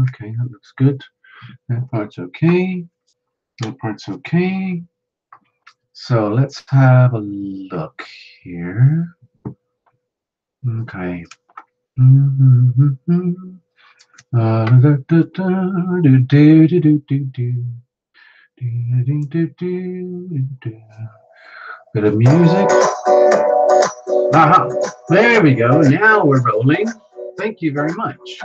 Okay, that looks good. That part's okay. That part's okay. So let's have a look here. Okay. Bit of music. Aha! There we go. Now we're rolling. Thank you very much.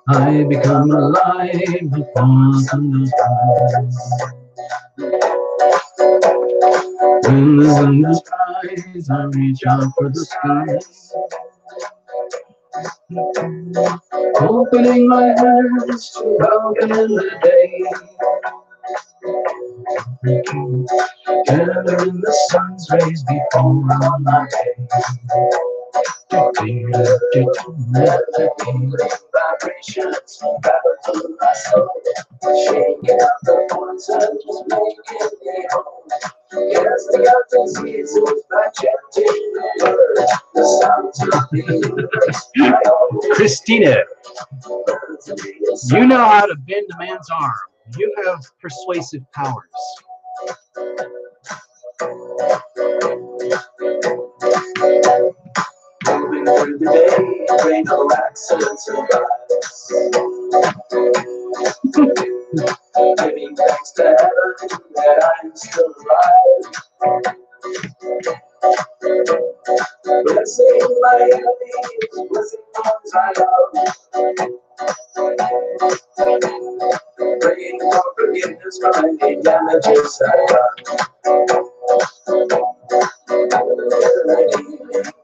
I become alive upon the when the sun is rise, I reach out for the sky, opening my hands to welcome in the day. Gather in the sun's rays before my day. Vibrations rattle through my soul, shaking out the points and just making me whole. Casting out diseases by chanting the word, the sounds of the universe. Christina, you know how to bend a man's arm. You have persuasive powers. Moving through the day, bring no accidents or giving thanks to heaven that I'm still alive. Blessing my enemies, blessing those I love. Praying for forgiveness for any damages I've done.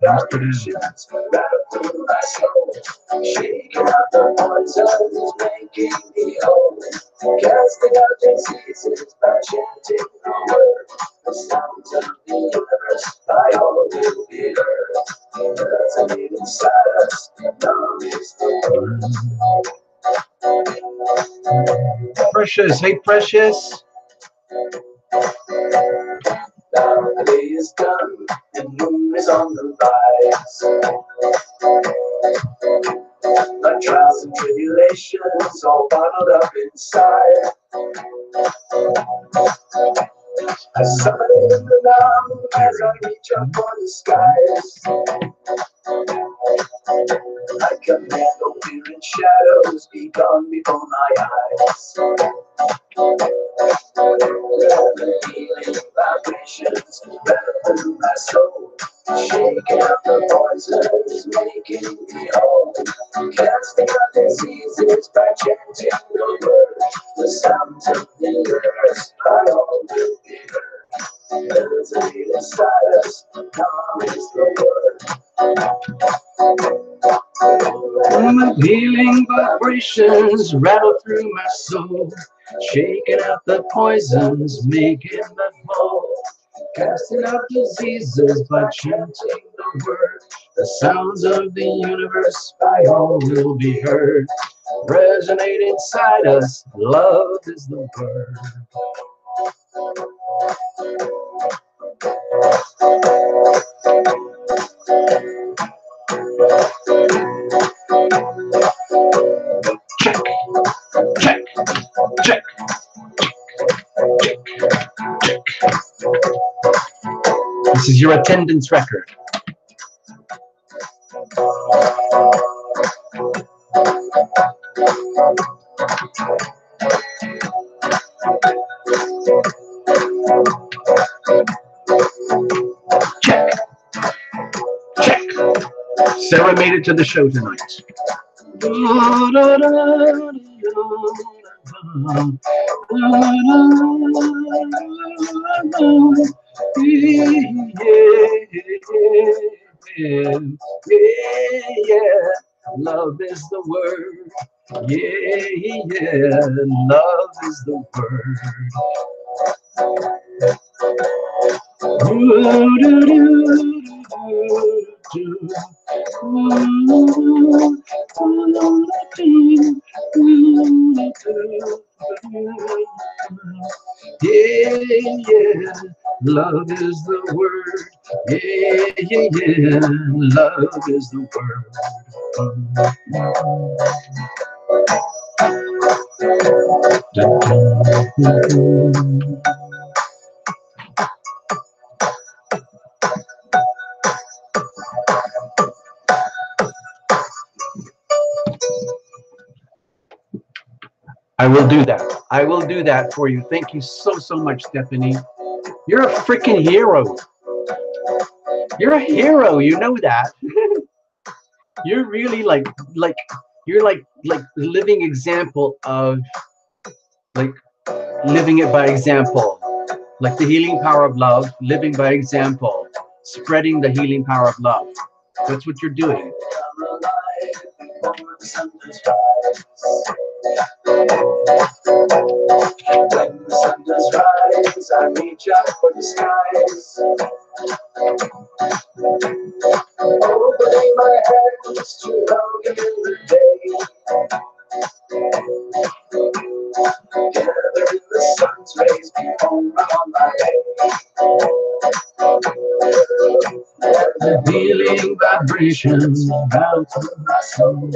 Vibrations rattle through my soul, shaking out the poisons, making me whole. Casting out diseases by chanting the word, the sounds of the universe by all will be heard. Resonate inside us, love is the word. Precious, hey Precious. Now the day is done, and moon is on the rise. My trials and tribulations all bottled up inside. I summon the numb as I reach up for the skies. I command no fear and shadows be gone before my eyes. Healing vibrations rattle through my soul, shaking out the poisons, making me whole. Casting out diseases by chanting the word, the sounds of the universe by all will be heard. Resonate inside us, calm is the word. Healing vibrations rattle through my soul, shaking out the poisons, making me whole. Casting out diseases by chanting the word, the sounds of the universe by all will be heard. Resonate inside us, love is the word. Check, check, check, check, check. This is your attendance record. Check, check, Serenaded to the show tonight. Yeah. Love is the word. Yeah. Love is the word. Yeah. Love is the word. Yeah. Love is the word. I will do that. I will do that for you. Thank you so much, Stephanie. You're a freaking hero. You're a hero. You know that. You're really you're like living example of like living it by example. Like the healing power of love, living by example, spreading the healing power of love. That's what you're doing. When the sun does rise, I reach out for the skies. Opening my hands to love in the day. Gathering the sun's rays behold on my head. The healing vibrations bound through my soul.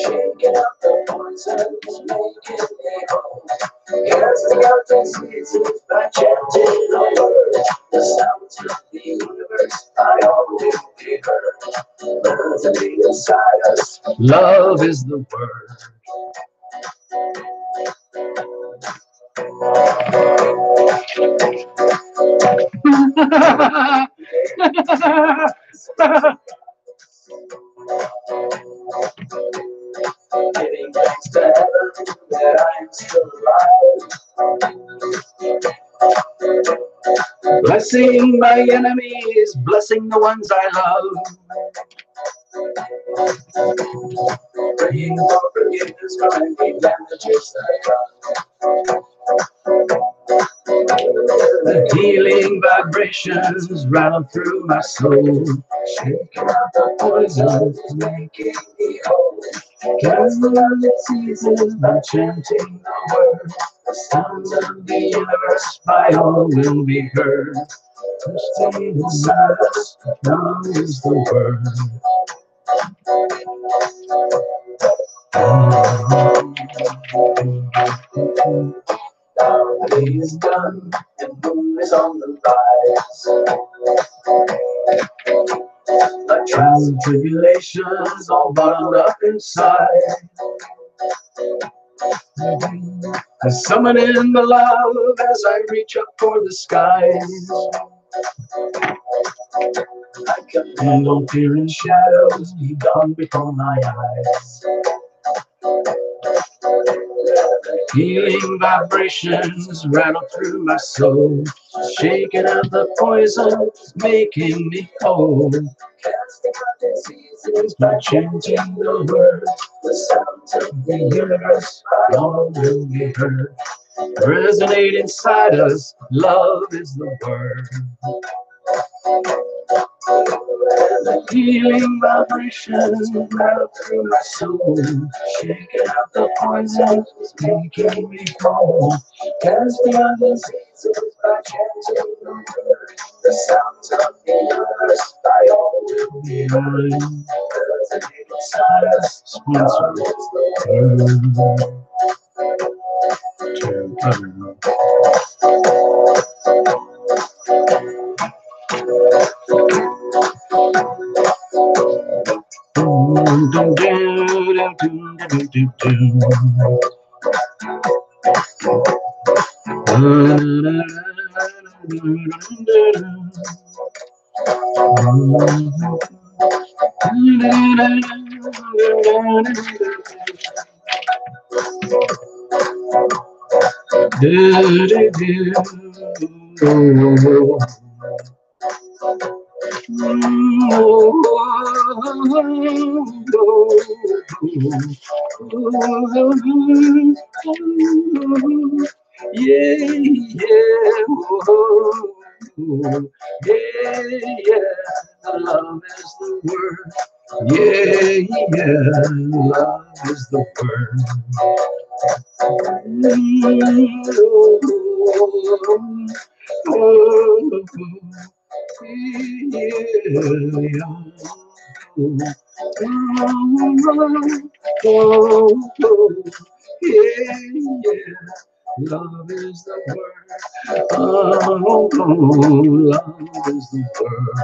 Shaking out the poisons, making me whole. Casting out diseases by chanting the word. The sounds of the universe I always be heard. Resonating inside us. Love is the word. Giving thanks to heaven that I am still alive. Blessing my enemies, blessing the ones I love. Praying for forgiveness for any damages that I got. The healing vibrations rattle through my soul. Shaking out the poisons, making me whole. Casting out diseases by chanting the word. The sounds of the universe by all will be heard. Staying inside us, love is the word. Now the day is done and moon is on the rise. My trials and tribulations all bottled up inside. I summon in the love as I reach up for the skies. I command all fear and shadows be gone before my eyes. Healing vibrations rattle through my soul, shaking out the poison, making me whole. Casting out diseases by chanting the word. The sounds of the universe all will be heard. Resonate inside us, love is the word. The healing vibrations rattle through my soul, shaking out the poison, making me whole. Casting out diseases by chanting the word. The sounds of the universe by all will be heard. Resonate inside us, love is the word. Yeah, yeah, whoa. Yeah, yeah, love is the word. Yeah, yeah, love is the word. Love is the word. Oh, love is the word.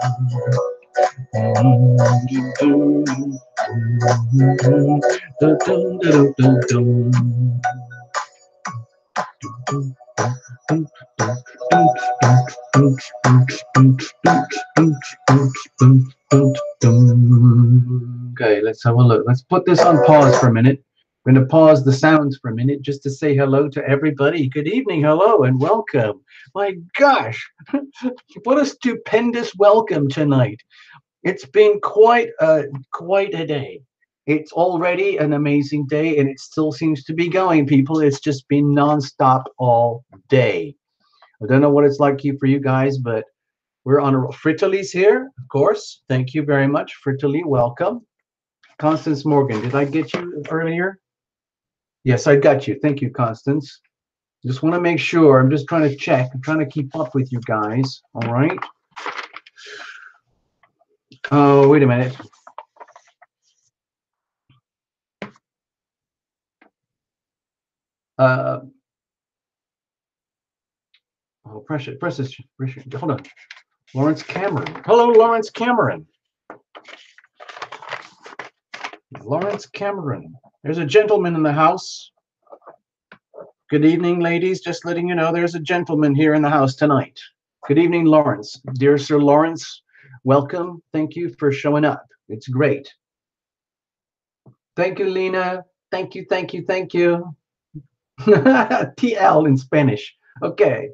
Okay, let's have a look. Let's put this on pause for a minute. I'm going to pause the sounds for a minute just to say hello to everybody. Good evening, hello, and welcome. My gosh, what a stupendous welcome tonight. It's been quite a day. It's already an amazing day, and it still seems to be going, people. It's just been nonstop all day. I don't know what it's like for you guys, but we're on a Fritali's here, of course. Thank you very much, Fritali. Welcome. Constance Morgan, did I get you earlier? Yes, I got you. Thank you, Constance. Just want to make sure. I'm just trying to check. I'm trying to keep up with you guys. All right. Oh, wait a minute. Oh, precious. Hold on. Lawrence Cameron. Hello, Lawrence Cameron. Lawrence Cameron. There's a gentleman in the house. Good evening, ladies. Just letting you know there's a gentleman here in the house tonight. Good evening, Lawrence. Dear Sir Lawrence, welcome. Thank you for showing up. It's great. Thank you, Lena. Thank you, thank you, thank you. TL in Spanish. Okay.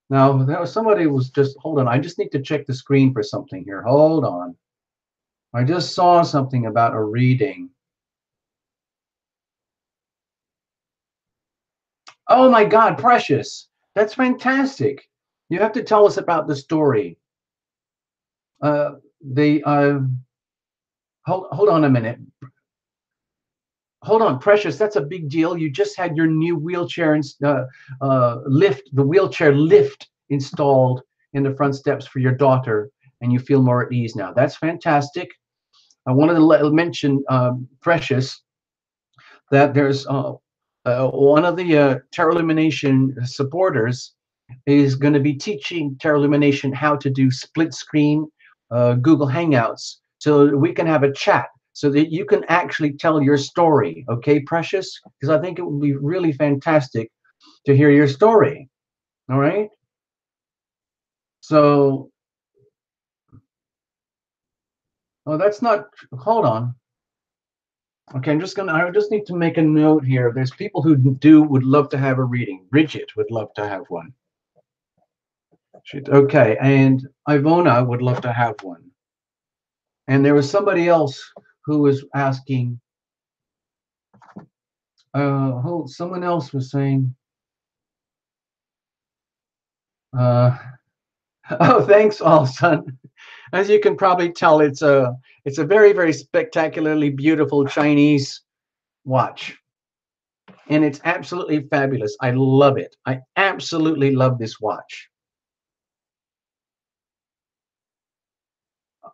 Now, there was somebody was just, hold on. I just need to check the screen for something here. Hold on. I just saw something about a reading. Oh my God, Precious. That's fantastic. You have to tell us about the story. The hold on a minute. Hold on, Precious. That's a big deal. You just had your new wheelchair the wheelchair lift installed in the front steps for your daughter, and you feel more at ease now. That's fantastic. I wanted to mention, Precious, that there's one of the Tarot Illumination supporters is going to be teaching Tarot Illumination how to do split screen Google Hangouts so we can have a chat so that you can actually tell your story. Okay, Precious? Because I think it would be really fantastic to hear your story. All right? So, oh, that's not, hold on. Okay, I just need to make a note here. There's people who would love to have a reading. Bridget would love to have one. Okay, and Ivona would love to have one. And there was somebody else who was asking, someone else was saying, oh, thanks, all son. As you can probably tell, it's a very, very spectacularly beautiful Chinese watch. And it's absolutely fabulous. I love it. I absolutely love this watch.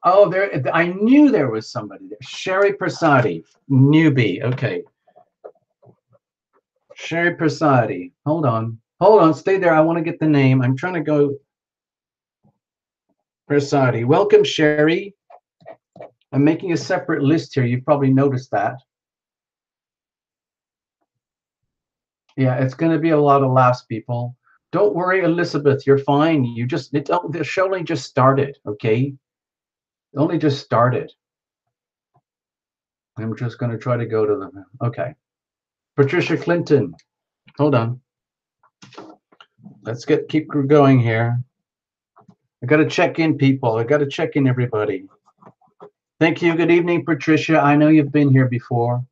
Oh, I knew there was somebody there. Sherry Prasadi, newbie. Okay. Sherry Prasadi. Hold on. Hold on. Stay there. I want to get the name. I'm trying to go. Prasadi. Welcome, Sherry. I'm making a separate list here. You've probably noticed that. Yeah, it's going to be a lot of laughs, people. Don't worry, Elizabeth. You're fine. The show only just started, okay? only just started. I'm just going to try to go to the, okay. Patricia Clinton, hold on. Let's keep going here. I got to check in, people. I got to check in, everybody. Thank you. Good evening, Patricia. I know you've been here before.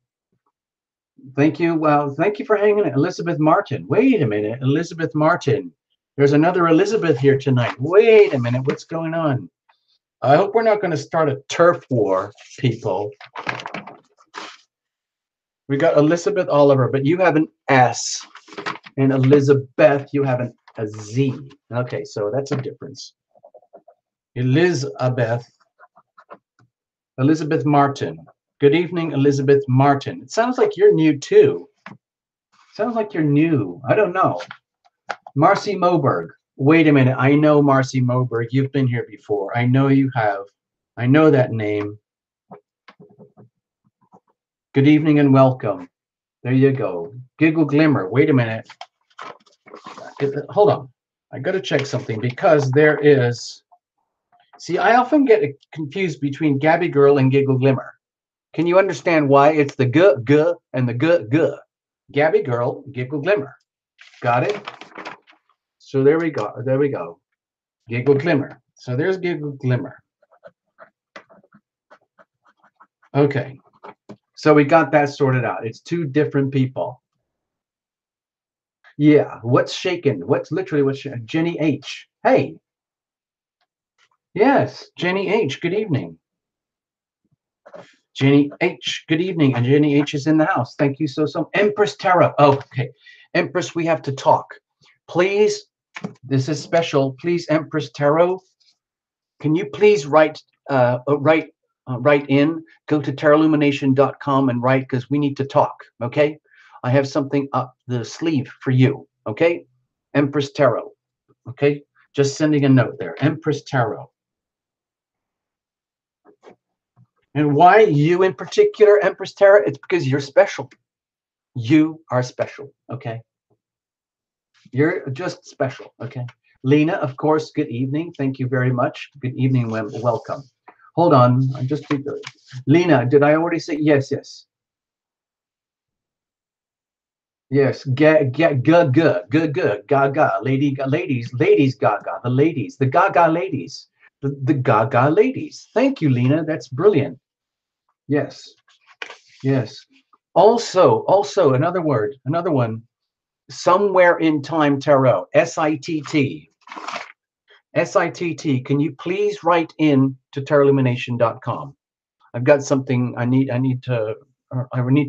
Thank you. Well, thank you for hanging in. Elizabeth Martin. Wait a minute. Elizabeth Martin. There's another Elizabeth here tonight. Wait a minute. What's going on? I hope we're not going to start a turf war, people. We got Elizabeth Oliver, but you have an S. And Elizabeth, you have a Z. Okay, so that's a difference. Elizabeth Martin. Good evening, Elizabeth Martin. It sounds like you're new too. Sounds like you're new. I don't know. Marcy Moberg. Wait a minute. I know Marcy Moberg. You've been here before. I know you have. I know that name. Good evening and welcome. There you go. Giggle Glimmer. Wait a minute. Hold on. I got to check something because there is. See, I often get confused between Gabby Girl and Giggle Glimmer. Can you understand why it's the g and the g? Gabby Girl, Giggle Glimmer. Got it? So there we go. There we go. Giggle Glimmer. So there's Giggle Glimmer. Okay. So we got that sorted out. It's two different people. Yeah. What's shaken? What's literally what's shaken? Jenny H. Hey. Yes. Jenny H. Good evening. Jenny H. Good evening. And Jenny H. is in the house. Thank you so. Empress Tarot. Oh, okay. Empress, we have to talk. Please. This is special. Please, Empress Tarot. Can you please write in? Go to tarotlumination.com and write because we need to talk. Okay. I have something up the sleeve for you. Okay. Empress Tarot. Okay. Just sending a note there. Empress Tarot. And why you in particular, Empress Tarot? It's because you're special. You are special. Okay. You're just special. Okay. Lena, of course, good evening. Thank you very much. Good evening. Welcome. Hold on. I just Lena, did I already say yes? Yes. Yes. Good. Gaga. Ladies. Gaga. The ladies. The Gaga ladies. The Gaga ladies. Thank you, Lena. That's brilliant. Yes. Yes. Also, another one. Somewhere in time tarot. SITT. SITT. Can you please write in to tarotlumination.com? I've got something I need to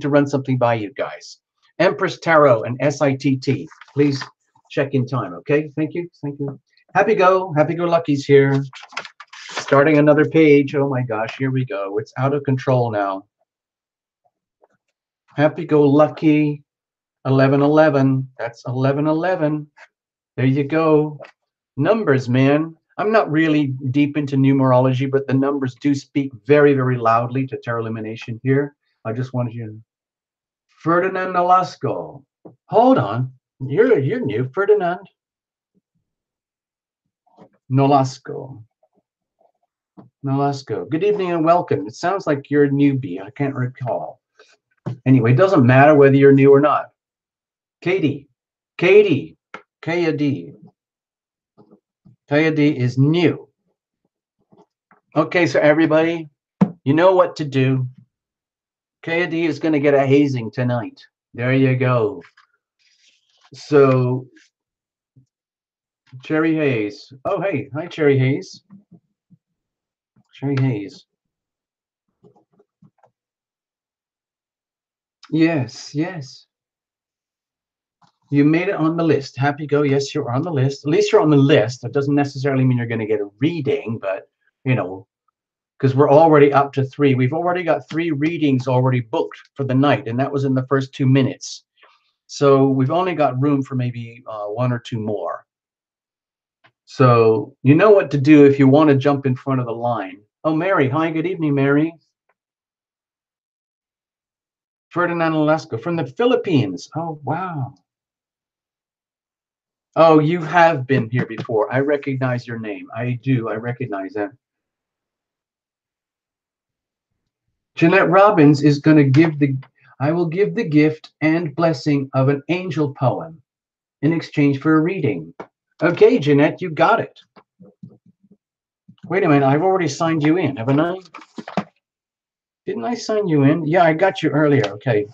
run something by you guys. Empress Tarot and SITT. Please check in time. Okay. Thank you. Thank you. Happy go lucky's here. Starting another page. Oh my gosh, here we go. It's out of control now. Happy go lucky. 1111. That's 1111. There you go. Numbers, man. I'm not really deep into numerology, but the numbers do speak very, very loudly to Tarot Illumination here. I just wanted you to. Ferdinand Nolasco. Hold on. You're new, Ferdinand Nolasco. Good evening and welcome. It sounds like you're a newbie. I can't recall. Anyway, it doesn't matter whether you're new or not. Katie. Kaya D is new. Okay, so everybody, you know what to do. Kaya D is going to get a hazing tonight. There you go. So, Cherry Hayes. Oh, hey. Hi, Cherry Hayes. Cherry Hayes. Yes. You made it on the list. Happy go. Yes, you're on the list. At least you're on the list. That doesn't necessarily mean you're going to get a reading, but, you know, because we're already up to 3. We've already got 3 readings already booked for the night, and that was in the first 2 minutes. So we've only got room for maybe 1 or 2 more. So you know what to do if you want to jump in front of the line. Oh, Mary. Hi, good evening, Mary. Ferdinand Nolasco from the Philippines. Oh, wow. Oh, you have been here before. I recognize your name. I do. I recognize that. Jeanette Robbins is going to give I will give the gift and blessing of an angel poem in exchange for a reading. Okay, Jeanette, you got it. Wait a minute, I've already signed you in, haven't I? Didn't I sign you in? Yeah, I got you earlier. Okay.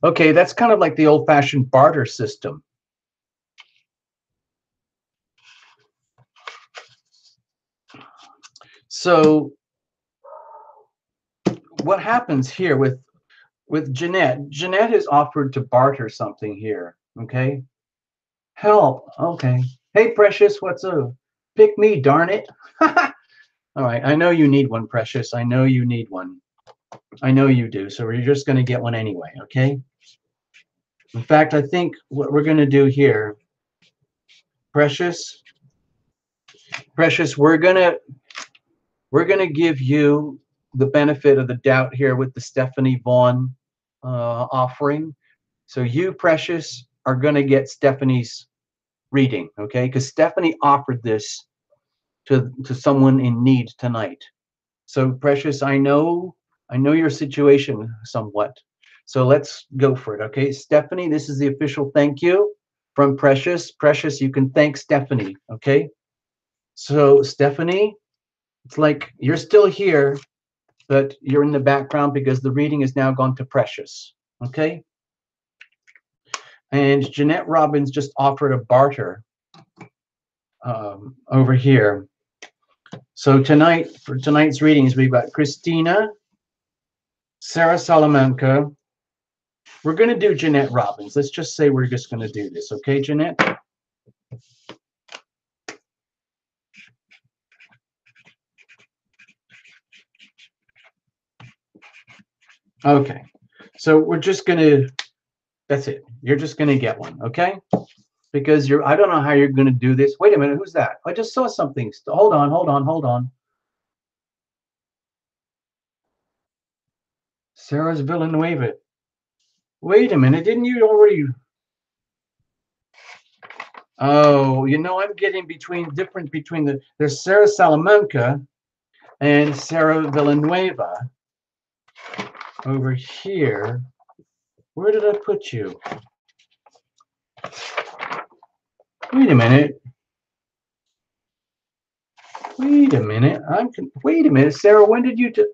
Okay, that's kind of like the old-fashioned barter system. So what happens here with Jeanette? Jeanette has offered to barter something here. Okay. Help. Okay. Hey, Precious, what's up? Pick me, darn it. All right. I know you need one, Precious. I know you need one. I know you do. So we're just going to get one anyway. Okay. In fact, I think what we're going to do here, Precious, we're gonna give you the benefit of the doubt here with the Stephanie Vaughn offering. So you, Precious, are going to get Stephanie's reading, okay? Because Stephanie offered this to someone in need tonight. So Precious, I know your situation somewhat. So let's go for it, okay? Stephanie, this is the official thank you from Precious. Precious, you can thank Stephanie, okay? So Stephanie, it's like you're still here, but you're in the background because the reading has now gone to Precious, okay? And Jeanette Robbins just offered a barter over here. So tonight, for tonight's readings, we've got Christina, Sarah Salamanca. We're going to do Jeanette Robbins. Let's just say we're just going to do this, okay, Jeanette? Okay, so we're just going to, that's it. You're just going to get one, okay? Because I don't know how you're going to do this. Wait a minute, who's that? I just saw something. Hold on. Sarah's Villanueva. Wait a minute, didn't you already? Oh, you know, I'm getting between there's Sarah Salamanca and Sarah Villanueva over here. Where did I put you? Wait a minute. Wait a minute, Sarah, when did you do?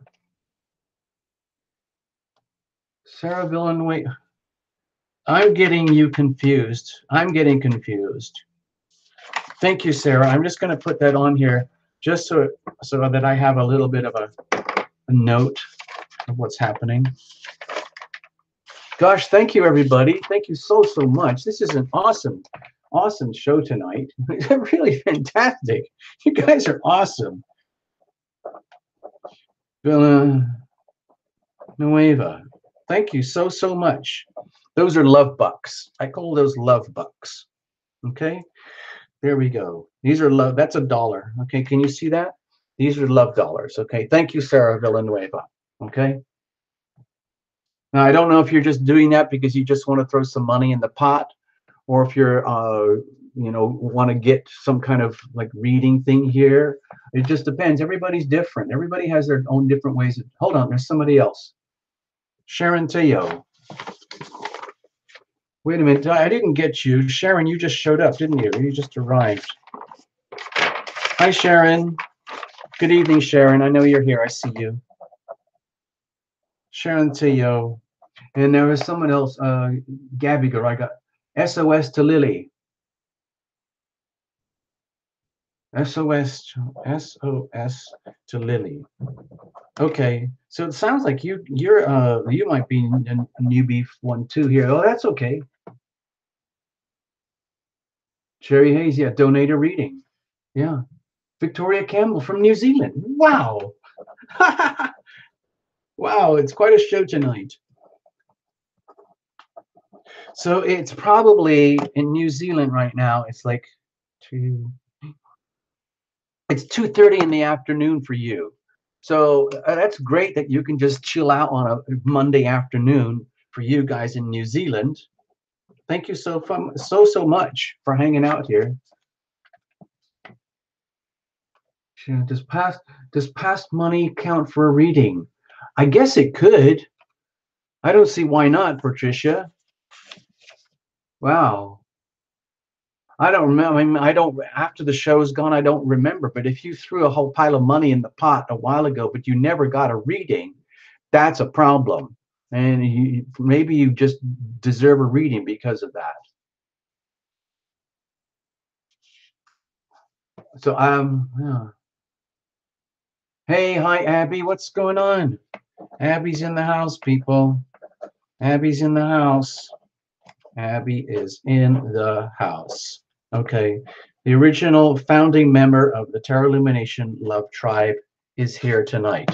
Sarah Villanueva. I'm getting you confused. I'm getting confused. Thank you, Sarah. I'm just going to put that on here just so that I have a little bit of a note of what's happening. Gosh, thank you, everybody. Thank you so much. This is an awesome show tonight. Really fantastic. You guys are awesome. Villanueva. Thank you so much. Those are love bucks. I call those love bucks. Okay, there we go. These are love. That's $1. Okay, can you see that? These are love dollars. Okay, thank you, Sarah Villanueva. Okay. Now I don't know if you're just doing that because you just want to throw some money in the pot, or if you're you know, want to get some kind of like reading thing here. It just depends. Everybody's different. Everybody has their own different ways. Hold on, there's somebody else. Sharon Teo. Wait a minute, I didn't get you. Sharon, you just showed up, didn't you? You just arrived. Hi, Sharon. Good evening, Sharon. I know you're here. I see you. Sharon Teo. And there was someone else, Gabby girl. I got SOS to Lily. SOS to Lily. Okay, so it sounds like you might be a newbie one too here. Oh, that's okay. Cherry Hayes, yeah, donate a reading. Yeah. Victoria Campbell from New Zealand. Wow. Wow, it's quite a show tonight. So it's probably in New Zealand right now. It's like it's 2:30 in the afternoon for you. So that's great that you can just chill out on a Monday afternoon for you guys in New Zealand. Thank you so much for hanging out here. Yeah, does past money count for a reading? I guess it could. I don't see why not, Patricia. Wow. I don't remember. I mean, I don't. After the show's gone, I don't remember. But if you threw a whole pile of money in the pot a while ago, but you never got a reading, that's a problem. And maybe you just deserve a reading because of that. So yeah. Hey, hi Abby. What's going on? Abby's in the house, people. Abby's in the house. Abby is in the house. Okay. The original founding member of the Terra Illumination Love Tribe is here tonight.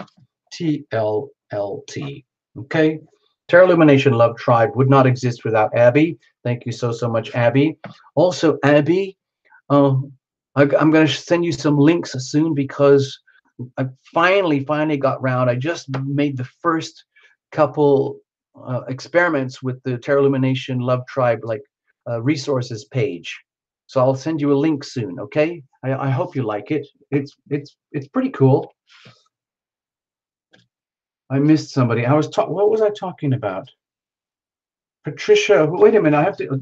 TLLT. Okay. Terra Illumination Love Tribe would not exist without Abby. Thank you so much, Abby. Also, Abby, I'm going to send you some links soon because I finally got round. I just made the first couple experiments with the Terra Illumination Love Tribe resources page. So I'll send you a link soon. Okay. I hope you like it. It's pretty cool. I missed somebody. What was I talking about? Patricia. Wait a minute. I have to.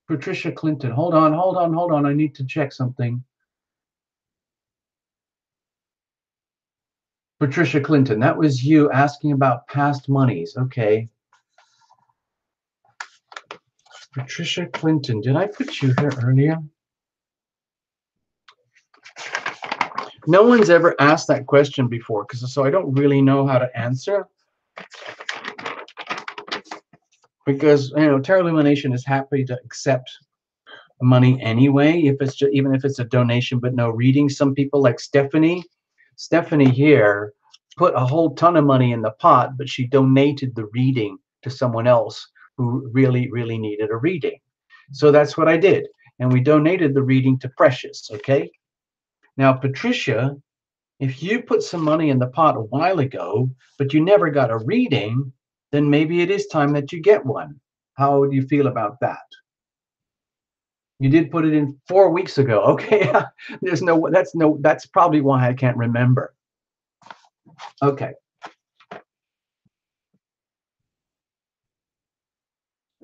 Patricia Clinton. Hold on. I need to check something. Patricia Clinton. That was you asking about past monies. Okay. Patricia Clinton. Did I put you here earlier? No one's ever asked that question before, so I don't really know how to answer. Because Terra Illumination is happy to accept money anyway, if it's just, even if it's a donation but no reading. Some people like Stephanie here put a whole ton of money in the pot, but she donated the reading to someone else who really needed a reading. So that's what I did, and we donated the reading to Precious. Okay. Now, Patricia, if you put some money in the pot a while ago, but you never got a reading, then maybe it is time that you get one. How do you feel about that? You did put it in 4 weeks ago. Okay. That's probably why I can't remember. Okay.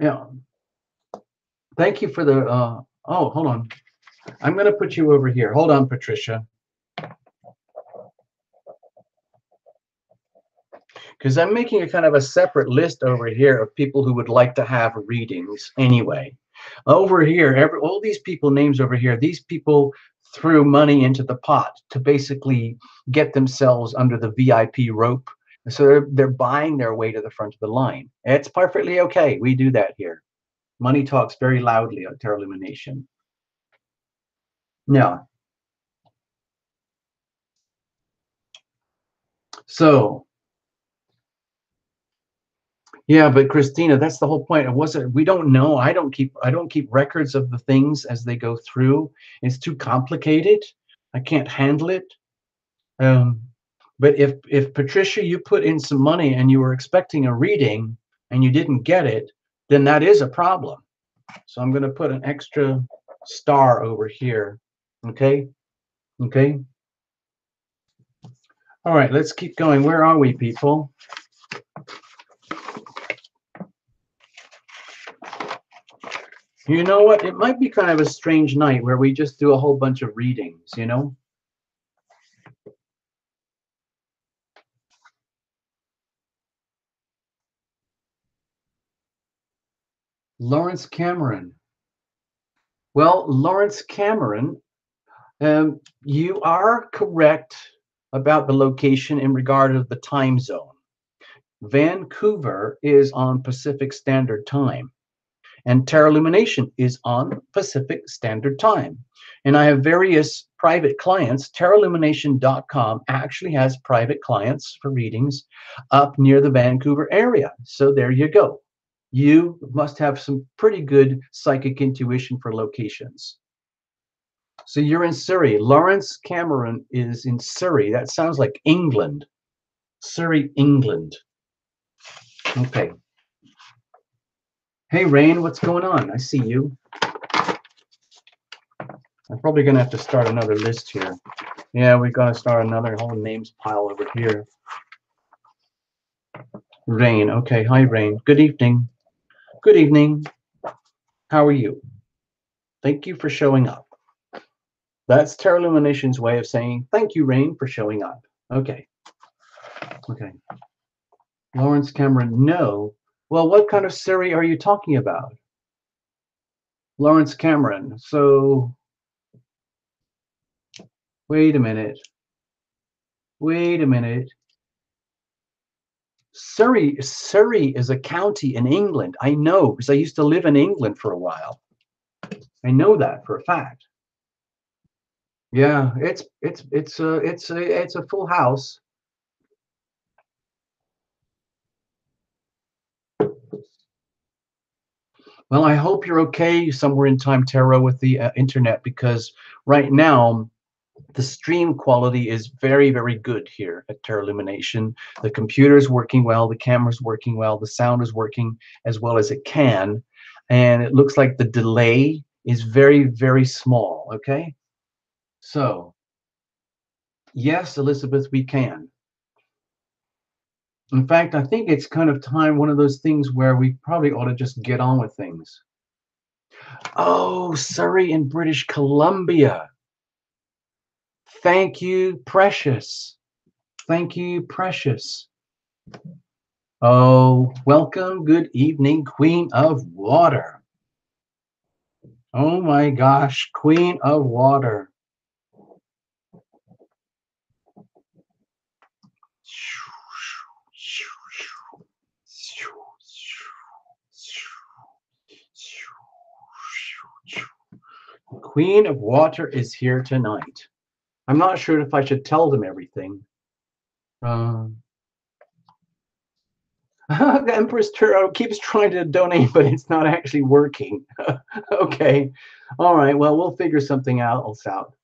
Yeah. Thank you for the, oh, hold on. I'm going to put you over here. Hold on, Patricia. Because I'm making a kind of a separate list over here of people who would like to have readings anyway. Over here, all these people names over here, these people threw money into the pot to basically get themselves under the VIP rope. So they're buying their way to the front of the line. It's perfectly okay. We do that here. Money talks very loudly on Terra Illumination. Now, so yeah, but Christina, that's the whole point. It wasn't. We don't know. I don't keep records of the things as they go through. It's too complicated. I can't handle it. But if Patricia, you put in some money and you were expecting a reading and you didn't get it, then that is a problem. So I'm going to put an extra star over here. Okay. Okay. All right. Let's keep going. Where are we, people? You know what? It might be kind of a strange night where we just do a whole bunch of readings, Lawrence Cameron. Well, Lawrence Cameron, you are correct about the location in regard of the time zone. Vancouver is on Pacific Standard Time, and Terra Illumination is on Pacific Standard Time. And I have various private clients. TerraIllumination.com actually has private clients for readings up near the Vancouver area. So there you go. You must have some pretty good psychic intuition for locations. So you're in Surrey. Lawrence Cameron is in Surrey. That sounds like England. Surrey, England. Okay. Hey, Rain, what's going on? I see you. I'm probably going to have to start another list here. Yeah, we've got to start another whole names pile over here. Rain. Okay. Hi, Rain. Good evening. Good evening. How are you? Thank you for showing up. That's Terra Illumination's way of saying thank you, Rain, for showing up. Okay. Okay. Lawrence Cameron, no. Well, what kind of Siri are you talking about? Lawrence Cameron. So, wait a minute. Wait a minute. Surrey is a county in England. I know because I used to live in England for a while. I know that for a fact. Yeah, it's a full house. Well, I hope you're okay somewhere in Time Terra with the internet because right now the stream quality is very, very good here at Terra Illumination. The computer's working well, the camera's working well, the sound is working as well as it can, and it looks like the delay is very, very small. Okay, so yes, Elizabeth, we can. In fact, I think it's kind of time, one of those things where we probably ought to just get on with things. Oh, Surrey in British Columbia. Thank you, Precious. Thank you, Precious. Oh, welcome. Good evening, Queen of Water. Oh my gosh, Queen of Water. Queen of Water is here tonight. I'm not sure if I should tell them everything. Empress Turo keeps trying to donate, but it's not actually working. Okay. All right. Well, we'll figure something else out.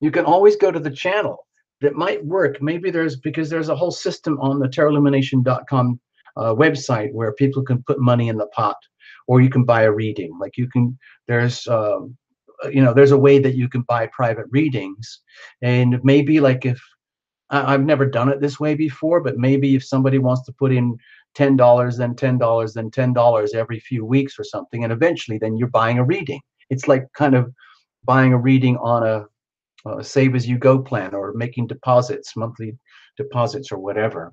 You can always go to the channel. That might work. Maybe because there's a whole system on the terraillumination.com website where people can put money in the pot, or you can buy a reading. Like there's there's a way that you can buy private readings, and maybe like if I've never done it this way before, but maybe if somebody wants to put in $10, then $10, then $10 every few weeks or something, and eventually then you're buying a reading. It's like kind of buying a reading on a save as you go plan, or making deposits, monthly deposits or whatever.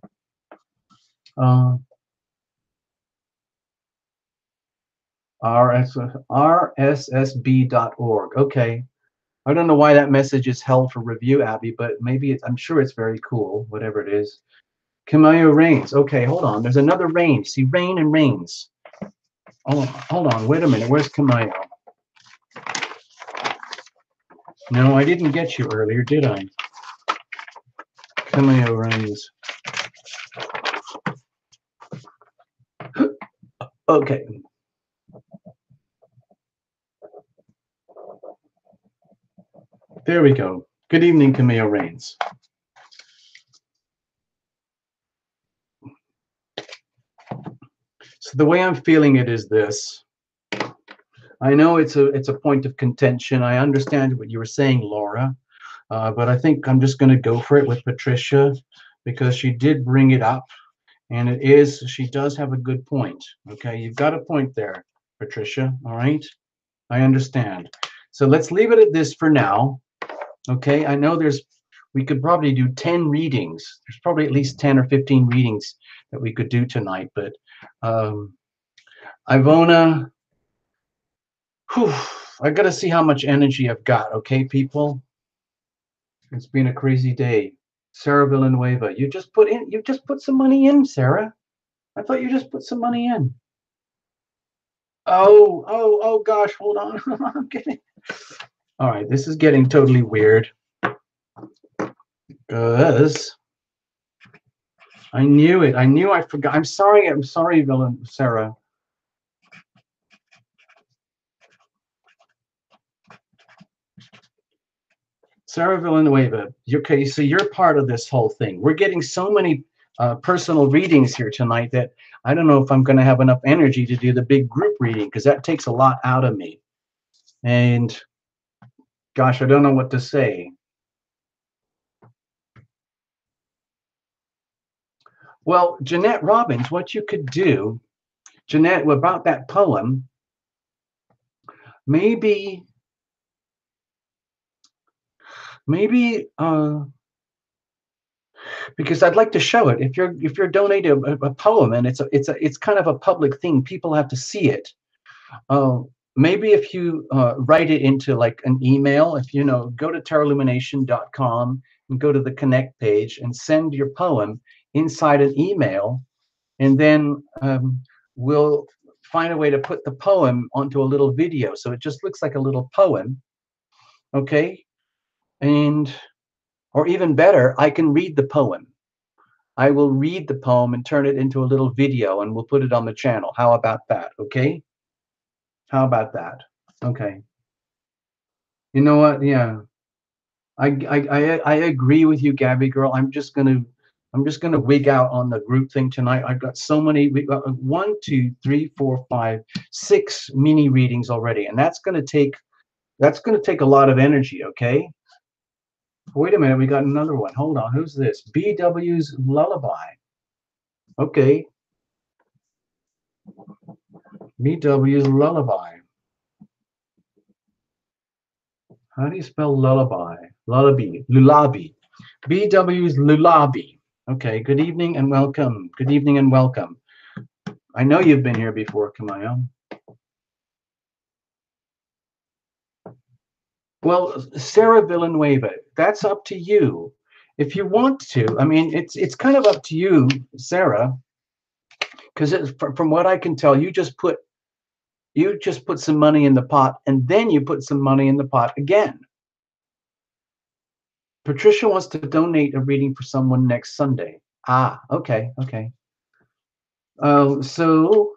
RSSB.org. Okay. I don't know why that message is held for review, Abby, but maybe I'm sure it's very cool, whatever it is. Cameo Rains. Okay, hold on. There's another Rain. See, Rain and Rains. Oh, hold on. Wait a minute. Where's Cameo? No, I didn't get you earlier, did I? Cameo Rains. Okay. There we go. Good evening, Cameo Rains. So the way I'm feeling it is this. I know it's a point of contention. I understand what you were saying, Laura, but I think I'm just going to go for it with Patricia because she did bring it up, and she does have a good point. Okay, you've got a point there, Patricia. All right, I understand. So let's leave it at this for now. Okay, I know we could probably do 10 readings. There's probably at least 10 or 15 readings that we could do tonight, but Ivona, I got to see how much energy I've got. Okay, people. It's been a crazy day. Sarah Villanueva, you just put some money in, Sarah. I thought you just put some money in. Oh gosh, hold on. I'm kidding. All right, this is getting totally weird. Because I knew it. I knew I forgot. I'm sorry, Sarah. Sarah Villanueva, okay, so you're part of this whole thing. We're getting so many personal readings here tonight that I don't know if I'm going to have enough energy to do the big group reading because that takes a lot out of me. And gosh, I don't know what to say. Well, Jeanette Robbins, what you could do, Jeanette, about that poem, maybe, maybe, because I'd like to show it. If you're donating a poem and it's kind of a public thing, people have to see it. Uh, Maybe if you write it into like an email, if you know, go to terralumination.com and go to the connect page and send your poem inside an email, and then we'll find a way to put the poem onto a little video so it just looks like a little poem, okay? And or even better, I can read the poem. I will read the poem and turn it into a little video and we'll put it on the channel. How about that? Okay? How about that? Okay. You know what? Yeah. I agree with you, Gabby girl. I'm just gonna wig out on the group thing tonight. I've got so many. We got 1, 2, 3, 4, 5, 6 mini readings already, and that's gonna take a lot of energy. Okay. Wait a minute. We got another one. Hold on. Who's this? BW's Lullaby. Okay. BW's Lullaby. How do you spell lullaby? Lullaby. Lullaby. BW's Lullaby. Okay. Good evening and welcome. Good evening and welcome. I know you've been here before, Kamayo. Well, Sarah Villanueva, that's up to you. If you want to, I mean, it's kind of up to you, Sarah, because from what I can tell, you just put some money in the pot, and then you put some money in the pot again. Patricia wants to donate a reading for someone next Sunday. Ah, okay, okay. So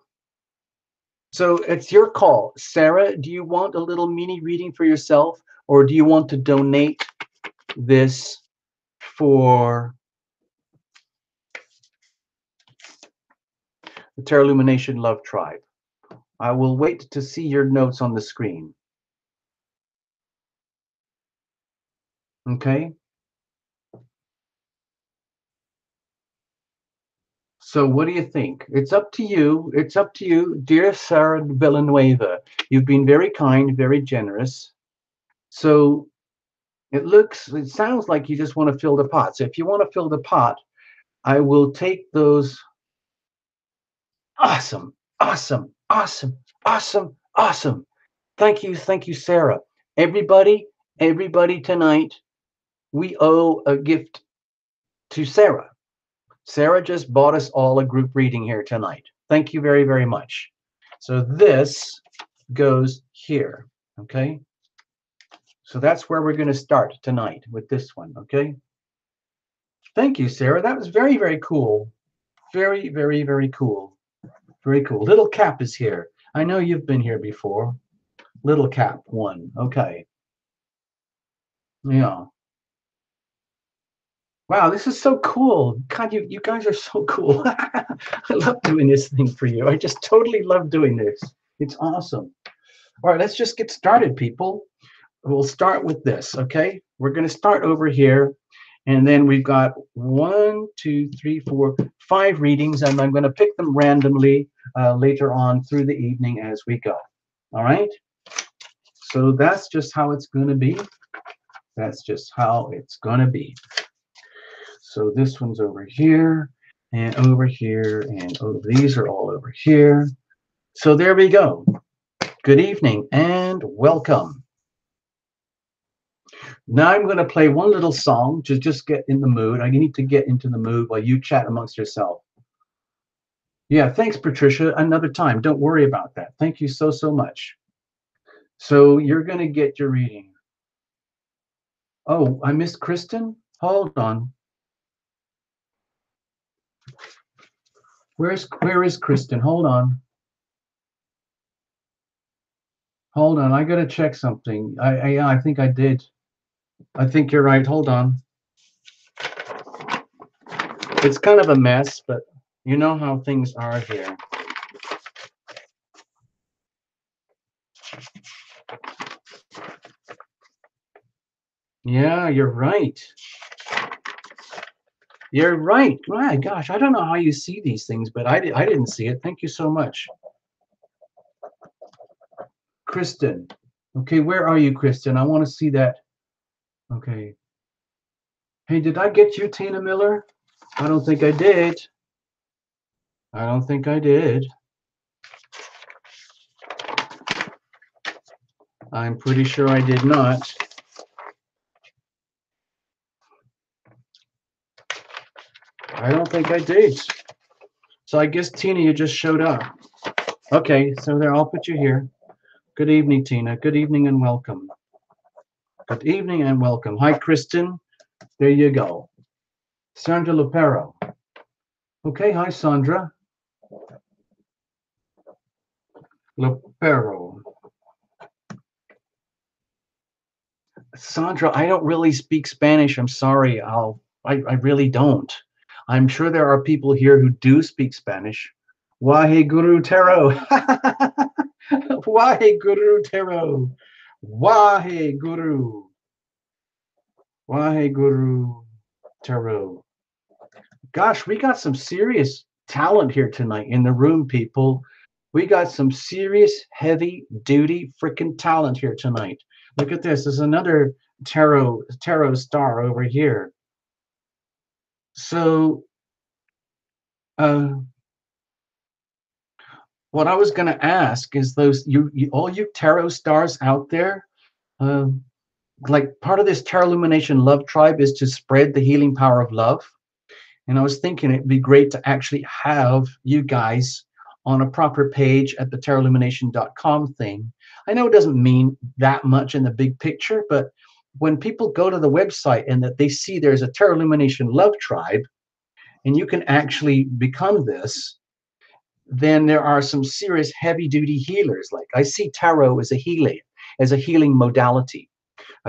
it's your call, Sarah. Do you want a little mini reading for yourself, or do you want to donate this for the Terra Illumination Love Tribe? I will wait to see your notes on the screen. Okay. So what do you think? It's up to you. It's up to you, dear Sarah Villanueva. You've been very kind, very generous. So it sounds like you just want to fill the pot. So if you want to fill the pot, I will take those. Awesome, awesome, awesome, awesome, awesome. Thank you, Sarah. Everybody tonight, we owe a gift to Sarah. Sarah just bought us all a group reading here tonight. Thank you very, very much. So this goes here, okay? So that's where we're going to start tonight with this one, okay? Thank you, Sarah. That was very, very cool. Very, very, very cool. Very cool. Little Cap is here. I know you've been here before. Little Cap 1. Okay. Yeah. Wow, this is so cool. God, you guys are so cool. I love doing this thing for you. I just totally love doing this. It's awesome. All right, let's just get started, people. We'll start with this, okay? We're going to start over here. And then we've got 1, 2, 3, 4, 5 readings, and I'm going to pick them randomly later on through the evening as we go. All right? So that's just how it's going to be. That's just how it's going to be. So this one's over here, and over here, and over. These are all over here. So there we go. Good evening, and welcome. Now I'm going to play one little song to just get in the mood. I need to get into the mood while you chat amongst yourself. Yeah, thanks, Patricia. Another time. Don't worry about that. Thank you so, so much. So you're going to get your reading. Oh, I missed Kristen? Hold on. Where is Kristen? Hold on. Hold on. I got to check something. I think I did. I think you're right. Hold on. It's kind of a mess, but you know how things are here. Yeah, you're right. You're right. My gosh, I don't know how you see these things, but I didn't see it. Thank you so much. Kristen. Okay, where are you, Kristen? I want to see that. Okay. Hey, did I get you, Tina Miller? I don't think I did. I don't think I did. I'm pretty sure I did not. I don't think I did. So I guess, Tina, you just showed up. Okay, so there, I'll put you here. Good evening, Tina. Good evening and welcome. Good evening and welcome. Hi, Kristen. There you go. Sandra Lupero. Okay, hi, Sandra. Lupero. Sandra, I don't really speak Spanish. I'm sorry. I really don't. I'm sure there are people here who do speak Spanish. Wahe Guru Tero. Wahe Guru Tero. Wahe Guru. Wahe Guru Tero. Gosh, we got some serious talent here tonight in the room, people. We got some serious, heavy duty freaking talent here tonight. Look at this. There's another tarot star over here. So, what I was going to ask is those all you tarot stars out there, uh, like part of this Tarot Illumination Love Tribe is to spread the healing power of love. And I was thinking it'd be great to actually have you guys on a proper page at the tarotillumination.com thing. I know it doesn't mean that much in the big picture, but when people go to the website and that they see there's a Tarot Illumination Love Tribe, and you can actually become this, then there are some serious heavy-duty healers. Like I see tarot as a healing modality.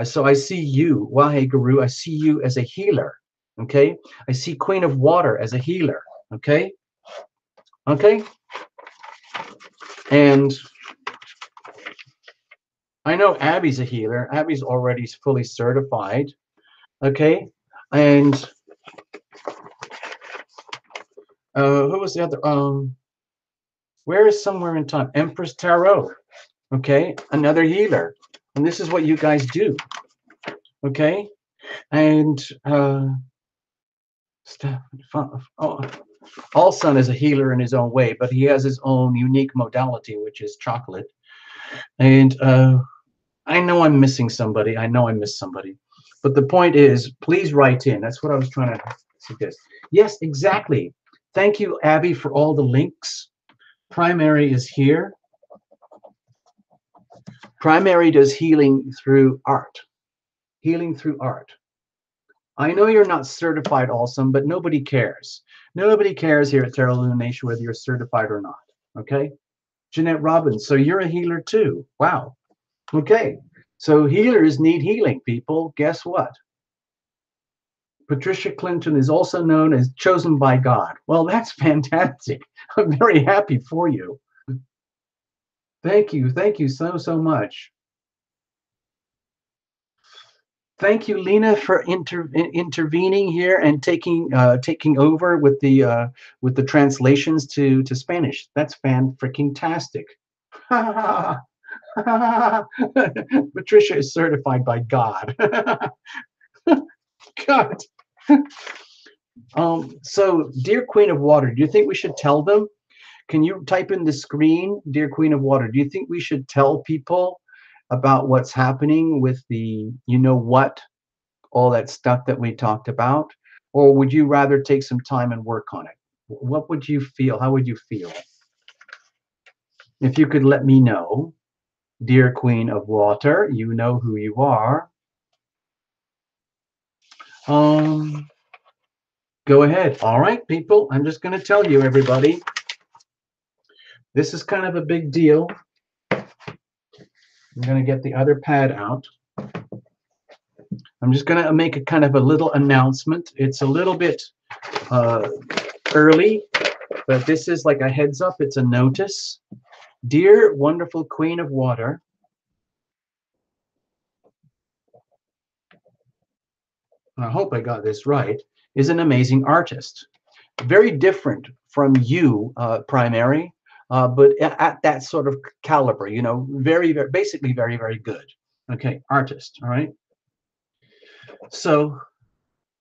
So I see you, Wahe Guru, I see you as a healer. Okay, I see Queen of Water as a healer. Okay, and I know Abby's a healer. Abby's already fully certified. Okay, and who was the other? Where is Somewhere in Time? Empress Tarot. Okay, another healer, and this is what you guys do. Okay, and Allsun is a healer in his own way, but he has his own unique modality, which is chocolate. And I know I'm missing somebody. I know I missed somebody. But the point is, please write in. That's what I was trying to suggest. Yes, exactly. Thank you, Abby, for all the links. Primary is here. Primary does healing through art. Healing through art. I know you're not certified awesome, but nobody cares. Nobody cares here at Tarot Illumination whether you're certified or not. Okay? Jeanette Robbins, so you're a healer too. Wow. Okay. So healers need healing, people. Guess what? Patricia Clinton is also known as chosen by God. Well, that's fantastic. I'm very happy for you. Thank you. Thank you so, so much. Thank you, Lena, for intervening here and taking over with the translations to Spanish. That's fan-freaking-tastic. Patricia is certified by God. God. So, dear Queen of Water, do you think we should tell them? Can you type in the screen, dear Queen of Water? Do you think we should tell people about what's happening with the, what, all that stuff that we talked about? Or would you rather take some time and work on it? What would you feel? How would you feel? If you could let me know, dear Queen of Water, you know who you are. Go ahead. All right, people, I'm just going to tell you, everybody, this is kind of a big deal. I'm going to get the other pad out. I'm just going to make a kind of a little announcement. It's a little bit early, but this is like a heads up. It's a notice. Dear wonderful Queen of Water, I hope I got this right. is an amazing artist. Very different from you, primary, but at that sort of caliber, you know, very, basically very, very good. Okay, artist, all right? So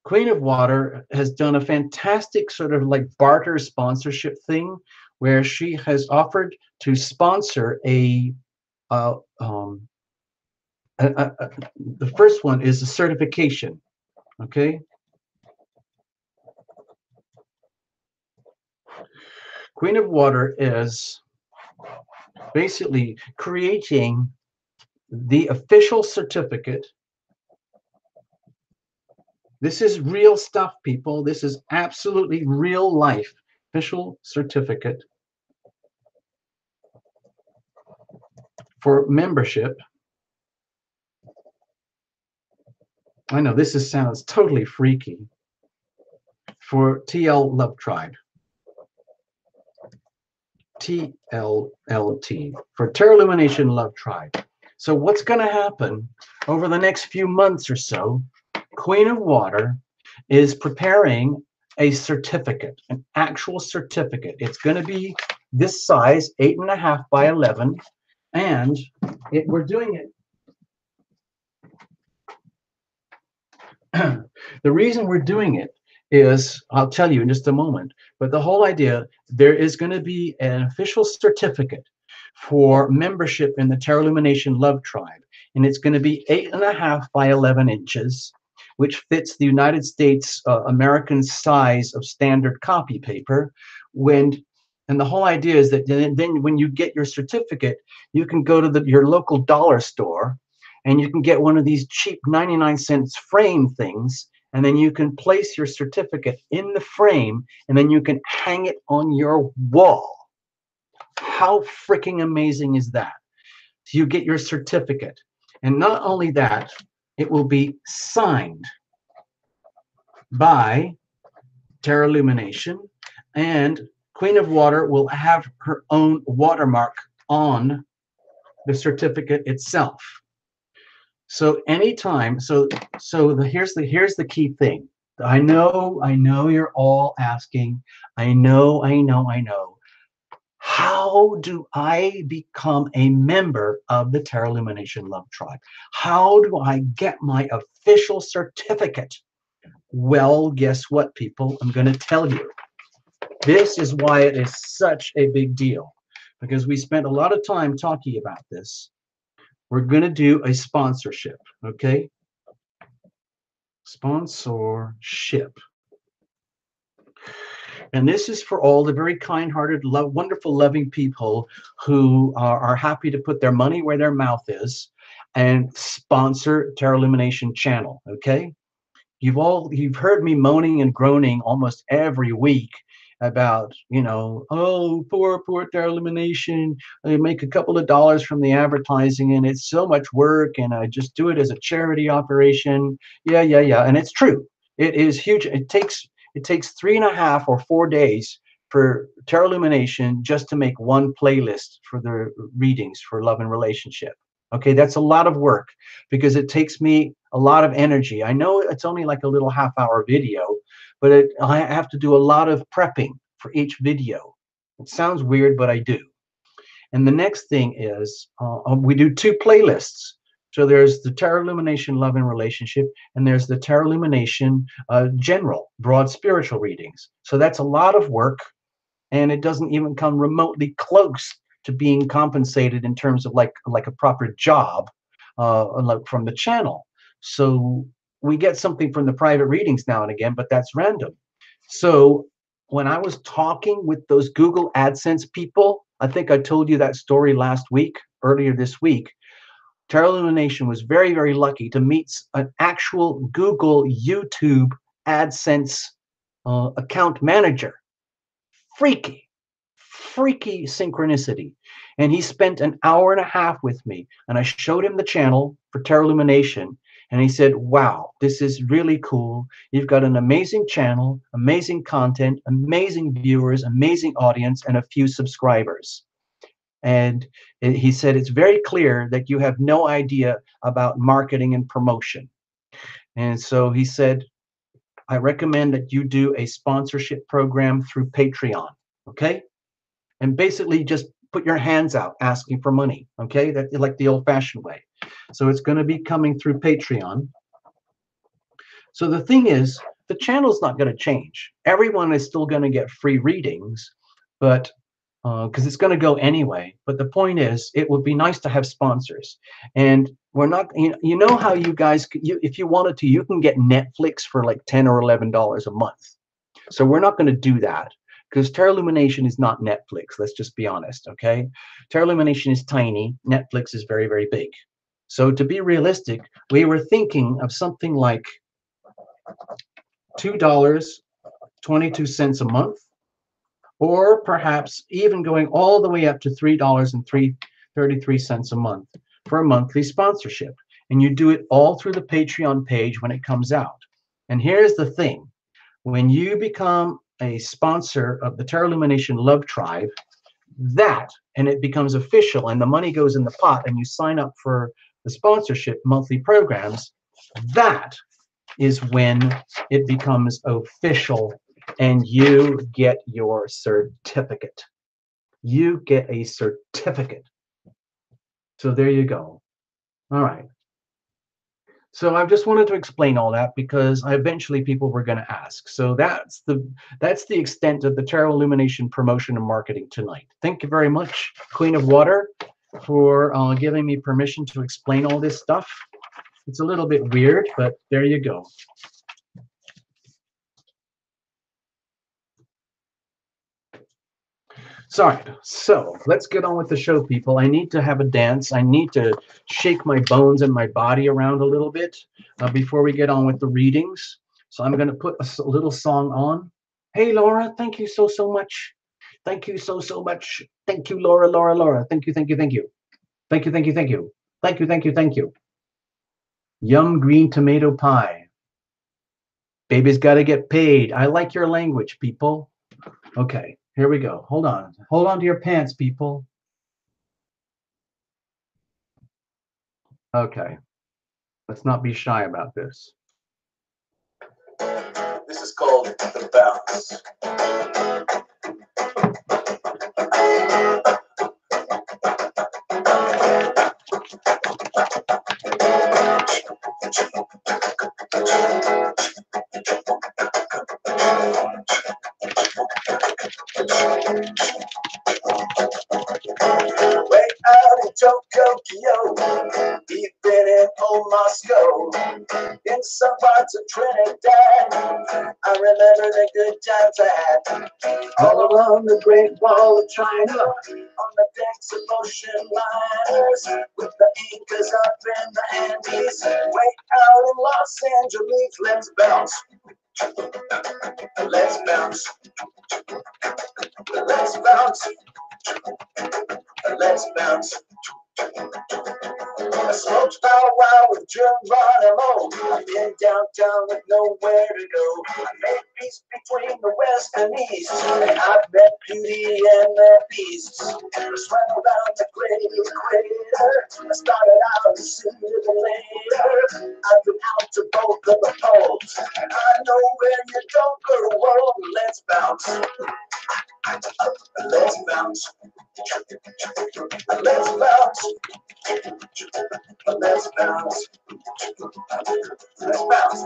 Queen of Water has done a fantastic sort of like barter sponsorship thing where she has offered to sponsor uh, um, the first one is a certification, okay? Queen of Water is basically creating the official certificate. This is real stuff, people. This is absolutely real life official certificate for membership. I know sounds totally freaky. For TL Love Tribe. TLLT, for Terra Illumination Love Tribe. So what's going to happen over the next few months or so, Queen of Water is preparing a certificate, an actual certificate. It's going to be this size, 8.5 by 11, and we're doing it. The reason we're doing it is, I'll tell you in just a moment, but the whole idea, there is going to be an official certificate for membership in the Terra Illumination Love Tribe, and it's going to be 8.5 by 11 inches, which fits the United States American size of standard copy paper. And the whole idea is that then when you get your certificate, you can go to your local dollar store and you can get one of these cheap 99-cent frame things, and then you can place your certificate in the frame, and then you can hang it on your wall. How freaking amazing is that? So you get your certificate. And not only that, it will be signed by Terra Illumination, and Queen of Water will have her own watermark on the certificate itself. So anytime, here's the key thing. I know you're all asking, I know. How do I become a member of the Terra Illumination Love Tribe? How do I get my official certificate? Well, guess what, people? I'm going to tell you. This is why it is such a big deal, because we spent a lot of time talking about this. We're going to do a sponsorship, okay? Sponsorship. And this is for all the very kind-hearted, wonderful, loving people who are happy to put their money where their mouth is and sponsor Terra Illumination channel, okay? You've heard me moaning and groaning almost every week about, you know, oh, poor Terra Illumination. I make a couple of dollars from the advertising, and it's so much work, and I just do it as a charity operation. Yeah, and it's true. It is huge. It takes 3.5 or 4 days for Terra Illumination just to make one playlist for the readings for love and relationship. Okay, that's a lot of work because it takes me a lot of energy. I know it's only like a little half-hour video, but I have to do a lot of prepping for each video. It sounds weird, but I do. And the next thing is we do 2 playlists. So there's the Terra Illumination Love and Relationship, and there's the Terra Illumination General, Broad Spiritual Readings. So that's a lot of work, and it doesn't even come remotely close to being compensated in terms of like a proper job like from the channel. So we get something from the private readings now and again, but that's random. So when I was talking with those Google AdSense people, I think I told you that story earlier this week, Terra Illumination was very, very lucky to meet an actual Google YouTube AdSense account manager. Freaky synchronicity. And he spent an hour and a half with me, and I showed him the channel for Terra Illumination, and he said, wow, this is really cool. You've got an amazing channel, amazing content, amazing viewers, amazing audience, and a few subscribers. And he said, it's very clear that you have no idea about marketing and promotion. And so he said, I recommend that you do a sponsorship program through Patreon, okay? And basically just put your hands out asking for money, okay? That's like the old-fashioned way. So it's going to be coming through Patreon. So the thing is, the channel's not going to change. Everyone is still going to get free readings, but because it's going to go anyway. But the point is, it would be nice to have sponsors. And we're not, you know how you guys, if you wanted to, you can get Netflix for like $10 or $11 a month. So we're not going to do that because Terra Illumination is not Netflix. Let's just be honest, okay? Terra Illumination is tiny. Netflix is very, very big. So to be realistic, we were thinking of something like $2.22 a month, or perhaps even going all the way up to $3.33 a month for a monthly sponsorship. And you do it all through the Patreon page when it comes out. And here's the thing. When you become a sponsor of the Terra Illumination Love Tribe, and it becomes official and the money goes in the pot and you sign up for the sponsorship monthly programs, that is when it becomes official and you get your certificate. You get a certificate. So there you go. All right. So I just wanted to explain all that because eventually people were going to ask. So that's the extent of the Tarot Illumination promotion and marketing tonight. Thank you very much, Queen of Water, for giving me permission to explain all this stuff. It's a little bit weird, but there you go. Sorry. So let's get on with the show, people. I need to have a dance. I need to shake my bones and my body around a little bit before we get on with the readings. So I'm going to put a little song on. Hey, Laura, thank you so much. Thank you so much. Thank you, Laura. Thank you. Thank you. Thank you. Thank you. Thank you. Thank you. Thank you. Thank you. Thank you. Yum green tomato pie. Baby's got to get paid. I like your language, people. Okay. Here we go. Hold on. Hold on to your pants, people. Okay. Let's not be shy about this. This is called the bounce. Way out in Tokyo, deep in old Moscow, in some parts of Trinidad, I remember the good times I had. All along the Great Wall of China, on the decks of ocean liners, with the Incas up in the Andes, way out in Los Angeles, let's bounce. Let's bounce. Let's bounce. Let's bounce. I smoked powwow with Geronimo. I've been downtown with nowhere to go. I made peace between the West and East, and I've met Beauty and the Beast. I swam around the great equator. I started out a simulator. I've been out to both of the poles, and I know where you don't go to world. Let's bounce. Let's bounce. Let's bounce. Let's bounce. Let's bounce.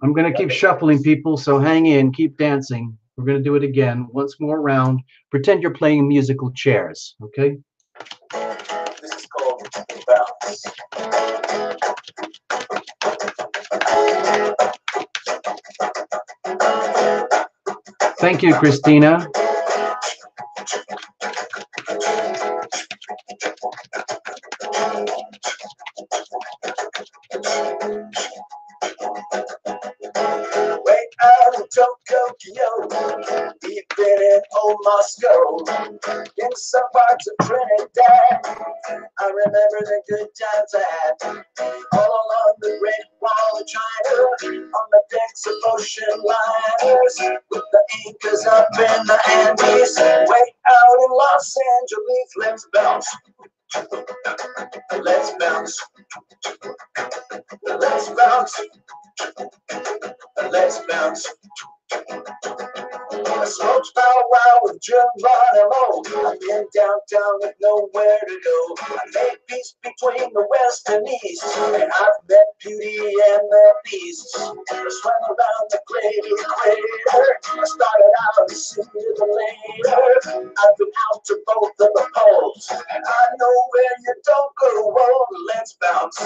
I'm going to keep shuffling, people, so hang in, keep dancing. We're going to do it again. Once more round. Pretend you're playing musical chairs, okay? This is called bounce. Thank you, Christina. Way out in Tokyo, deep in old Moscow, in some parts of Trinidad, I remember the good times I had. All along the Great Wall of China, on the decks of ocean liners, with the Cause up in the Andes, way out in Los Angeles, let's bounce, let's bounce, let's bounce, let's bounce. I smoked pow wow with Geronimo. I've been downtown with nowhere to go. I made peace between the west and east, and I've met beauty and the beast. I swam around the equator. I started out as soon as later. I've been out to both of the poles, and I know where you don't go. Whoa, let's bounce.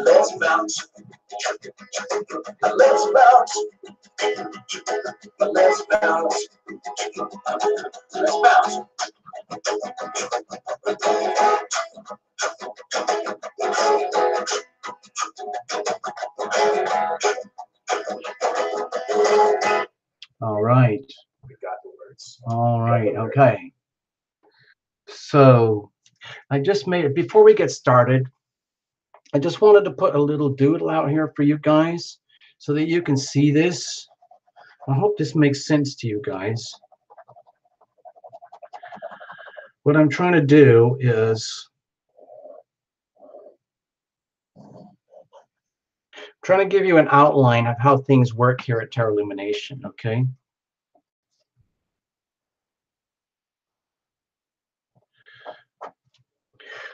Let's bounce. Let's bounce. Let's bounce. Let's bounce. All right. We got the words. All right. Okay. So I just made it before we get started. I just wanted to put a little doodle out here for you guys so that you can see this. I hope this makes sense to you guys. What I'm trying to do is trying to give you an outline of how things work here at Tarot Lumination, okay?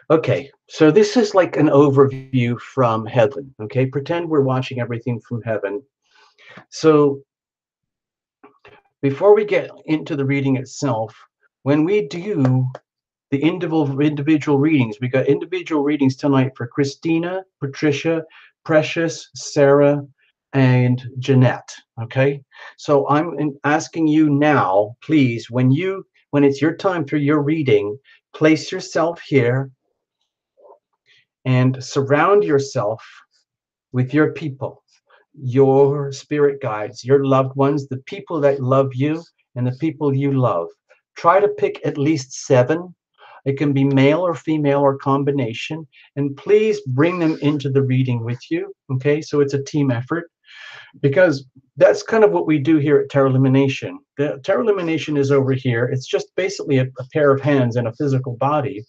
Okay, so this is like an overview from heaven, okay? Pretend we're watching everything from heaven. So before we get into the reading itself, when we do the individual readings, we got individual readings tonight for Christina, Patricia, Precious, Sarah, and Jeanette, okay? So I'm asking you now, please, when it's your time for your reading, place yourself here and surround yourself with your people, your spirit guides, your loved ones, the people that love you and the people you love. Try to pick at least 7. It can be male or female or combination, and please bring them into the reading with you, okay? So it's a team effort, because that's kind of what we do here at Tarot Lumination. The Tarot Lumination is over here. It's just basically a pair of hands and a physical body.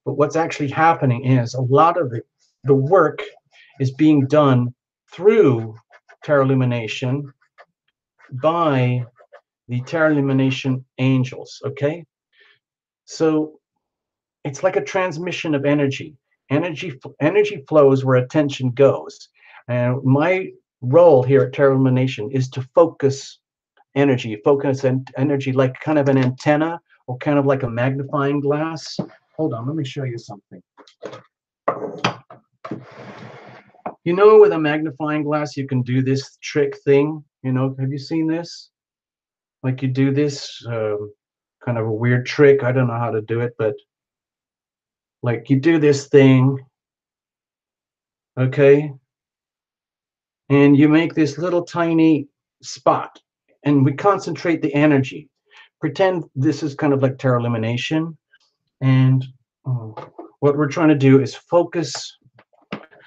But what's actually happening is a lot of the work is being done through Tarot Lumination by the Tarot Lumination angels, okay? So it's like a transmission of energy. Energy flows where attention goes. And my role here at Tarot Lumination is to focus energy like kind of an antenna or kind of like a magnifying glass. Hold on, let me show you something. You know, with a magnifying glass, you can do this trick thing. You know, have you seen this? Like you do this kind of a weird trick. I don't know how to do it, but like you do this thing, okay? And you make this little tiny spot, and we concentrate the energy. Pretend this is kind of like Tarot Lumination, and what we're trying to do is focus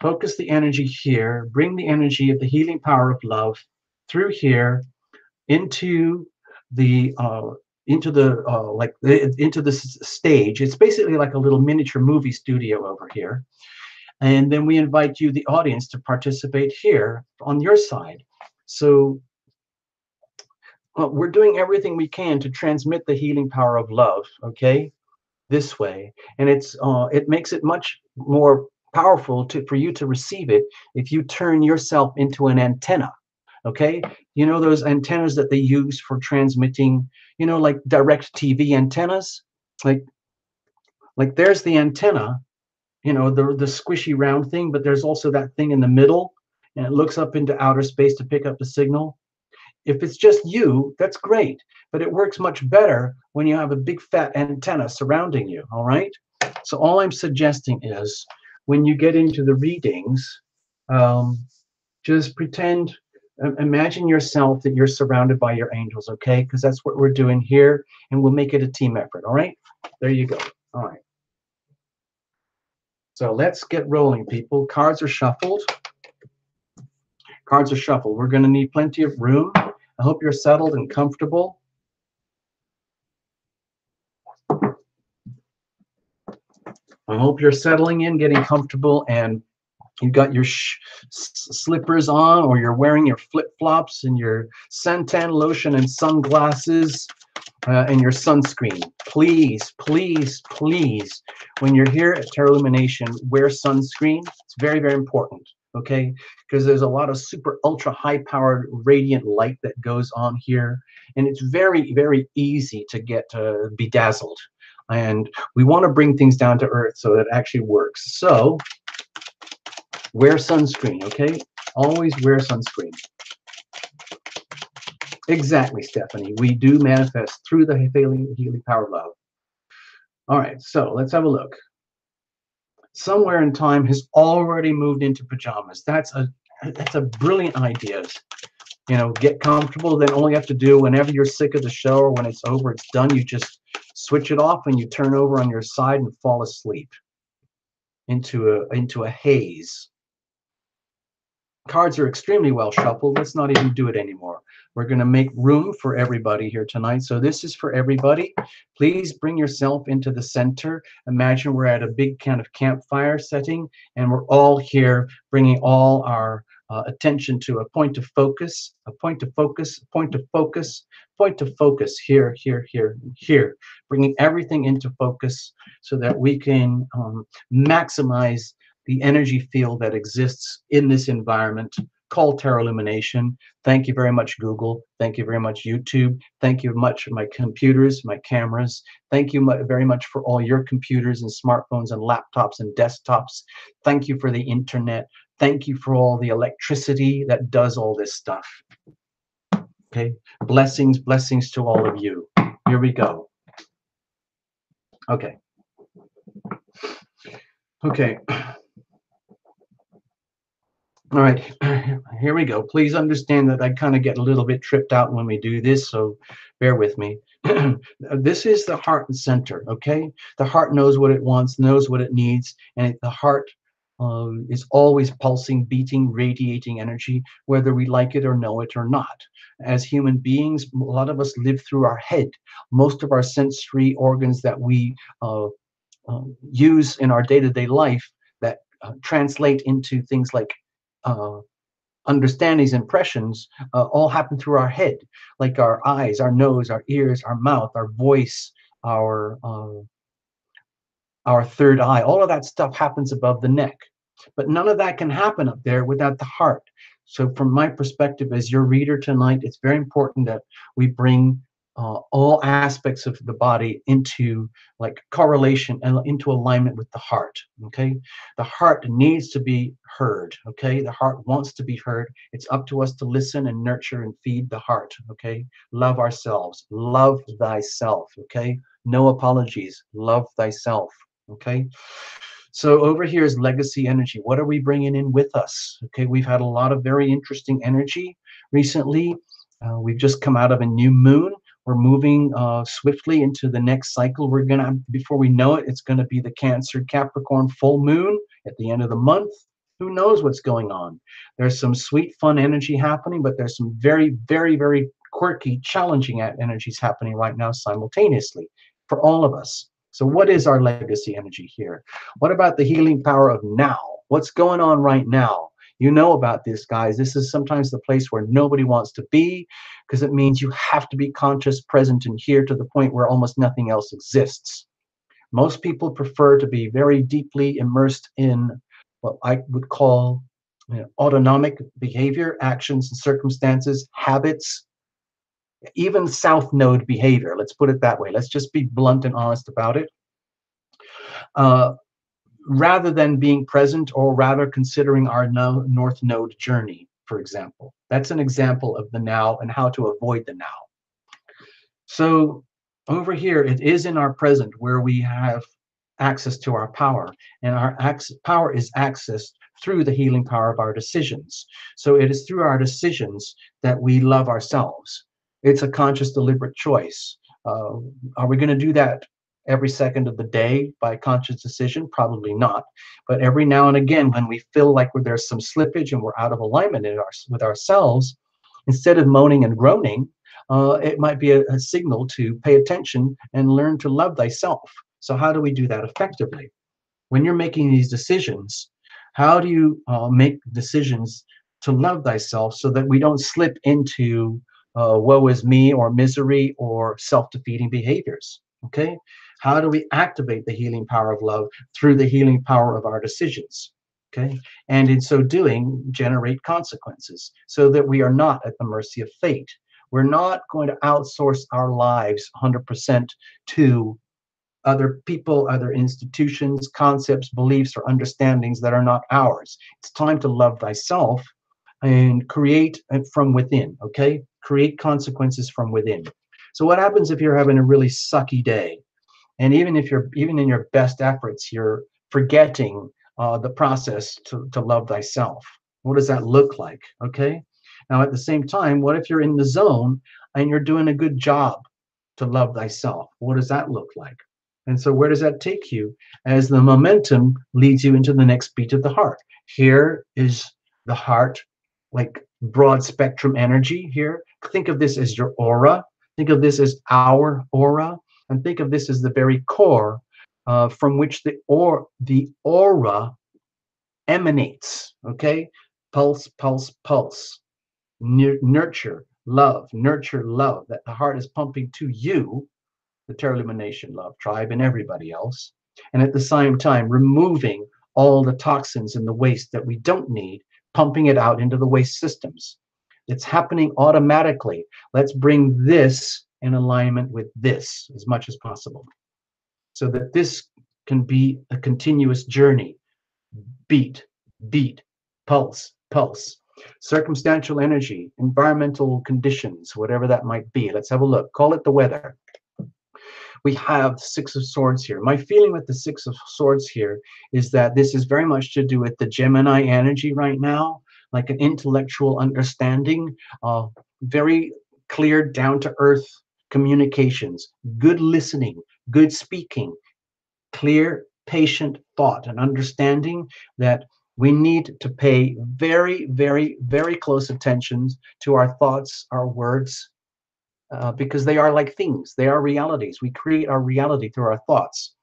the energy here, bring the energy of the healing power of love through here into the stage. It's basically like a little miniature movie studio over here. And then we invite you, the audience, to participate here on your side. So we're doing everything we can to transmit the healing power of love, okay, this way. And it makes it much more powerful for you to receive it if you turn yourself into an antenna, okay? You know those antennas that they use for transmitting, you know, like direct TV antennas? Like there's the antenna, you know, the squishy round thing, but there's also that thing in the middle, and it looks up into outer space to pick up the signal. If it's just you, that's great, but it works much better when you have a big fat antenna surrounding you, all right? So all I'm suggesting is when you get into the readings, just pretend, imagine yourself that you're surrounded by your angels, okay? Because that's what we're doing here, and we'll make it a team effort, all right? There you go. All right. So let's get rolling, people. Cards are shuffled. Cards are shuffled. We're going to need plenty of room. I hope you're settled and comfortable. I hope you're settling in, getting comfortable, and you've got your slippers on, or you're wearing your flip-flops and your suntan lotion and sunglasses and your sunscreen. Please, please, please, when you're here at Terra Illumination, wear sunscreen. It's very, very important, okay? Because there's a lot of super ultra high-powered radiant light that goes on here, and it's very, very easy to get bedazzled. And we want to bring things down to earth so that it actually works. So wear sunscreen, okay? Always wear sunscreen. Exactly, Stephanie. We do manifest through the healing power of love. All right, so let's have a look. Somewhere in time has already moved into pajamas. That's a brilliant idea. You know, get comfortable. Then all you have to do whenever you're sick of the show or when it's over, it's done, you just switch it off and you turn over on your side and fall asleep into a haze. Cards are extremely well shuffled. Let's not even do it anymore. We're going to make room for everybody here tonight. So this is for everybody. Please bring yourself into the center. Imagine we're at a big kind of campfire setting, and we're all here bringing all our attention to a point of focus, a point of focus, point of focus, point of focus, here, here, here, here. Bringing everything into focus so that we can maximize the energy field that exists in this environment called Terra Illumination. Thank you very much, Google. Thank you very much, YouTube. Thank you much for my computers, my cameras. Thank you very much for all your computers and smartphones and laptops and desktops. Thank you for the internet. Thank you for all the electricity that does all this stuff. Okay, blessings, blessings to all of you. Here we go. Okay. Okay. All right, here we go. Please understand that I kind of get a little bit tripped out when we do this, so bear with me. This is the heart and center, okay? The heart knows what it wants, knows what it needs, and the heart is always pulsing, beating, radiating energy, whether we like it or know it or not. As human beings, a lot of us live through our head. Most of our sensory organs that we use in our day-to-day life that translate into things like understand these impressions all happen through our head, like our eyes, our nose, our ears, our mouth, our voice, our third eye. All of that stuff happens above the neck, but none of that can happen up there without the heart. So from my perspective as your reader tonight, it's very important that we bring all aspects of the body into like correlation and into alignment with the heart. Okay, the heart needs to be heard. Okay, the heart wants to be heard. It's up to us to listen and nurture and feed the heart. Okay, love ourselves, love thyself. Okay, no apologies, love thyself. Okay, so over here is legacy energy. What are we bringing in with us? Okay, we've had a lot of very interesting energy recently. We've just come out of a new moon. We're moving swiftly into the next cycle. We're gonna, before we know it, it's gonna be the Cancer Capricorn full moon at the end of the month. Who knows what's going on? There's some sweet, fun energy happening, but there's some very, very, very quirky, challenging energies happening right now simultaneously for all of us. So what is our legacy energy here? What about the healing power of now? What's going on right now? You know about this, guys. This is sometimes the place where nobody wants to be, because it means you have to be conscious, present, and here to the point where almost nothing else exists. Most people prefer to be very deeply immersed in what I would call autonomic behavior, actions and circumstances, habits, even south node behavior. Let's put it that way. Let's just be blunt and honest about it. Rather than being present, or rather considering our north node journey, for example. That's an example of the now and how to avoid the now. So over here, it is in our present where we have access to our power, and our power is accessed through the healing power of our decisions. So it is through our decisions that we love ourselves. It's a conscious, deliberate choice. Are we going to do that every second of the day by conscious decision? Probably not. But every now and again, when we feel like there's some slippage and we're out of alignment with ourselves, Instead of moaning and groaning, it might be a signal to pay attention and learn to love thyself. So how do we do that effectively? When you're making these decisions, how do you make decisions to love thyself so that we don't slip into woe is me or misery or self-defeating behaviors? Okay, how do we activate the healing power of love through the healing power of our decisions? Okay, and in so doing, generate consequences so that we are not at the mercy of fate. We're not going to outsource our lives 100% to other people, other institutions, concepts, beliefs, or understandings that are not ours. It's time to love thyself and create from within, okay? Create consequences from within. So what happens if you're having a really sucky day? And even in your best efforts, you're forgetting the process to love thyself. What does that look like? Okay. Now, at the same time, what if you're in the zone and you're doing a good job to love thyself? What does that look like? And so, where does that take you as the momentum leads you into the next beat of the heart? Here is the heart, like broad spectrum energy here. Think of this as your aura. Think of this as our aura, and think of this as the very core from which the aura emanates. Okay, pulse, pulse, pulse. Nurture, love, nurture, love. That the heart is pumping to you, the Terra Lumination love tribe, and everybody else, and at the same time removing all the toxins and the waste that we don't need, pumping it out into the waste systems. It's happening automatically. Let's bring this in alignment with this as much as possible so that this can be a continuous journey. Beat, beat, pulse, pulse. Circumstantial energy, environmental conditions, whatever that might be. Let's have a look. Call it the weather. We have Six of Swords here. My feeling with the Six of Swords here is that this is very much to do with the Gemini energy right now, like an intellectual understanding, very clear, down to earth communications, good listening, good speaking, clear, patient thought, and understanding that we need to pay very, very, very close attention to our thoughts, our words, because they are like things. They are realities. We create our reality through our thoughts.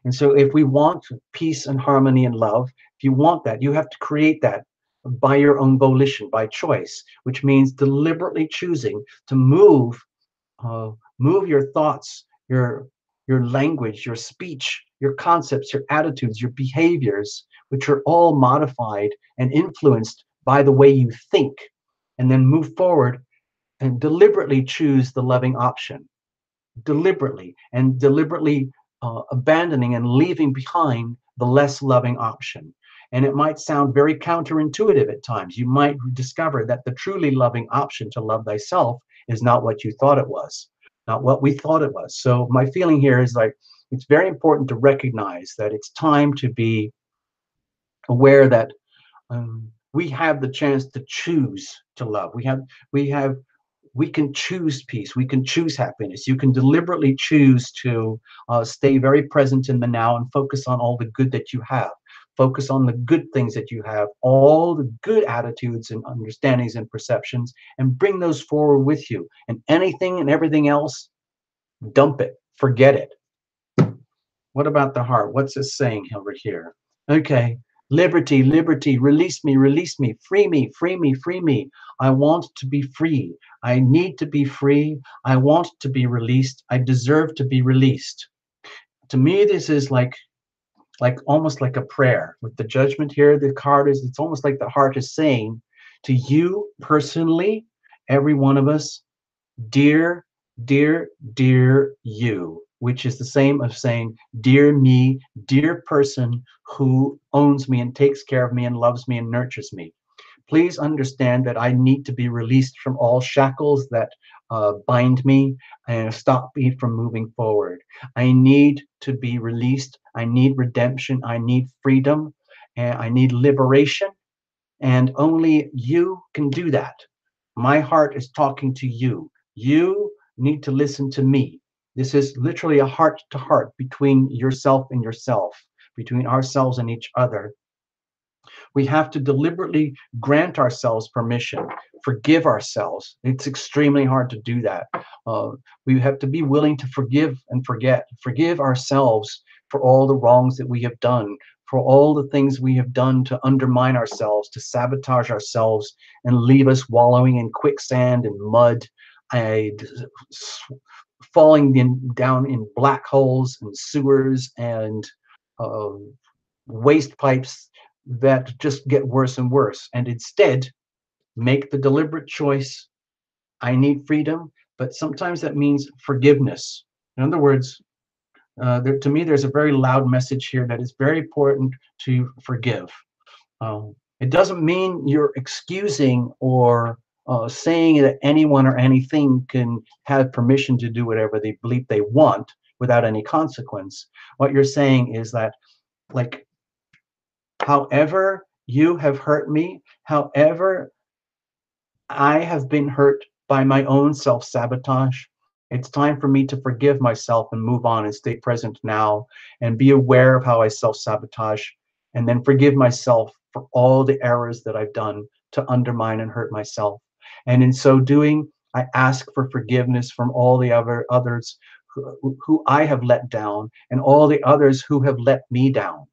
And so if we want peace and harmony and love, if you want that, you have to create that by your own volition, by choice, which means deliberately choosing to move your thoughts, your language, your speech, your concepts, your attitudes, your behaviors, which are all modified and influenced by the way you think, and then move forward and deliberately choose the loving option, deliberately abandoning and leaving behind the less loving option. And it might sound very counterintuitive at times. You might discover that the truly loving option to love thyself is not what you thought it was, not what we thought it was. So my feeling here is like, it's very important to recognize that it's time to be aware that we have the chance to choose to love. We can choose peace. We can choose happiness. You can deliberately choose to stay very present in the now and focus on all the good that you have. Focus on the good things that you have, all the good attitudes and understandings and perceptions, and bring those forward with you. And anything and everything else, dump it, forget it. What about the heart? What's it saying over here? Okay, liberty, liberty, release me, free me, free me, free me. I want to be free. I need to be free. I want to be released. I deserve to be released. To me, this is like almost like a prayer. With the judgment here, the card is, it's almost like the heart is saying to you personally, every one of us, dear, dear, dear you, which is the same as saying, dear me, dear person who owns me and takes care of me and loves me and nurtures me. Please understand that I need to be released from all shackles that bind me and stop me from moving forward. I need to be released. I need redemption. I need freedom. And I need liberation. And only you can do that. My heart is talking to you. You need to listen to me. This is literally a heart to heart between yourself and yourself, between ourselves and each other, We have to deliberately grant ourselves permission, forgive ourselves. It's extremely hard to do that. Uh, we have to be willing to forgive and forget. Forgive ourselves for all the wrongs that we have done, for all the things we have done to undermine ourselves, to sabotage ourselves, and leave us wallowing in quicksand and mud, and falling down in black holes and sewers and uh, waste pipes that just get worse and worse. And instead, make the deliberate choice. I need freedom, but sometimes that means forgiveness. In other words, to me, there's a very loud message here that is very important to forgive. It doesn't mean you're excusing or saying that anyone or anything can have permission to do whatever they believe they want without any consequence. What you're saying is that, like, however you have hurt me, however I have been hurt by my own self sabotage. It's time for me to forgive myself and move on and stay present now and be aware of how I self sabotage and then forgive myself for all the errors that I've done to undermine and hurt myself. And in so doing, I ask for forgiveness from all the others who I have let down and all the others who have let me down.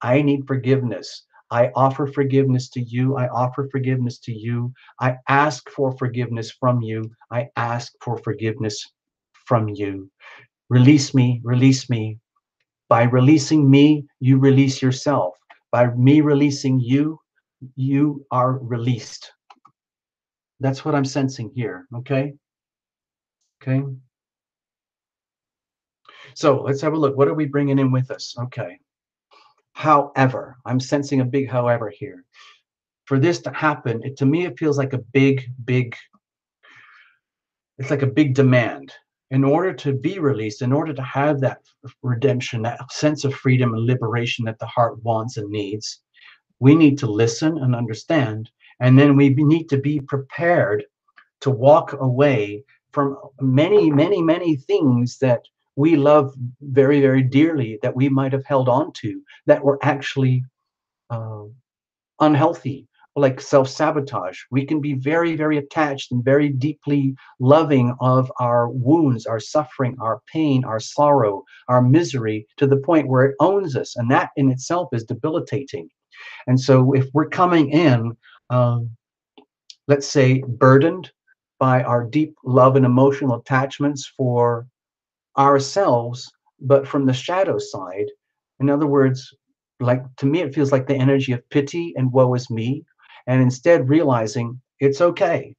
I need forgiveness. I offer forgiveness to you. I offer forgiveness to you. I ask for forgiveness from you. I ask for forgiveness from you. Release me, release me. By releasing me, you release yourself. By me releasing you, you are released. That's what I'm sensing here. Okay. Okay. So let's have a look. What are we bringing in with us? Okay. However, I'm sensing a big however here. For this to happen, to me, it feels like a it's like a big demand. In order to be released, in order to have that redemption, that sense of freedom and liberation that the heart wants and needs, we need to listen and understand. And then we need to be prepared to walk away from many, many, many things that we love very, very dearly that we might have held on to that were actually uh, unhealthy, like self-sabotage. We can be very, very attached and very deeply loving of our wounds, our suffering, our pain, our sorrow, our misery, to the point where it owns us, and that in itself is debilitating. And so if we're coming in, um, let's say, burdened by our deep love and emotional attachments for ourselves, but from the shadow side. In other words, like, to me, it feels like the energy of pity and woe is me, and instead realizing it's okay.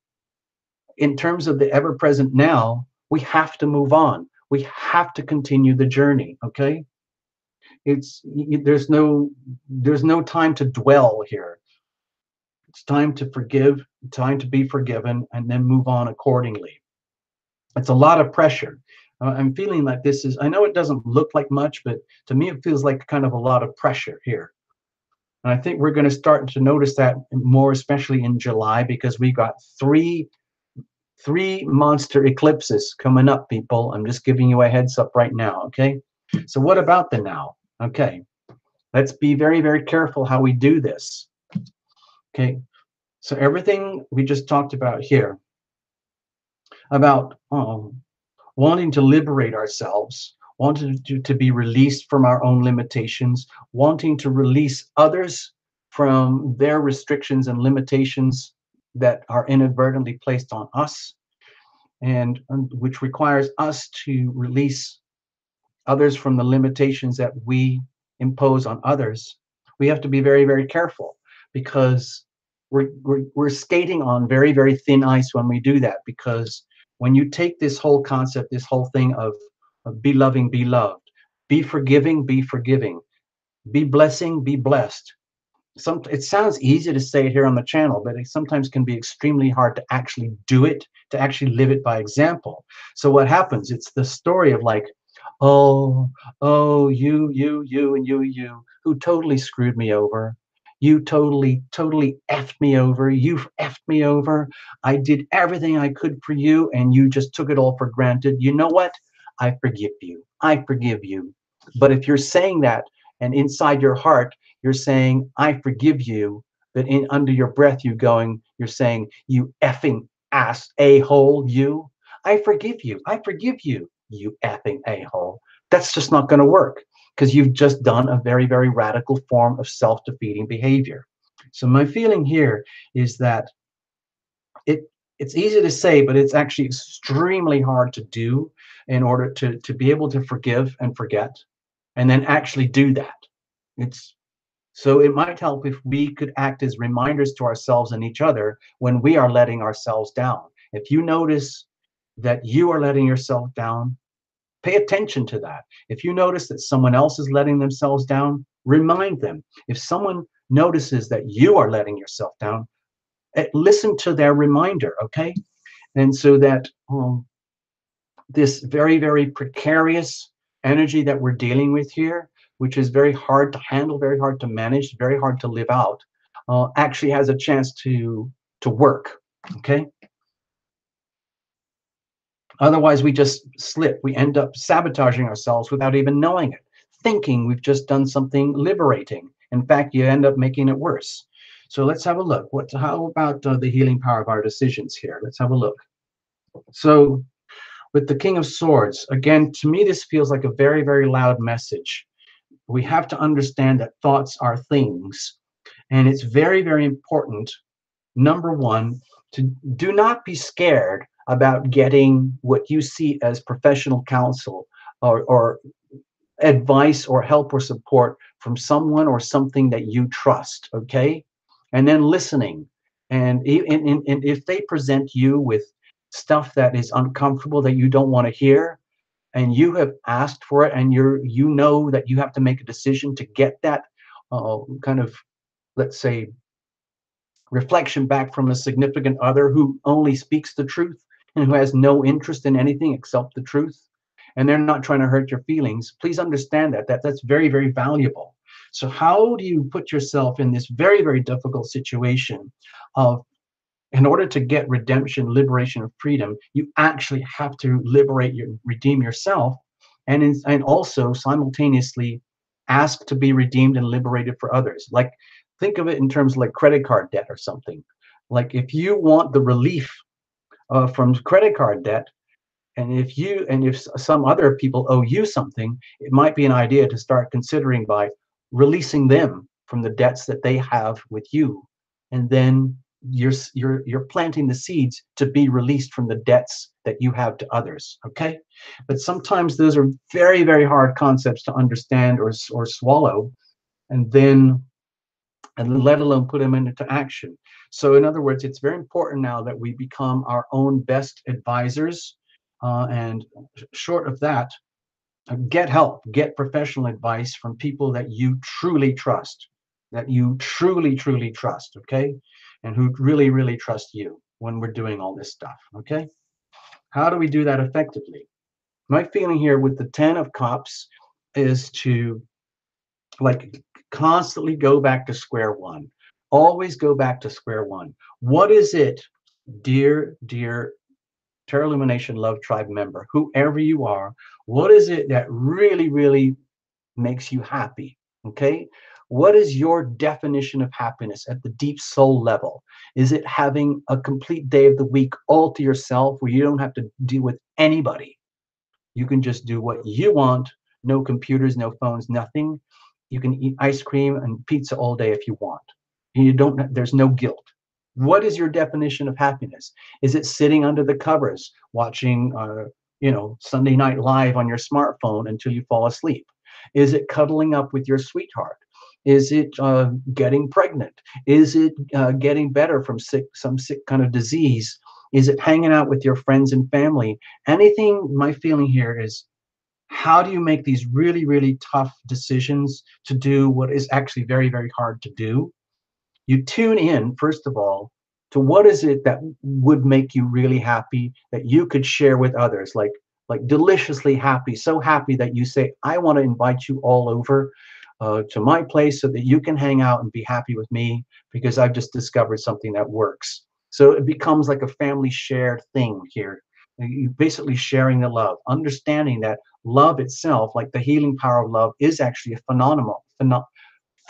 In terms of the ever present now, we have to move on. We have to continue the journey. Okay, there's no time to dwell here. It's time to forgive, time to be forgiven, and then move on accordingly. It's a lot of pressure. I'm feeling like this is, I know it doesn't look like much, but to me, it feels like kind of a lot of pressure here. And I think we're going to start to notice that more, especially in July, because we got three monster eclipses coming up, people. I'm just giving you a heads up right now. Okay. So what about the now? Okay. Let's be very, very careful how we do this. Okay. So everything we just talked about here about wanting to liberate ourselves, wanting to be released from our own limitations, wanting to release others from their restrictions and limitations that are inadvertently placed on us, and which requires us to release others from the limitations that we impose on others. We have to be very, very careful, because we're skating on very, very thin ice when we do that. Because when you take this whole concept, this whole thing of be loving, be loved, be forgiving, be blessing, be blessed. It sounds easy to say it here on the channel, but it sometimes can be extremely hard to actually do it, to actually live it by example. So what happens? It's the story of like, oh, you, who totally screwed me over. You totally effed me over. You effed me over. I did everything I could for you, and you just took it all for granted. You know what? I forgive you. I forgive you. But if you're saying that, and inside your heart, you're saying, I forgive you. But in under your breath, you're saying, you effing ass a-hole, you. I forgive you. I forgive you, you effing a-hole. That's just not going to work because you've just done a very, very radical form of self-defeating behavior. So my feeling here is that it it's easy to say, but it's actually extremely hard to do in order to be able to forgive and forget and then actually do that. It's so it might help if we could act as reminders to ourselves and each other when we are letting ourselves down. If you notice that you are letting yourself down, pay attention to that. If you notice that someone else is letting themselves down, remind them. If someone notices that you are letting yourself down, listen to their reminder, okay? And so that this very, very precarious energy that we're dealing with here, which is very hard to handle, very hard to manage, very hard to live out, actually has a chance to work, okay? Otherwise, we just slip. We end up sabotaging ourselves without even knowing it, thinking we've just done something liberating. In fact, you end up making it worse. So let's have a look. How about the healing power of our decisions here? Let's have a look. So with the King of Swords, again, to me, this feels like a very, very loud message. We have to understand that thoughts are things. And it's very, very important, number one, to do not be scared about getting what you see as professional counsel or advice or help or support from someone or something that you trust, okay? And then listening. And if they present you with stuff that is uncomfortable that you don't want to hear, and you have asked for it, and you know that you have to make a decision to get that kind of, let's say, reflection back from a significant other who only speaks the truth and who has no interest in anything except the truth, and they're not trying to hurt your feelings, please understand that's very, very valuable. So how do you put yourself in this very, very difficult situation of, in order to get redemption, liberation, and freedom, you actually have to redeem yourself, and also simultaneously ask to be redeemed and liberated for others. Like, think of it in terms of like credit card debt or something. Like, if you want the relief from credit card debt, and if some other people owe you something, it might be an idea to start considering by releasing them from the debts that they have with you, and then you're planting the seeds to be released from the debts that you have to others, okay? But sometimes those are very, very hard concepts to understand or swallow, and then and let alone put them into action. So in other words, it's very important now that we become our own best advisors, and short of that, get help, get professional advice from people that you truly trust, truly trust, okay? And who really, really trust you when we're doing all this stuff, okay? How do we do that effectively? My feeling here with the 10 of Cups is to, like, constantly go back to square one. Always go back to square one. What is it, dear Terra Illumination Love Tribe member, whoever you are, what is it that really, really makes you happy? Okay? What is your definition of happiness at the deep soul level? Is it having a complete day of the week all to yourself where you don't have to deal with anybody? You can just do what you want, no computers, no phones, nothing. You can eat ice cream and pizza all day if you want. There's no guilt. What is your definition of happiness? Is it sitting under the covers watching, Sunday Night Live on your smartphone until you fall asleep? Is it cuddling up with your sweetheart? Is it getting pregnant? Is it getting better from some sick kind of disease? Is it hanging out with your friends and family? Anything. My feeling here is, how do you make these really, really tough decisions to do what is actually very, very hard to do? You tune in, first of all, to what is it that would make you really happy that you could share with others, like deliciously happy, so happy that you say, I want to invite you all over to my place so that you can hang out and be happy with me because I've just discovered something that works. So it becomes like a family shared thing here. You basically sharing the love, understanding that love itself, like the healing power of love, is actually a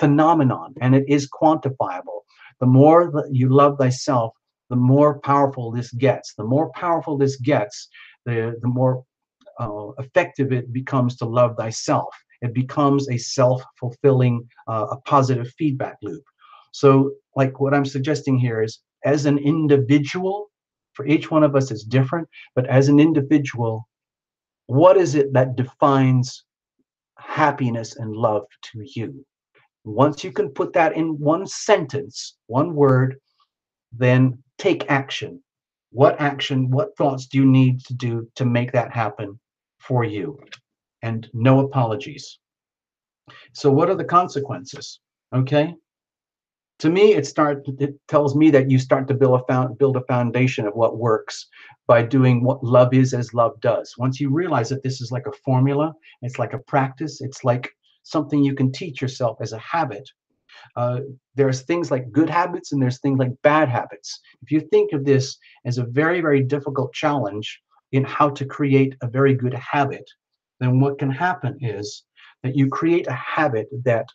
phenomenon, and it is quantifiable. The more that you love thyself, the more powerful this gets. The more powerful this gets, the more effective it becomes to love thyself. It becomes a self-fulfilling, a positive feedback loop. So, like what I'm suggesting here is, as an individual, for each one of us it's different, but as an individual, what is it that defines happiness and love to you? Once you can put that in one sentence, one word, then take action. What action, what thoughts do you need to do to make that happen for you? And no apologies. So what are the consequences? Okay. To me, it tells me that you start to build a foundation of what works by doing what love is as love does. Once you realize that this is like a formula, it's like a practice, it's like something you can teach yourself as a habit. Uh, there's things like good habits and there's things like bad habits. If you think of this as a very, very difficult challenge in how to create a very good habit, then what can happen is that you create a habit that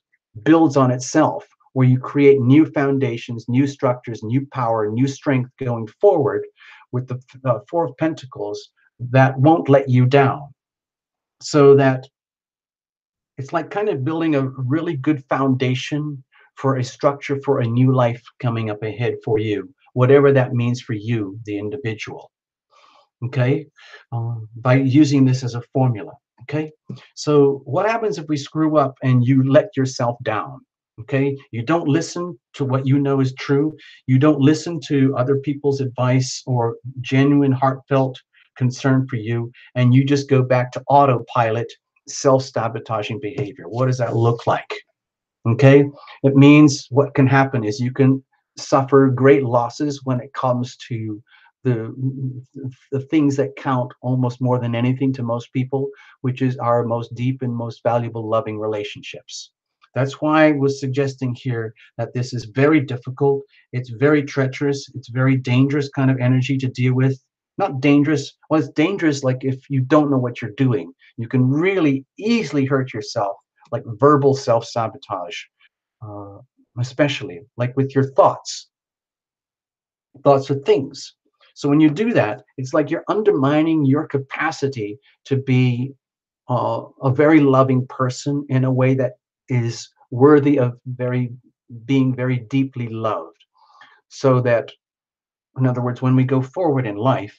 builds on itself, where you create new foundations, new structures, new power, new strength going forward with the Four of Pentacles that won't let you down. So that it's like kind of building a really good foundation for a structure for a new life coming up ahead for you, whatever that means for you, the individual. Okay, by using this as a formula. Okay, so what happens if we screw up and you let yourself down? Okay, you don't listen to what you know is true. You don't listen to other people's advice or genuine, heartfelt concern for you, and you just go back to autopilot, self-sabotaging behavior. What does that look like? Okay, it means what can happen is you can suffer great losses when it comes to the the things that count almost more than anything to most people, which is our most deep and most valuable loving relationships. That's why I was suggesting here that this is very difficult. It's very treacherous. It's very dangerous kind of energy to deal with. Not dangerous. Well, it's dangerous like if you don't know what you're doing. You can really easily hurt yourself, like verbal self-sabotage, uh, especially like with your thoughts of things. So when you do that, it's like you're undermining your capacity to be a very loving person in a way that is worthy of being very deeply loved. So that, in other words, when we go forward in life,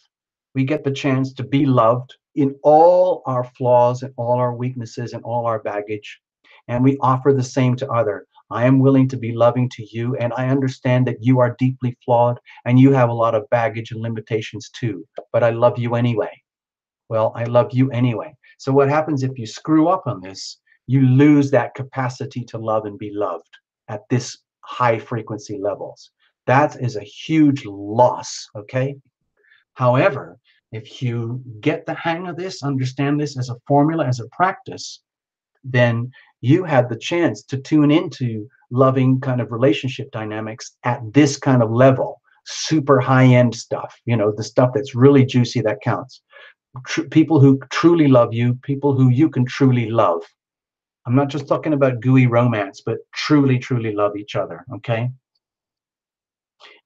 we get the chance to be loved in all our flaws and all our weaknesses and all our baggage. And we offer the same to other. I am willing to be loving to you, and I understand that you are deeply flawed and you have a lot of baggage and limitations too, but I love you anyway. Well, I love you anyway. So what happens if you screw up on this? You lose that capacity to love and be loved at this high frequency levels. That is a huge loss, okay? However, if you get the hang of this, understand this as a formula, as a practice, then you have the chance to tune into loving kind of relationship dynamics at this kind of level, super high-end stuff, the stuff that's really juicy that counts. People who truly love you, people who you can truly love. I'm not just talking about gooey romance, but truly, truly love each other, okay?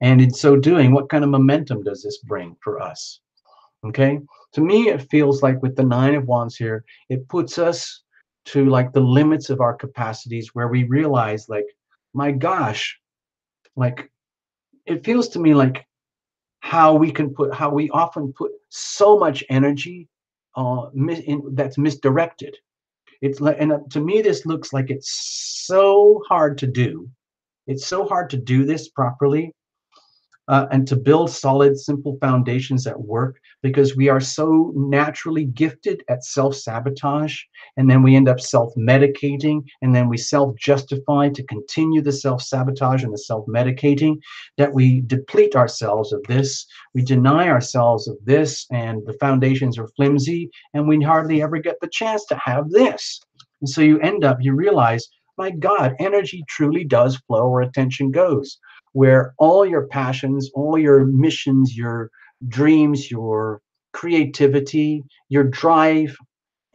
And in so doing, what kind of momentum does this bring for us? Okay, to me, it feels like with the Nine of Wands here, it puts us to like the limits of our capacities where we realize, like, my gosh, like, it feels to me like how we often put so much energy that's misdirected. It's like, and to me, this looks like it's so hard to do. It's so hard to do this properly and to build solid, simple foundations at work, because we are so naturally gifted at self-sabotage, and then we end up self-medicating, and then we self-justify to continue the self-sabotage and the self-medicating, that we deplete ourselves of this, we deny ourselves of this, and the foundations are flimsy, and we hardly ever get the chance to have this. And so you realize, my God, energy truly does flow where attention goes, where all your passions, all your missions, your dreams, your creativity, your drive,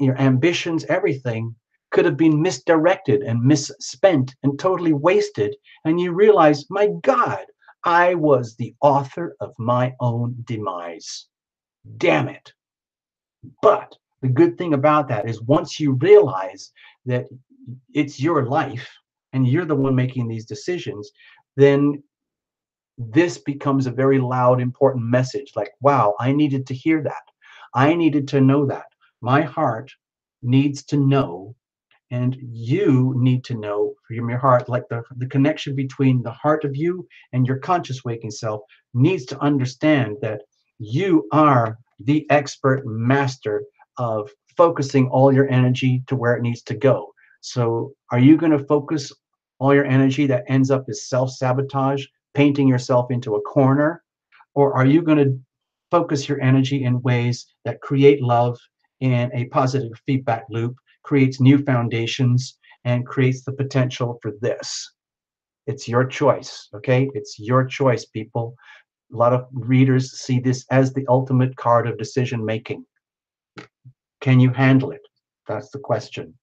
your ambitions, everything could have been misdirected and misspent and totally wasted. And you realize, my God, I was the author of my own demise. Damn it. But the good thing about that is once you realize that it's your life and you're the one making these decisions, then this becomes a very loud, important message. Like, wow, I needed to hear that. I needed to know that. My heart needs to know, and you need to know from your heart, like the connection between the heart of you and your conscious waking self needs to understand that you are the expert master of focusing all your energy to where it needs to go. So are you going to focus all your energy that ends up as self-sabotage, painting yourself into a corner? Or are you going to focus your energy in ways that create love in a positive feedback loop, creates new foundations, and creates the potential for this? It's your choice, okay? It's your choice, people. A lot of readers see this as the ultimate card of decision making. Can you handle it? That's the question.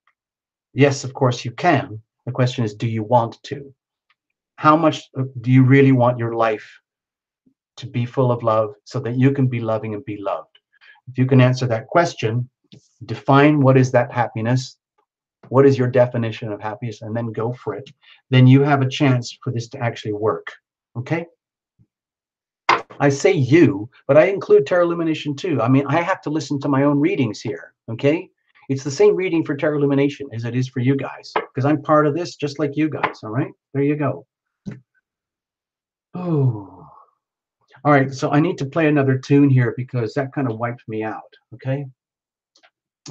Yes, of course you can. The question is, do you want to? How much do you really want your life to be full of love so that you can be loving and be loved? If you can answer that question, define what is that happiness, what is your definition of happiness, and then go for it, then you have a chance for this to actually work. Okay? I say you, but I include Tarot Illumination too. I mean, I have to listen to my own readings here. Okay? It's the same reading for Tarot Illumination as it is for you guys, because I'm part of this just like you guys. All right? There you go. Oh. All right, so I need to play another tune here because that kind of wiped me out. Okay?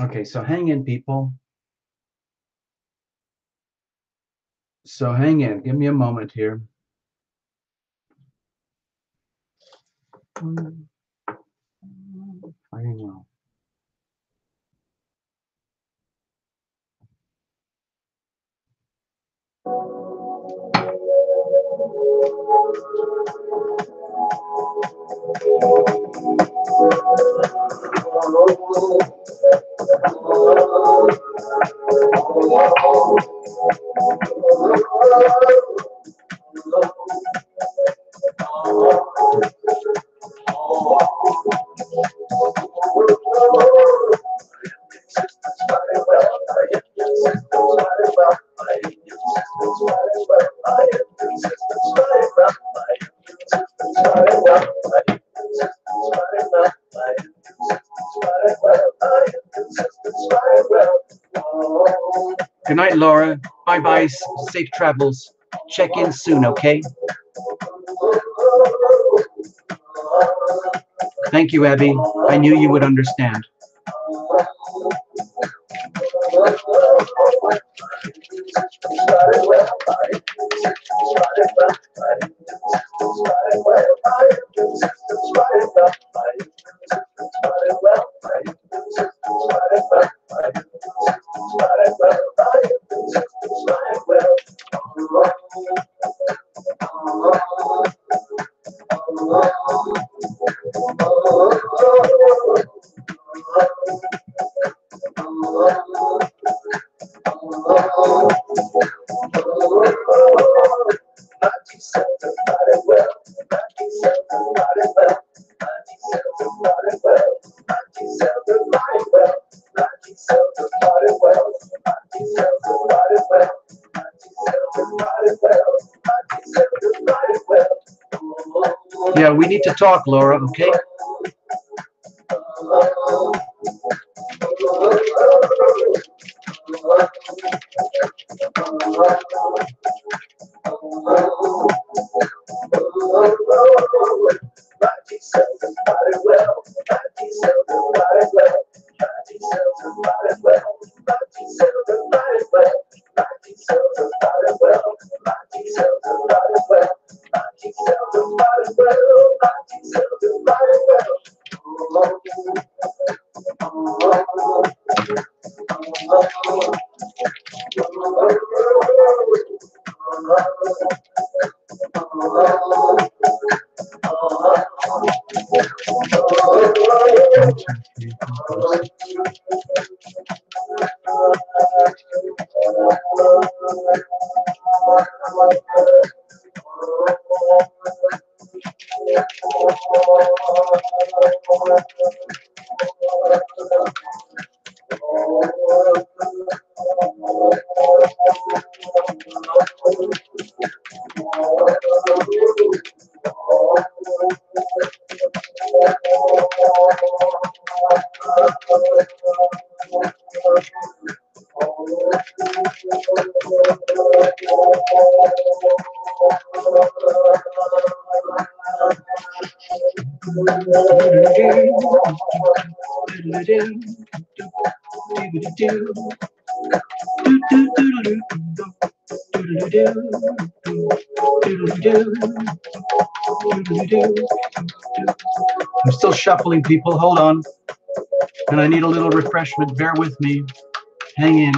Okay, so hang in, people. So hang in. Give me a moment here. I know. Good night, Laura. Bye-bye. Safe travels. Check in soon, okay? Thank you, Abby. I knew you would understand. Yeah, we need to talk, Laura, okay? I'm still shuffling, people. Hold on. And I need a little refreshment. Bear with me. Hang in.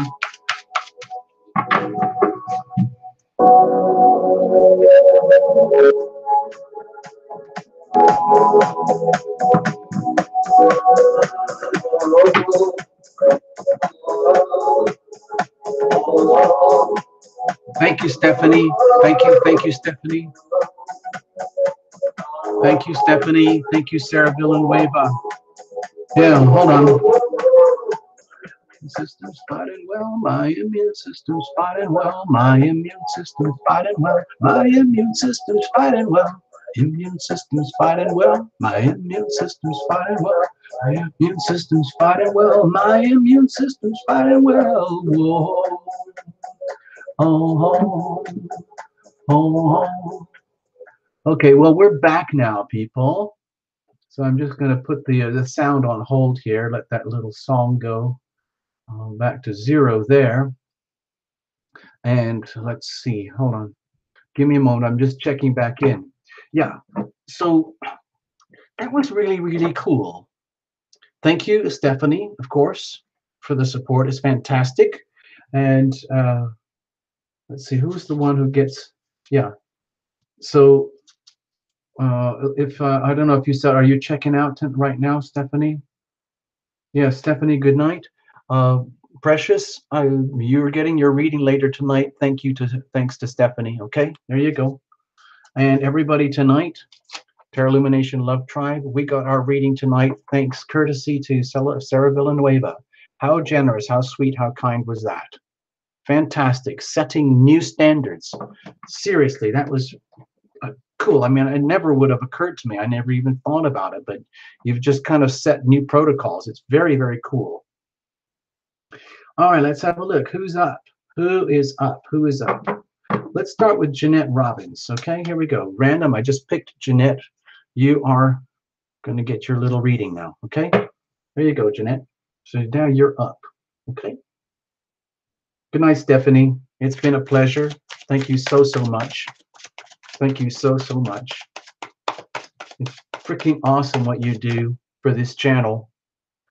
Thank you, Stephanie. Thank you, Stephanie. Thank you, Stephanie. Thank you, Sarah Villanueva. Yeah, hold on. System's fighting well, my immune system's fighting well, my immune system's fighting well, my immune system's fighting well, immune system's fighting well, my immune system's fighting well, my immune system's fighting well, my immune system's fighting well. Whoa. Oh, oh, oh. Okay, well, we're back now, people. So I'm just going to put the sound on hold here, let that little song go. Back to 0 there. And let's see, hold on. Give me a moment, I'm just checking back in. Yeah, so that was really, really cool. Thank you, Stephanie, of course, for the support. It's fantastic. And let's see, who's the one who gets, yeah. So if, I don't know if you said, are you checking out right now, Stephanie? Yeah, Stephanie, good night. Precious, you're getting your reading later tonight. Thanks to Stephanie. Okay, there you go. And everybody tonight, Terra Illumination Love Tribe, we got our reading tonight. Thanks, courtesy to Sarah Villanueva. How generous, how sweet, how kind was that? Fantastic, setting new standards. Seriously, that was cool. I mean, it never would have occurred to me. I never even thought about it, but you've just kind of set new protocols. It's very, very cool. All right, let's have a look. Who's up? Who is up? Who is up? Let's start with Jeanette Robbins. Okay, here we go. Random. I just picked Jeanette. You are going to get your little reading now. Okay, there you go, Jeanette. So now you're up. Okay. Good night, Stephanie. It's been a pleasure. Thank you so, so much. Thank you so, so much. It's freaking awesome what you do for this channel.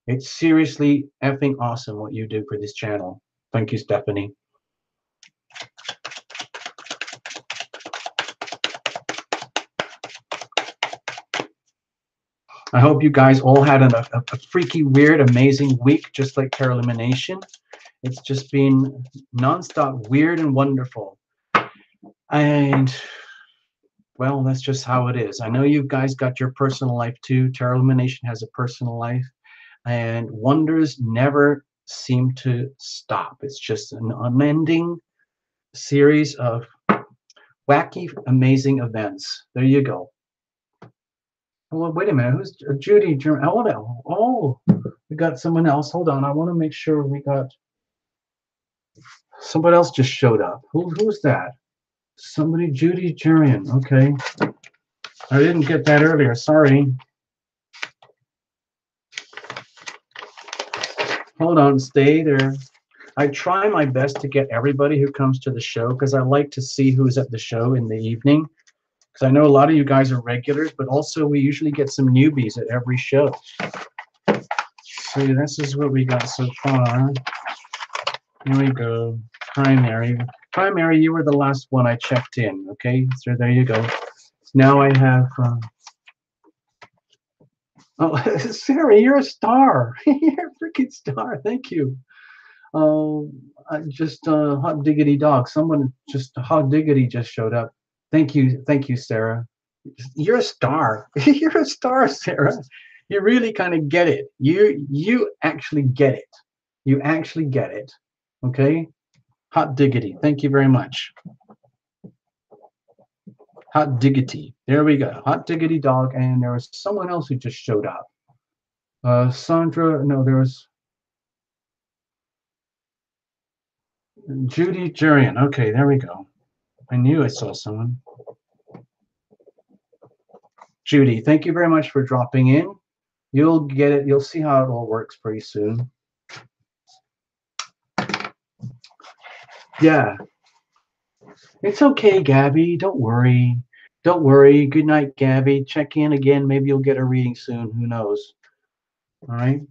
It's seriously effing awesome what you do for this channel. Thank you, Stephanie. I hope you guys all had a freaky, weird, amazing week, just like Terra Illumination. It's just been nonstop weird and wonderful. And, well, that's just how it is. I know you guys got your personal life too. Terra Illumination has a personal life. And wonders never seem to stop. It's just an unending series of wacky, amazing events. There you go. Well, wait a minute. Who's Judy? Oh, we got someone else. Hold on. I want to make sure we got somebody else just showed up. Who's that? Somebody, Judy Jurian. Okay. I didn't get that earlier. Sorry. Hold on. Stay there. I try my best to get everybody who comes to the show because I like to see who's at the show in the evening. Because I know a lot of you guys are regulars, but also we usually get some newbies at every show. So this is what we got so far. Here we go. Primary. Primary, you were the last one I checked in. Okay, so there you go. Now I have... oh, Sarah, you're a star. You're a freaking star. Thank you. Just hot diggity dog. Someone just hot diggity just showed up. Thank you, Sarah. You're a star. You're a star, Sarah. You really kind of get it. You actually get it. You actually get it. Okay. Hot diggity. Thank you very much. Hot diggity. There we go. Hot diggity dog. And there was someone else who just showed up. Sandra, no, there was Judy Jurian. Okay, there we go. I knew I saw someone. Judy, thank you very much for dropping in. You'll get it. You'll see how it all works pretty soon. Yeah. It's okay, Gabby. Don't worry. Don't worry. Good night, Gabby. Check in again. Maybe you'll get a reading soon. Who knows? All right.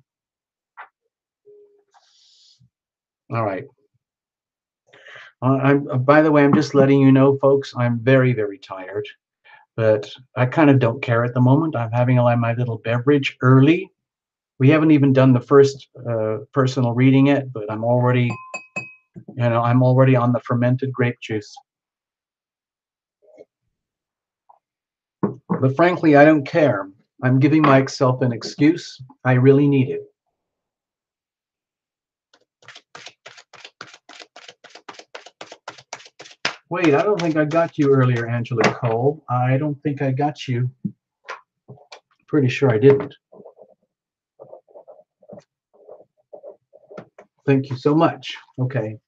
All right. By the way, I'm just letting you know, folks, I'm very, very tired, but I kind of don't care at the moment. I'm having my little beverage early. We haven't even done the first personal reading yet, but I'm already on the fermented grape juice. But frankly, I don't care. I'm giving myself an excuse. I really need it. Wait, I don't think I got you earlier, Angela Cole. I don't think I got you. Pretty sure I didn't. Thank you so much. Okay.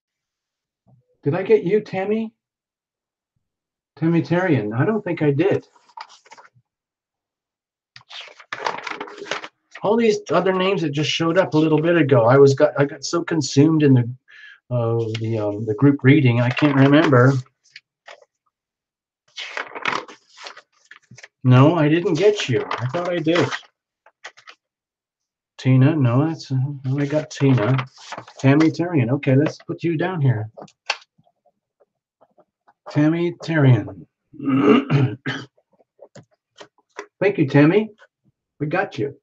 Did I get you, Tammy? Tammy Tarian. I don't think I did. All these other names that just showed up a little bit ago. I got so consumed in the group reading, I can't remember. No, I didn't get you. I thought I did. Tina, no, that's I got Tina. Tammy Tarian. Okay, let's put you down here. Tammy Tarian. Thank you, Tammy. We got you.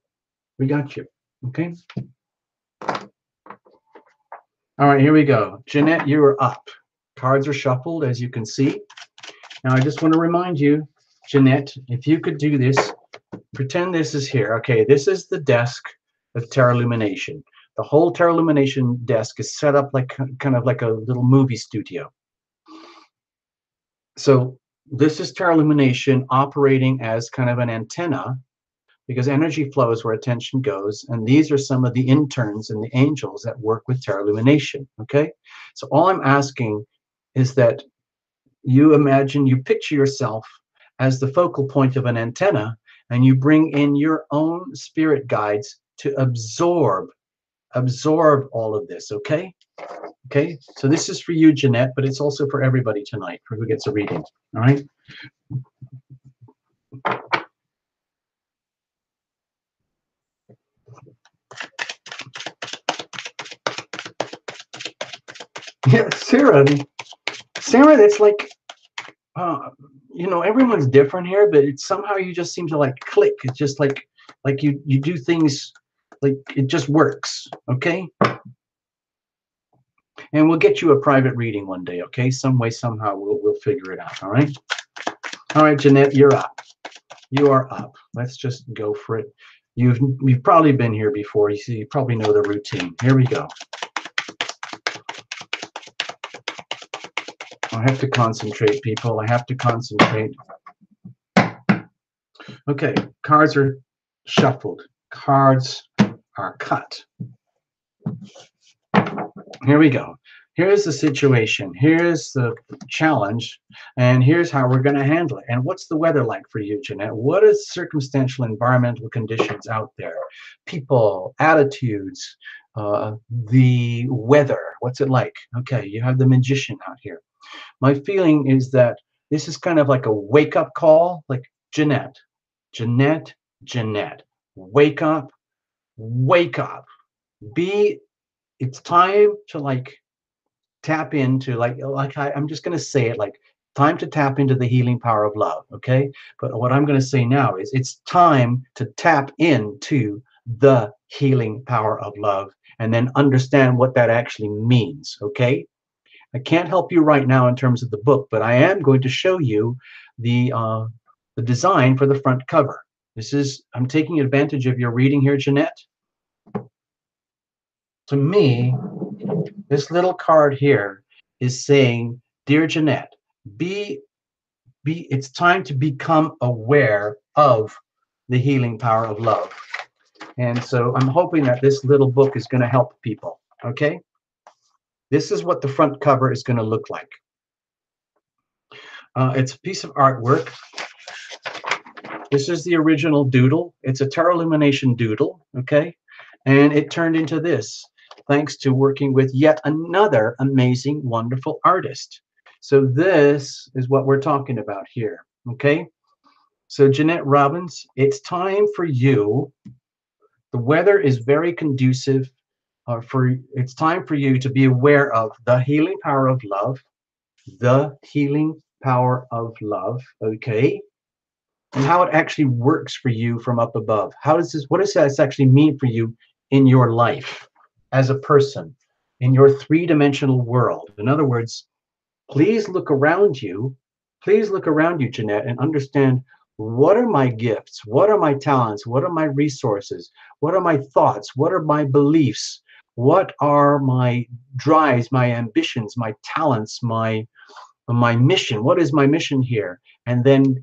We got you. Okay. All right, here we go. Jeanette, you are up. Cards are shuffled, as you can see. Now, I just want to remind you, Jeanette, if you could do this, pretend this is here. Okay, this is the desk of Tarot Lumination. The whole Tarot Lumination desk is set up like kind of like a little movie studio. So this is Tarot Lumination operating as kind of an antenna, because energy flows where attention goes, and these are some of the interns and the angels that work with Tarot Lumination. Okay, so all I'm asking is that you picture yourself as the focal point of an antenna, and you bring in your own spirit guides to absorb all of this. Okay, so this is for you, Jeanette, but it's also for everybody tonight, for who gets a reading. All right. Yeah, Sarah, that's like, everyone's different here, but it's somehow you just seem to like click. It's just like you do things like it just works. Okay. And we'll get you a private reading one day. Okay. Some way, somehow we'll figure it out. All right. All right, Jeanette, you're up. You are up. Let's just go for it. You've probably been here before. You probably know the routine. Here we go. I have to concentrate, people. I have to concentrate. Okay, cards are shuffled. Cards are cut. Here we go. Here's the situation. Here's the challenge. And here's how we're going to handle it. And what's the weather like for you, Jeanette? What is circumstantial environmental conditions out there? People, attitudes, the weather. What's it like? Okay, you have the magician out here. My feeling is that this is kind of like a wake-up call, like Jeanette, wake up, wake up. It's time to like tap into I'm just going to say it, like time to tap into the healing power of love. Okay, but what I'm going to say now is it's time to tap into the healing power of love and then understand what that actually means. Okay, I can't help you right now in terms of the book, but I am going to show you the design for the front cover. I'm taking advantage of your reading here, Jeanette. To me, this little card here is saying, dear Jeanette, it's time to become aware of the healing power of love. And so I'm hoping that this little book is going to help people. Okay. This is what the front cover is going to look like. It's a piece of artwork. This is the original doodle. It's a tarot illumination doodle. Okay. And it turned into this thanks to working with yet another amazing, wonderful artist. So this is what we're talking about here. Okay. So Jeanette Robbins, it's time for you. The weather is very conducive it's time for you to be aware of the healing power of love, the healing power of love, okay? And how it actually works for you from up above. What does this actually mean for you in your life as a person, in your three-dimensional world? In other words, please look around you. Please look around you, Jeanette, and understand what are my gifts? What are my talents? What are my resources? What are my thoughts? What are my beliefs? What are my drives, my ambitions, my talents, my mission? What is my mission here? And then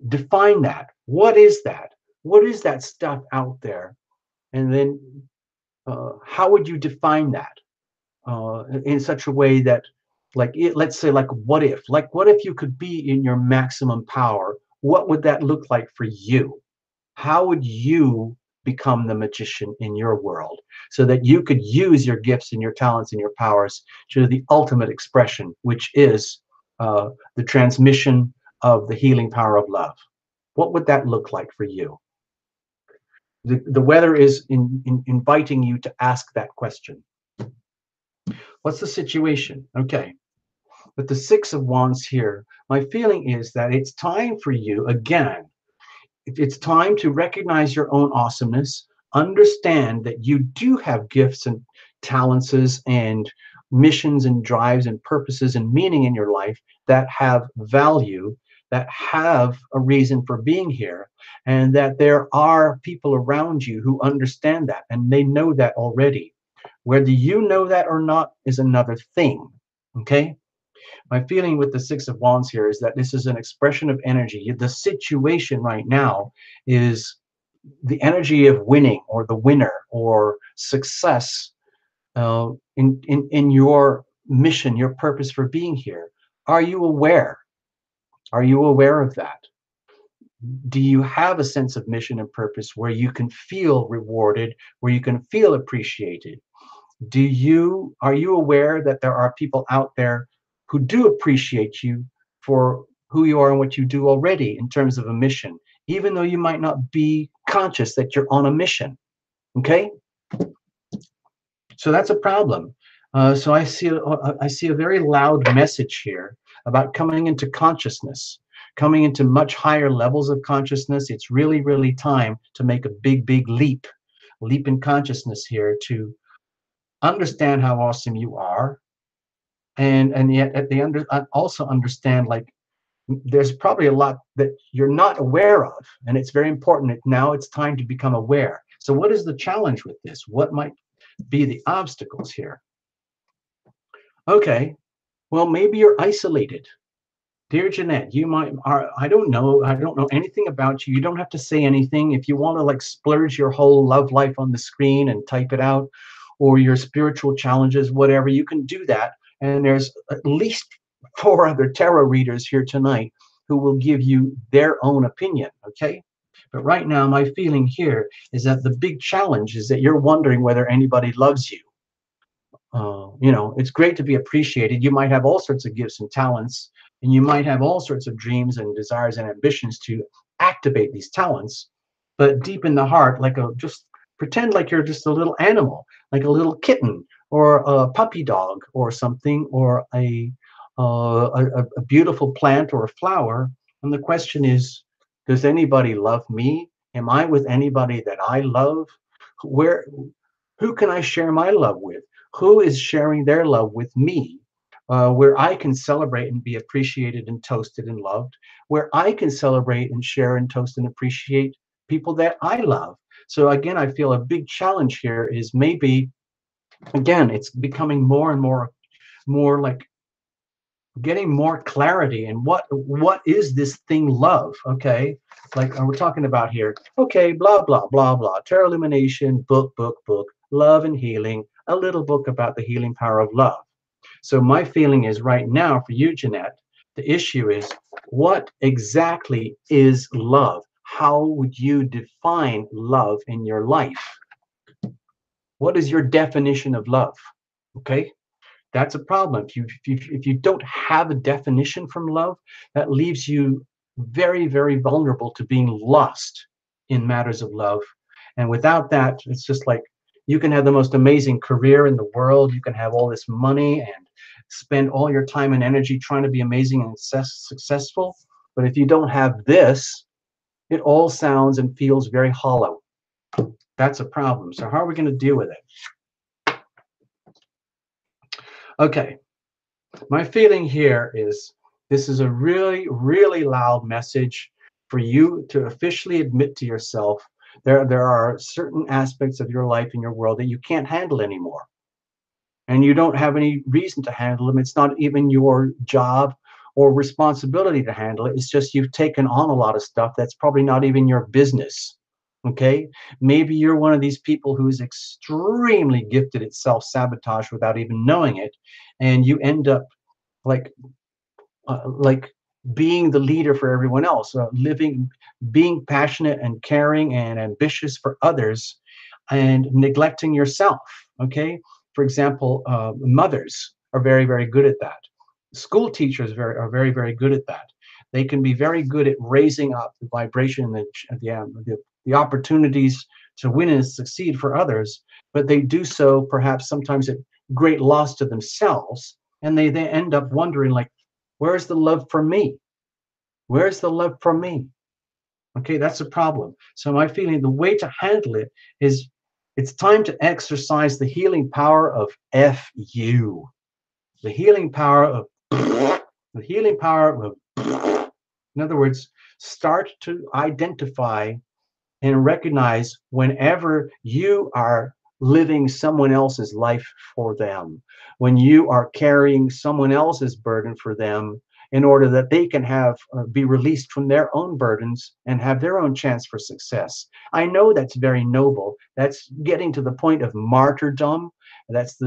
define that. What is that? What is that stuff out there? And then how would you define that? In such a way that let's say what if you could be in your maximum power? What would that look like for you? How would you become the magician in your world so that you could use your gifts and your talents and your powers to the ultimate expression, which is the transmission of the healing power of love? What would that look like for you? The weather is inviting you to ask that question. What's the situation? Okay. With the Six of Wands here, my feeling is that it's time for you, again, it's time to recognize your own awesomeness, understand that you do have gifts and talents and missions and drives and purposes and meaning in your life that have value, that have a reason for being here, and that there are people around you who understand that, and they know that already. Whether you know that or not is another thing, okay? My feeling with the Six of Wands here is that this is an expression of energy. The situation right now is the energy of winning or the winner or success in your mission, your purpose for being here. Are you aware? Are you aware of that? Do you have a sense of mission and purpose where you can feel rewarded, where you can feel appreciated? Are you aware that there are people out there who do appreciate you for who you are and what you do already in terms of a mission, even though you might not be conscious that you're on a mission? Okay, so that's a problem. So I see a very loud message here about coming into consciousness, coming into much higher levels of consciousness. It's really, really time to make a big, big leap in consciousness here to understand how awesome you are, and yet at the also understand, like, there's probably a lot that you're not aware of, and it's very important that now it's time to become aware. So what is the challenge with this? What might be the obstacles here? Okay, well, maybe you're isolated. Dear Jeanette, I don't know anything about you. You don't have to say anything. If you want to like splurge your whole love life on the screen and type it out, or your spiritual challenges, whatever, you can do that. And there's at least 4 other tarot readers here tonight who will give you their own opinion, okay? But right now, my feeling here is that the big challenge is that you're wondering whether anybody loves you. It's great to be appreciated. You might have all sorts of gifts and talents, and you might have all sorts of dreams and desires and ambitions to activate these talents. But deep in the heart, just pretend like you're just a little animal, like a little kitten or a puppy dog or something, or a beautiful plant or a flower. And the question is, does anybody love me? Am I with anybody that I love? Who can I share my love with? Who is sharing their love with me? Where I can celebrate and be appreciated and toasted and loved, where I can celebrate and share and toast and appreciate people that I love. So again, I feel a big challenge here is maybe, again, it's becoming more and more like getting more clarity in what is this thing love, okay? like we're talking about here. Okay, blah, blah, blah, blah. Tarot Illumination, book, love and healing, a little book about the healing power of love. So my feeling is right now for you, Jeanette, the issue is what exactly is love? How would you define love in your life? What is your definition of love? Okay, that's a problem. If you don't have a definition from love, that leaves you very, very vulnerable to being lost in matters of love. And without that, it's just like you can have the most amazing career in the world. You can have all this money and spend all your time and energy trying to be amazing and successful. But if you don't have this, it all sounds and feels very hollow. That's a problem. So how are we going to deal with it? Okay. My feeling here is this is a really, really loud message for you to officially admit to yourself there are certain aspects of your life and your world that you can't handle anymore. And you don't have any reason to handle them. It's not even your job or responsibility to handle it. It's just you've taken on a lot of stuff that's probably not even your business. Okay? Maybe you're one of these people who's extremely gifted at self-sabotage without even knowing it, and you end up like like being the leader for everyone else, being passionate and caring and ambitious for others, and neglecting yourself. Okay, for example, mothers are very, very good at that. School teachers are very, very good at that. They can be very good at raising up the vibration and the opportunities to win and succeed for others, but they do so perhaps sometimes at great loss to themselves, and they then end up wondering, like, where's the love for me? Where's the love for me? Okay, that's a problem. So my feeling, the way to handle it is it's time to exercise the healing power of FU. The healing power of the healing power of, in other words, start to identify and recognize whenever you are living someone else's life for them, when you are carrying someone else's burden for them in order that they can have be released from their own burdens and have their own chance for success. I know that's very noble. That's getting to the point of martyrdom. That's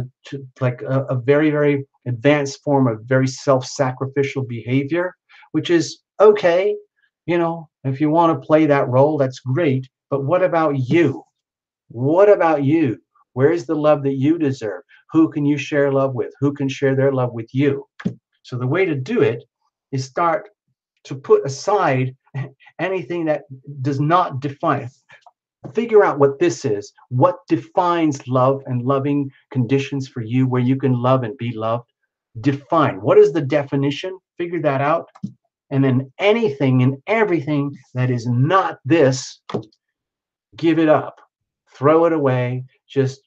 like a very, very advanced form of very self-sacrificial behavior, which is okay. You know, if you want to play that role, that's great. But what about you? What about you? Where's the love that you deserve? Who can you share love with? Who can share their love with you? So the way to do it is start to put aside anything that does not define. Figure out what this is. What defines love and loving conditions for you where you can love and be loved? Define. What is the definition? Figure that out. And then anything and everything that is not this, give it up. Throw it away. Just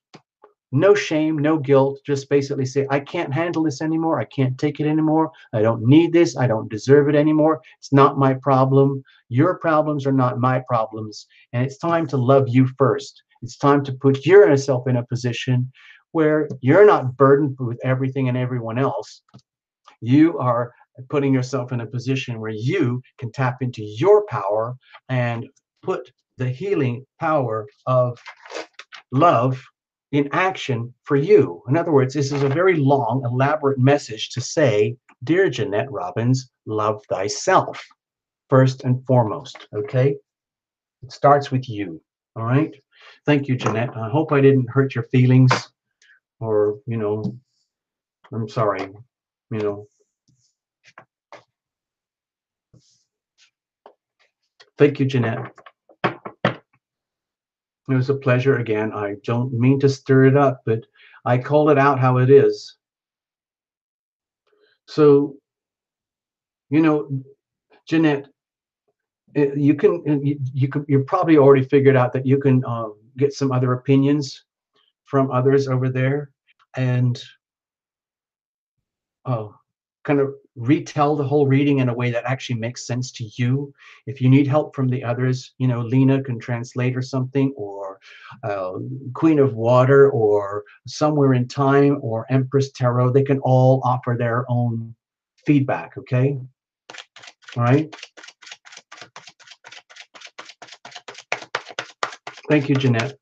no shame, no guilt. Just basically say, I can't handle this anymore. I can't take it anymore. I don't need this. I don't deserve it anymore. It's not my problem. Your problems are not my problems. And it's time to love you first. It's time to put yourself in a position where you're not burdened with everything and everyone else. You are putting yourself in a position where you can tap into your power and put the healing power of love in action for you. In other words, this is a very long, elaborate message to say, dear Jeanette Robbins, love thyself first and foremost. Okay? It starts with you. All right? Thank you, Jeanette. I hope I didn't hurt your feelings, or, you know, I'm sorry, you know. Thank you, Jeanette. It was a pleasure again. I don't mean to stir it up, but I call it out how it is. So, you know, Jeanette, you've probably already figured out that you can get some other opinions from others over there, and kind of retell the whole reading in a way that actually makes sense to you. If you need help from the others, you know, Lena can translate or something, or Queen of Water, or Somewhere in Time, or Empress Tarot. They can all offer their own feedback. Okay, all right. Thank you, Jeanette.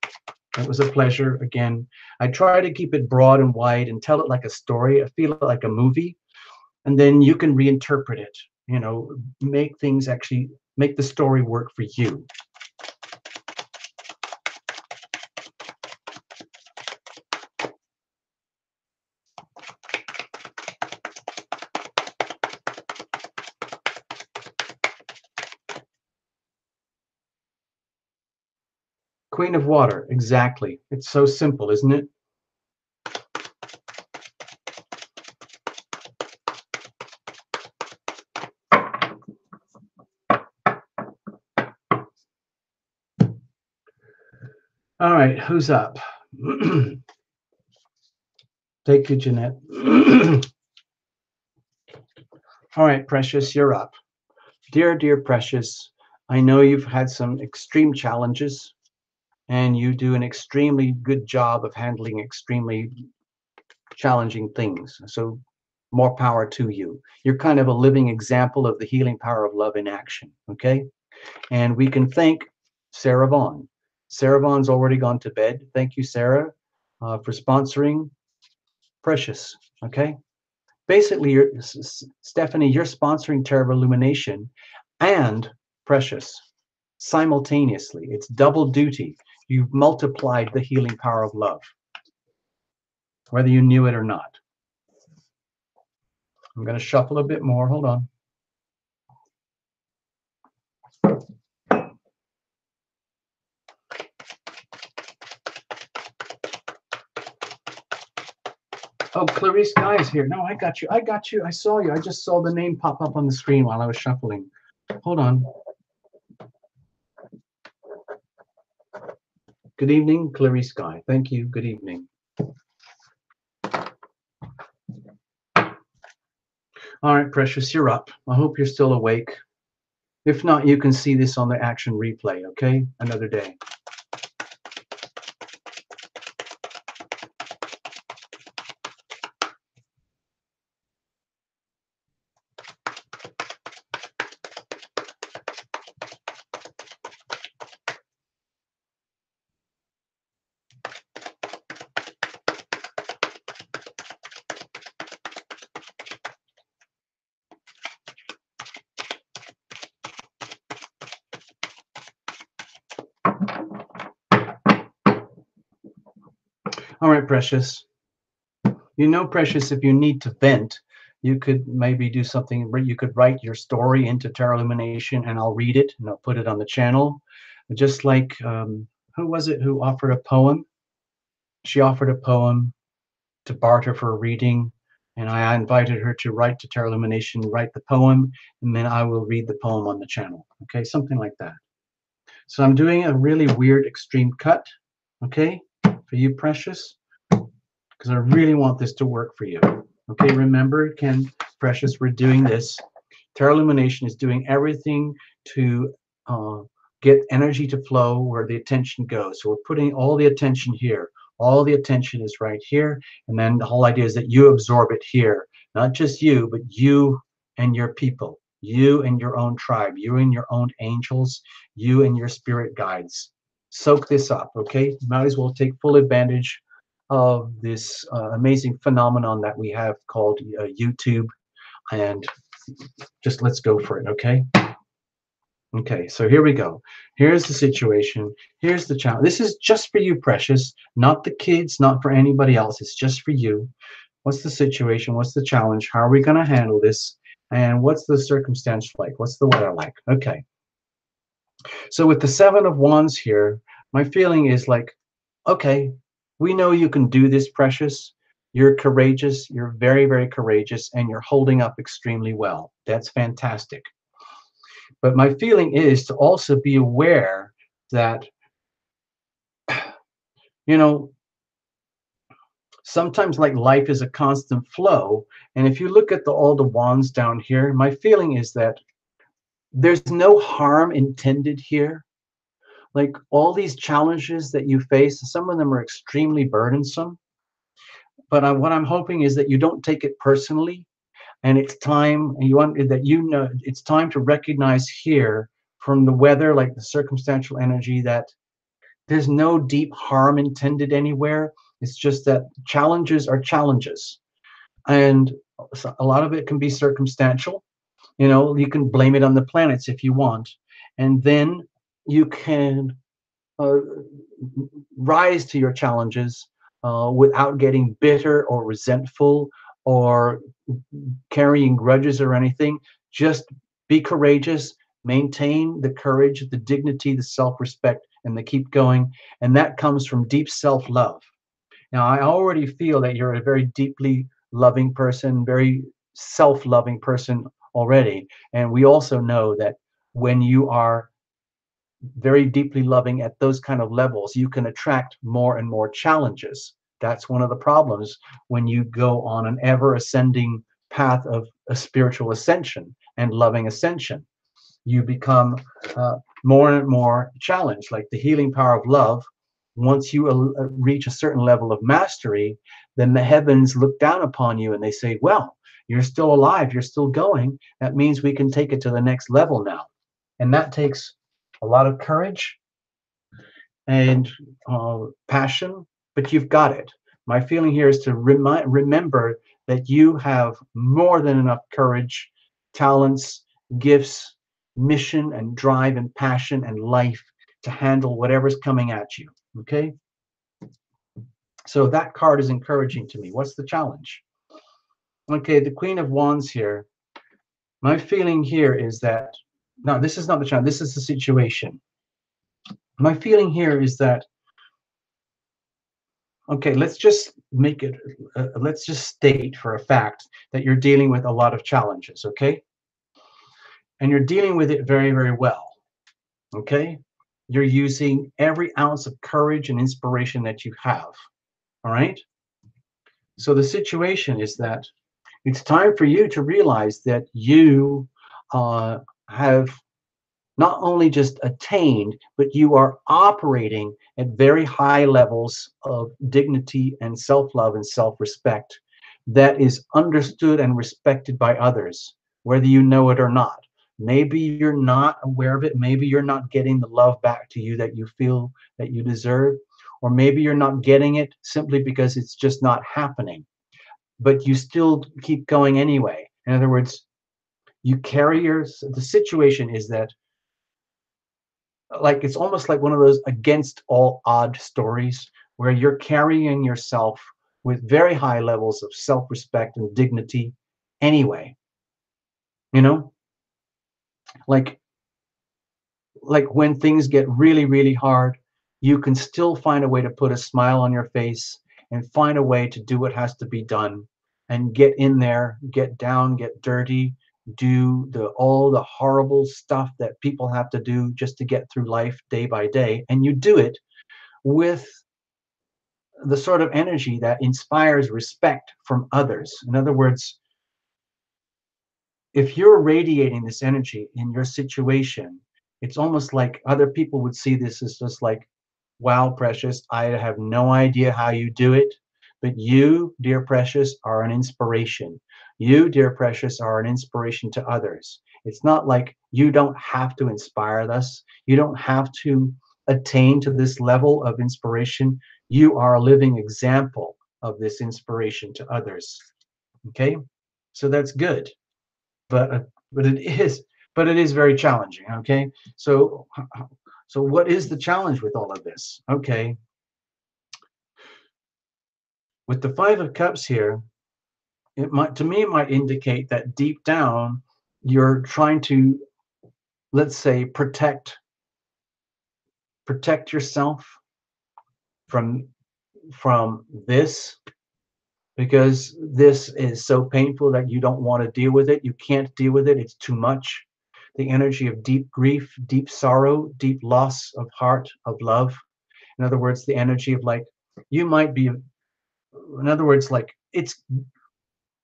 It was a pleasure again. I try to keep it broad and wide and tell it like a story. I feel it like a movie, and then you can reinterpret it. You know, make things actually make the story work for you. Queen of Water, exactly. It's so simple, isn't it? All right, who's up? Thank you, Jeanette. All right, Precious, you're up. Dear, dear Precious, I know you've had some extreme challenges and you do an extremely good job of handling extremely challenging things. So more power to you. You're kind of a living example of the healing power of love in action, okay? And we can thank Sarah Vaughn. Sarah Vaughn's already gone to bed. Thank you, Sarah, for sponsoring Precious, okay? Basically, Stephanie, you're sponsoring Terra Illumination and Precious simultaneously. It's double duty. You've multiplied the healing power of love, whether you knew it or not. I'm going to shuffle a bit more. Hold on. Oh, Clarice Guy is here. No, I got you. I got you. I saw you. I just saw the name pop up on the screen while I was shuffling. Hold on. Good evening, Clarice Guy. Thank you. Good evening. All right, Precious, you're up. I hope you're still awake. If not, you can see this on the action replay, okay? Another day. All right, Precious. You know, Precious, if you need to vent, you could maybe do something where you could write your story into Tarot Illumination and I'll read it and I'll put it on the channel. Just like, who was it who offered a poem? She offered a poem to barter for a reading, and I invited her to write to Tarot Illumination, write the poem, and then I will read the poem on the channel. Okay, something like that. So I'm doing a really weird extreme cut, okay, for you, Precious, because I really want this to work for you. Okay, remember, Ken, Precious, we're doing this. Tarot Illumination is doing everything to get energy to flow where the attention goes. So we're putting all the attention here. All the attention is right here. And then the whole idea is that you absorb it here. Not just you, but you and your people. You and your own tribe. You and your own angels. You and your spirit guides. Soak this up, okay? You might as well take full advantage of this amazing phenomenon that we have called YouTube. And just let's go for it, okay? Okay, so here we go. Here's the situation. Here's the challenge. This is just for you, Precious, not the kids, not for anybody else. It's just for you. What's the situation? What's the challenge? How are we going to handle this? And what's the circumstance like? What's the weather like? Okay. So with the Seven of Wands here, my feeling is like, okay, we know you can do this, Precious. You're courageous. You're very, very courageous, and you're holding up extremely well. That's fantastic. But my feeling is to also be aware that, you know, sometimes like life is a constant flow. And if you look at all the wands down here, my feeling is that there's no harm intended here. Like all these challenges that you face, some of them are extremely burdensome. But what I'm hoping is that you don't take it personally. And it's time, and you want that, you know, it's time to recognize here from the weather, like the circumstantial energy, that There's no deep harm intended anywhere. It's just that challenges are challenges. And a lot of it can be circumstantial. You can blame it on the planets if you want. And then you can uh, rise to your challenges without getting bitter or resentful or carrying grudges or anything. Just be courageous, maintain the courage, the dignity, the self respect, and the keep going. And that comes from deep self love. Now, I already feel that you're a very deeply loving person, very self loving person already. And we also know that when you are very deeply loving at those kind of levels, you can attract more and more challenges. That's one of the problems when you go on an ever ascending path of a spiritual ascension and loving ascension. You become more and more challenged, like the healing power of love. Once you reach a certain level of mastery, then the heavens look down upon you and they say, well, you're still alive, you're still going. That means we can take it to the next level now. And that takes a lot of courage and passion, but you've got it. My feeling here is to remember that you have more than enough courage, talents, gifts, mission, and drive, and passion, and life to handle whatever's coming at you. Okay? So that card is encouraging to me. What's the challenge? Okay, the Queen of Wands here. My feeling here is that, no, this is not the challenge, this is the situation. My feeling here is that, okay, let's just make it, let's just state for a fact that you're dealing with a lot of challenges, okay? And you're dealing with it very, very well, okay? You're using every ounce of courage and inspiration that you have, all right? So the situation is that it's time for you to realize that you have not only just attained, but you are operating at very high levels of dignity and self-love and self-respect that is understood and respected by others, whether you know it or not. Maybe you're not aware of it. Maybe you're not getting the love back to you that you feel that you deserve, or maybe you're not getting it simply because it's just not happening, but you still keep going anyway. In other words, you carry the situation is that, like, it's almost like one of those against all odd stories where you're carrying yourself with very high levels of self-respect and dignity anyway, you know, like when things get really, really hard, you can still find a way to put a smile on your face and find a way to do what has to be done and get in there, get down, get dirty, do all the horrible stuff that people have to do just to get through life day by day. And you do it with the sort of energy that inspires respect from others. In other words, if you're radiating this energy in your situation, it's almost like other people would see this as just like, wow, Precious, I have no idea how you do it, but you, dear Precious, are an inspiration. You, dear Precious, are an inspiration to others. It's not like you don't have to inspire us. You don't have to attain to this level of inspiration. You are a living example of this inspiration to others. Okay? So that's good. But but it is very challenging. Okay, so what is the challenge with all of this? Okay, with the Five of Cups here, it might indicate that deep down you're trying to, let's say, protect yourself from this, because this is so painful that you don't want to deal with it. You can't deal with it. It's too much. The energy of deep grief, deep sorrow, deep loss of heart, of love. In other words, the energy of, like, you might be, in other words, like,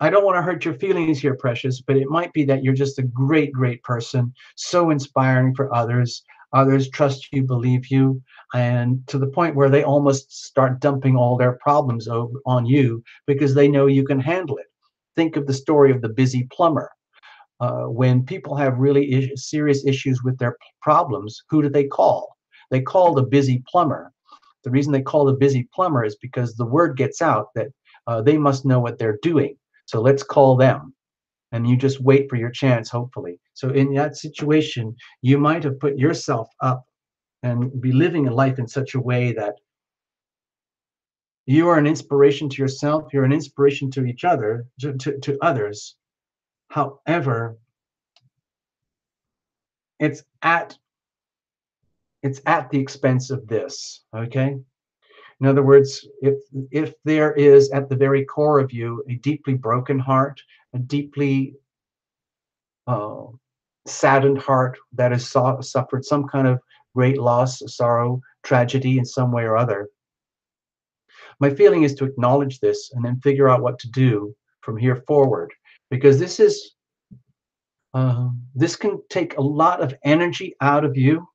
I don't want to hurt your feelings here, Precious, but it might be that you're just a great, great person, so inspiring for others. Others trust you, believe you, and to the point where they almost start dumping all their problems over on you because they know you can handle it. Think of the story of the busy plumber. When people have really serious issues with their problems, who do they call? They call the busy plumber. The reason they call the busy plumber is because the word gets out that they must know what they're doing. So let's call them. And you just wait for your chance, hopefully. So in that situation, you might have put yourself up and be living a life in such a way that you are an inspiration to yourself, you're an inspiration to each other, to others. However, it's at the expense of this, okay? In other words, if there is at the very core of you a deeply broken heart, a deeply uh, saddened heart that has suffered some kind of great loss, sorrow, tragedy in some way or other, my feeling is to acknowledge this and then figure out what to do from here forward, because this can take a lot of energy out of you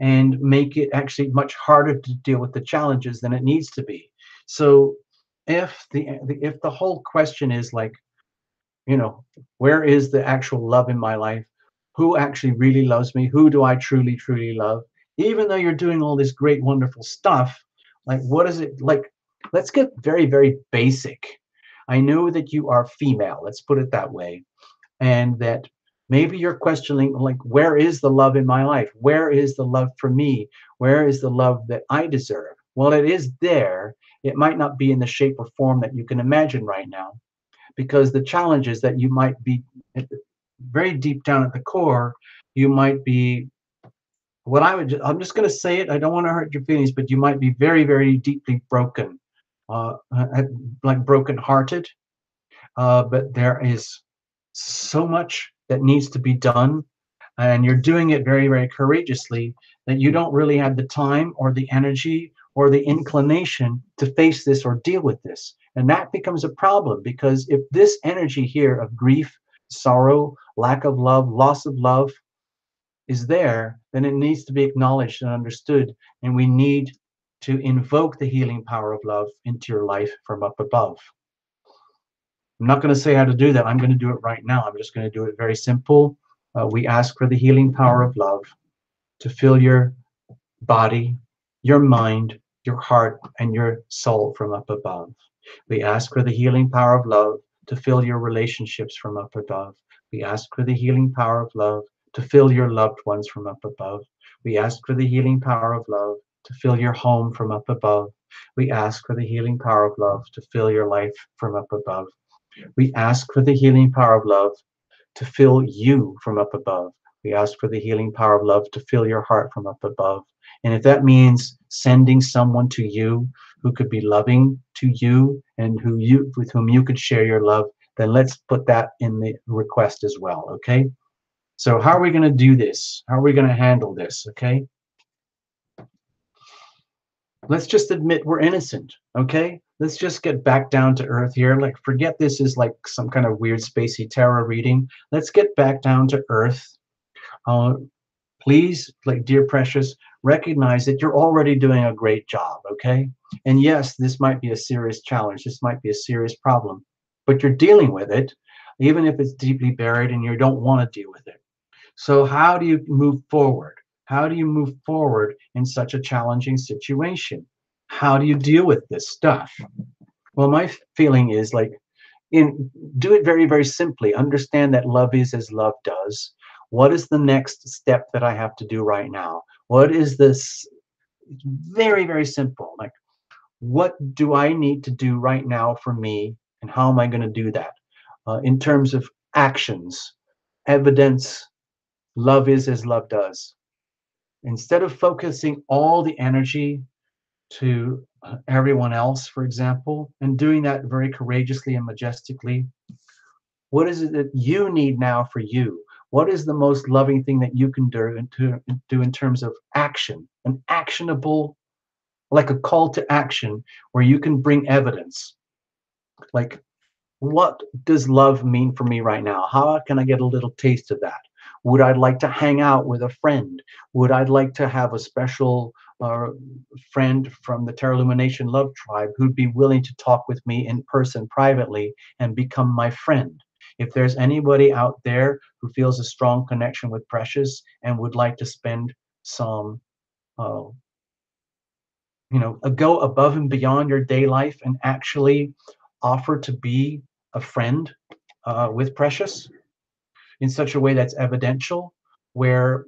and make it actually much harder to deal with the challenges than it needs to be. So if the whole question is like, you know, where is the actual love in my life? Who actually really loves me? Who do I truly, truly love? Even though you're doing all this great, wonderful stuff, like, what is it like? Let's get very, very basic. I know that you are female, let's put it that way, and that maybe you're questioning, like, where is the love in my life? Where is the love for me? Where is the love that I deserve? Well, it is there. It might not be in the shape or form that you can imagine right now, because the challenge is that you might be very deep down at the core, you might be I'm just going to say it, I don't want to hurt your feelings, but you might be very, very deeply broken, uh, uh, like broken hearted, but there is so much that needs to be done, and you're doing it very, very courageously, that you don't really have the time or the energy or the inclination to face this or deal with this. And that becomes a problem, because if this energy here of grief, sorrow, lack of love, loss of love is there, then it needs to be acknowledged and understood. And we need to invoke the healing power of love into your life from up above. I'm not going to say how to do that. I'm going to do it right now. I'm just going to do it very simple. We ask for the healing power of love to fill your body, your mind, your heart, and your soul from up above. We ask for the healing power of love to fill your relationships from up above. We ask for the healing power of love to fill your loved ones from up above. We ask for the healing power of love to fill your home from up above. We ask for the healing power of love to fill your life from up above. We ask for the healing power of love to fill you from up above. We ask for the healing power of love to fill your heart from up above. And if that means sending someone to you who could be loving to you and with whom you could share your love, then let's put that in the request as well, okay? So how are we going to do this? How are we going to handle this, okay? Let's just admit we're innocent, okay? Let's just get back down to earth here. Like, forget this is like some kind of weird spacey tarot reading. Let's get back down to earth. Uh, Please, like, dear precious, recognize that you're already doing a great job, okay? And yes, this might be a serious challenge. This might be a serious problem, but you're dealing with it, even if it's deeply buried and you don't want to deal with it. So how do you move forward? How do you move forward in such a challenging situation? How do you deal with this stuff? Well, my feeling is like, do it very, very simply. Understand that love is as love does. What is the next step that I have to do right now? What is this? Very, very simple. Like, what do I need to do right now for me, and how am I going to do that? In terms of actions, evidence, love is as love does. Instead of focusing all the energy to everyone else, for example, and doing that very courageously and majestically, what is it that you need now for you? What is the most loving thing that you can do in terms of action, an actionable, like a call to action where you can bring evidence? Like, what does love mean for me right now? How can I get a little taste of that? Would I like to hang out with a friend? Would I like to have a special friend from the Terra Lumination Love Tribe who'd be willing to talk with me in person privately and become my friend? If there's anybody out there who feels a strong connection with Precious and would like to spend some uh, go above and beyond your day life and actually offer to be a friend with Precious in such a way that's evidential, where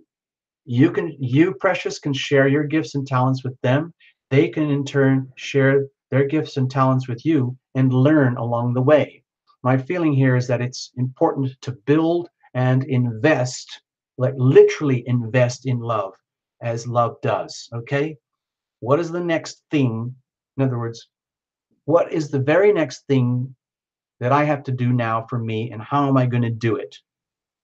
you Precious can share your gifts and talents with them. They can in turn share their gifts and talents with you and learn along the way. My feeling here is that it's important to build and invest, like literally invest in love as love does. Okay, what is the next thing? In other words, what is the very next thing that I have to do now for me, and how am I going to do it?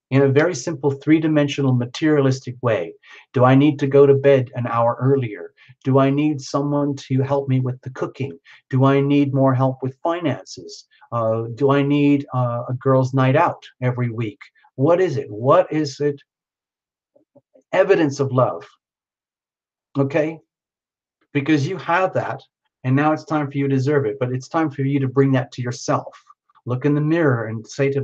In a very simple three-dimensional materialistic way. Do I need to go to bed an hour earlier? Do I need someone to help me with the cooking? Do I need more help with finances? Do I need a girls' night out every week? What is it? What is it? Evidence of love. Okay? Because you have that, and now it's time for you to deserve it. But it's time for you to bring that to yourself. Look in the mirror and say to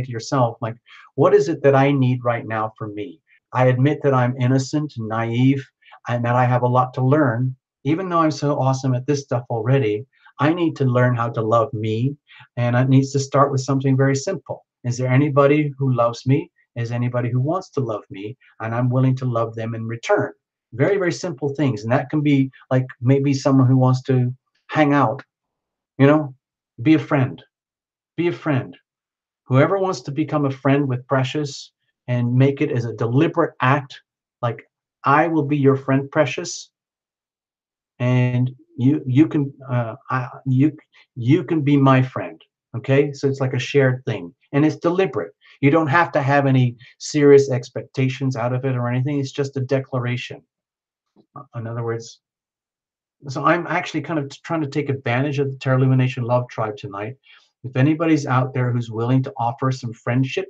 yourself, like, what is it that I need right now for me? I admit that I'm innocent and naive and that I have a lot to learn. Even though I'm so awesome at this stuff already, I need to learn how to love me. And it needs to start with something very simple. Is there anybody who loves me? Is anybody who wants to love me? And I'm willing to love them in return. Very, very simple things. And that can be like maybe someone who wants to hang out, you know, be a friend. Be a friend. Whoever wants to become a friend with Precious and make it as a deliberate act, like I will be your friend, Precious, and you can be my friend. Okay, so it's like a shared thing, and it's deliberate. You don't have to have any serious expectations out of it or anything. It's just a declaration. In other words, so I'm actually kind of trying to take advantage of the Terra Illumination Love Tribe tonight. If anybody's out there who's willing to offer some friendship,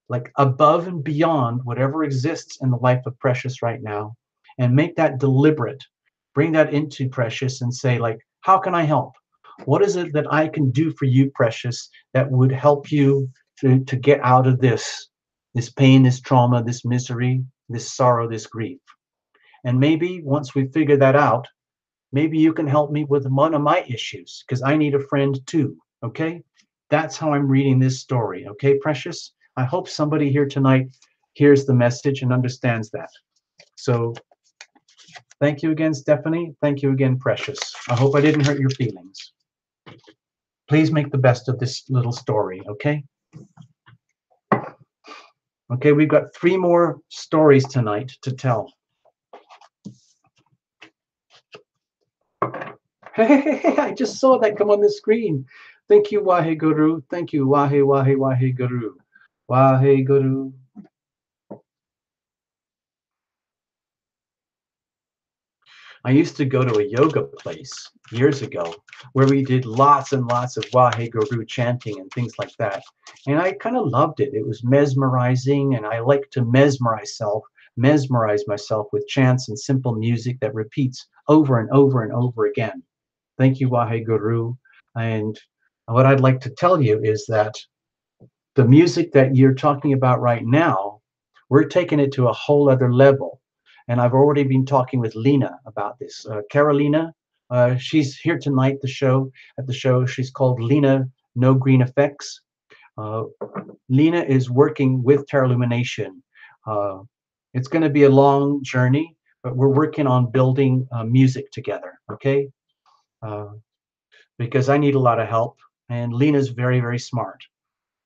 like above and beyond whatever exists in the life of Precious right now, and make that deliberate, bring that into Precious and say, like, how can I help? What is it that I can do for you, Precious, that would help you to get out of this pain, this trauma, this misery, this sorrow, this grief? And maybe once we figure that out, maybe you can help me with one of my issues, because I need a friend too. Okay, that's how I'm reading this story. Okay, Precious, I hope somebody here tonight hears the message and understands that. So thank you again, Stephanie. Thank you again, Precious. I hope I didn't hurt your feelings. Please make the best of this little story. Okay, okay, we've got 3 more stories tonight to tell. Hey, I just saw that come on the screen. Thank you, Wahe Guru. Thank you, Wahe Guru. Wahe Guru. I used to go to a yoga place years ago where we did lots and lots of Wahe Guru chanting and things like that. And I kind of loved it. It was mesmerizing, and I like to mesmerize myself with chants and simple music that repeats over and over and over again. Thank you, Wahe Guru. And what I'd like to tell you is that the music that you're talking about right now, we're taking it to a whole other level. And I've already been talking with Lena about this. Carolina, she's here tonight, at the show. She's called Lena No Green Effects. Uh, Lena is working with Terra Illumination. It's going to be a long journey, but we're working on building music together, okay? Uh, because I need a lot of help, and Lena's very, very smart.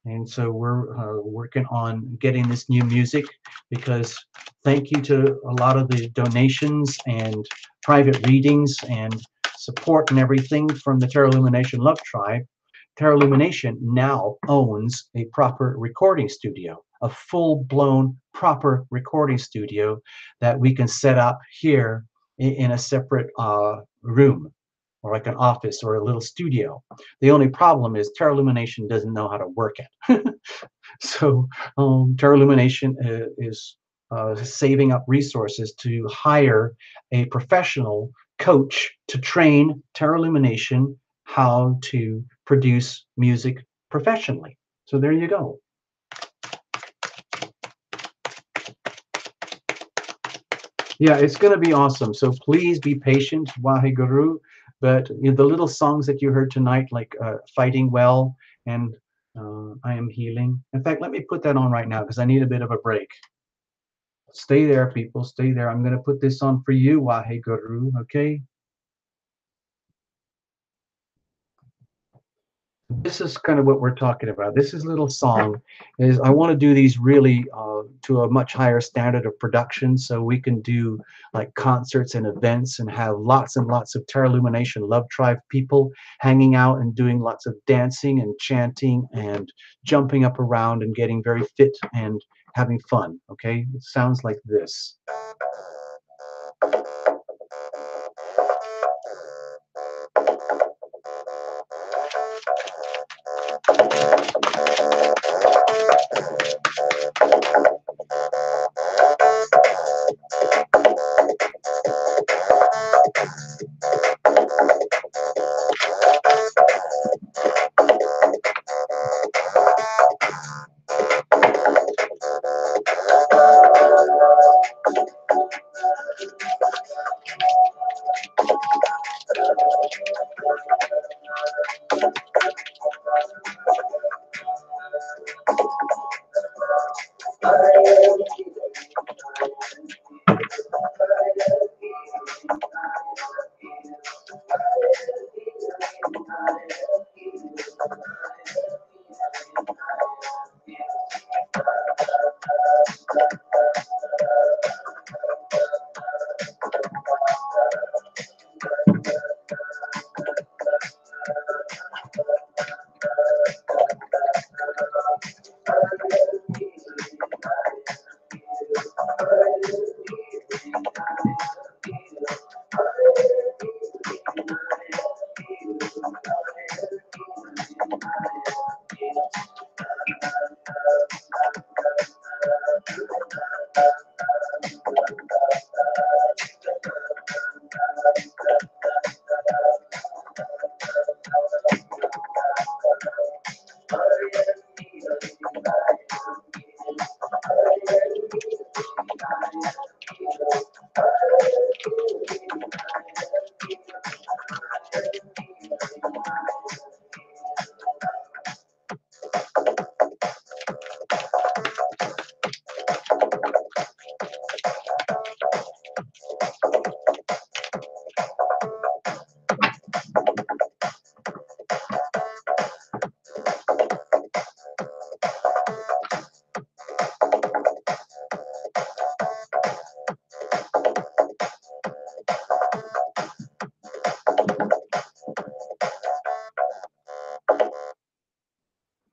And so we're working on getting this new music, because thank you to a lot of the donations and private readings and support and everything from the Terra Illumination Love Tribe. Terra Illumination now owns a proper recording studio, a full-blown proper recording studio that we can set up here in a separate room, or like an office or a little studio. The only problem is Terra Illumination doesn't know how to work it. So Terra Illumination is saving up resources to hire a professional coach to train Terra Illumination how to produce music professionally. So there you go. Yeah, it's going to be awesome. So please be patient, Waheguru. But the little songs that you heard tonight, like Fighting Well and I Am Healing. In fact, let me put that on right now because I need a bit of a break. Stay there, people. Stay there. I'm going to put this on for you, Waheguru. Okay? This is kind of what we're talking about. This is little song is I want to do these really to a much higher standard of production so we can do like concerts and events and have lots and lots of Terra Illumination Love Tribe people hanging out and doing lots of dancing and chanting and jumping up around and getting very fit and having fun. Okay, it sounds like this.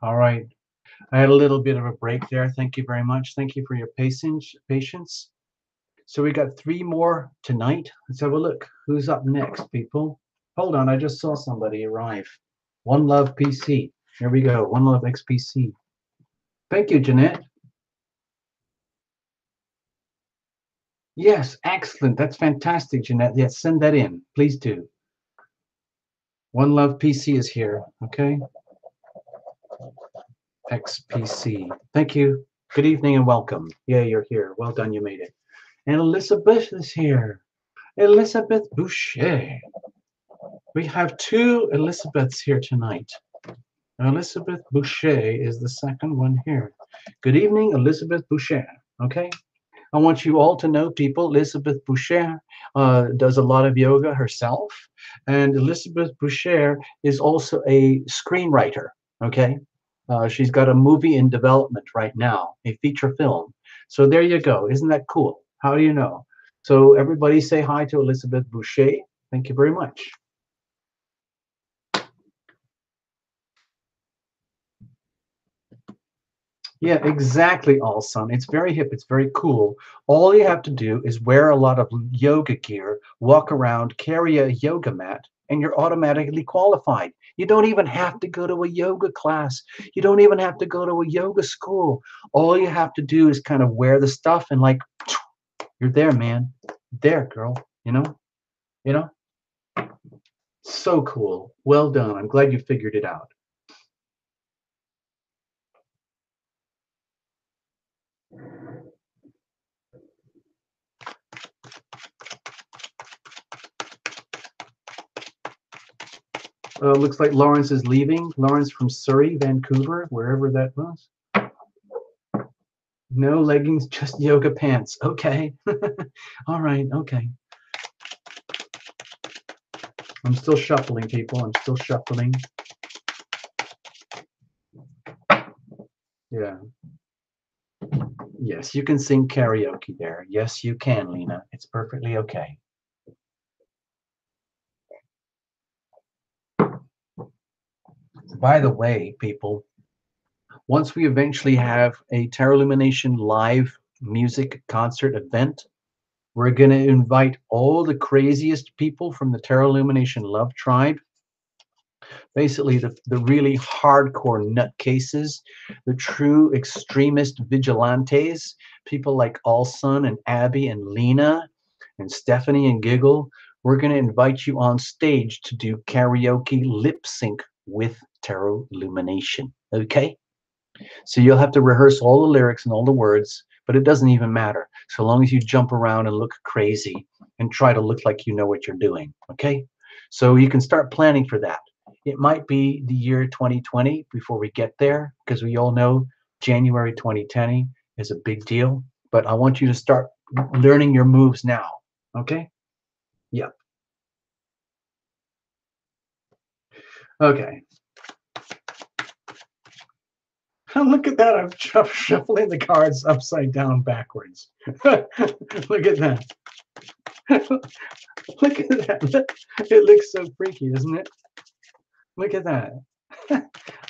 All right. I had a little bit of a break there. Thank you very much. Thank you for your patience. So we got three more tonight. Let's have a look. Who's up next, people? Hold on, I just saw somebody arrive. One Love PC. Here we go. One Love XPC. Thank you, Jeanette. Yes, excellent. That's fantastic, Jeanette. Yes, send that in. Please do. One Love PC is here. Okay. XPC. Thank you. Good evening and welcome. Yeah, you're here. Well done. You made it. And Elizabeth is here. Elizabeth Boucher. We have two Elizabeths here tonight. Elizabeth Boucher is the second one here. Good evening, Elizabeth Boucher. Okay? I want you all to know, people, Elizabeth Boucher does a lot of yoga herself. And Elizabeth Boucher is also a screenwriter. Okay? She's got a movie in development right now, a feature film. So there you go. Isn't that cool? How do you know? So everybody say hi to Elizabeth Boucher. Thank you very much. Yeah, exactly, Alsan. It's very hip. It's very cool. All you have to do is wear a lot of yoga gear, walk around, carry a yoga mat, and you're automatically qualified. You don't even have to go to a yoga class. You don't even have to go to a yoga school. All you have to do is kind of wear the stuff and like, you're there, man. There, girl. You know? You know? So cool. Well done. I'm glad you figured it out. Looks like Lawrence is leaving. Lawrence from Surrey, Vancouver, wherever that was. No leggings, just yoga pants. Okay. All right. Okay. I'm still shuffling, people. I'm still shuffling. Yeah. Yes, you can sing karaoke there. Yes, you can, Lena. It's perfectly okay. By the way, people, once we eventually have a Tarot Illumination live music concert event, we're going to invite all the craziest people from the Tarot Illumination Love Tribe, basically the really hardcore nutcases, the true extremist vigilantes, people like Alsun and Abby and Lena and Stephanie and Giggle. We're going to invite you on stage to do karaoke lip sync with Tarot Illumination. Okay? So you'll have to rehearse all the lyrics and all the words, but it doesn't even matter so long as you jump around and look crazy and try to look like you know what you're doing. Okay? So you can start planning for that. It might be the year 2020 before we get there, because we all know January 2020 is a big deal. But I want you to start learning your moves now. Okay? Yeah. Okay. Look at that. I'm shuffling the cards upside down backwards. Look at that. Look at that. It looks so freaky, doesn't it? Look at that.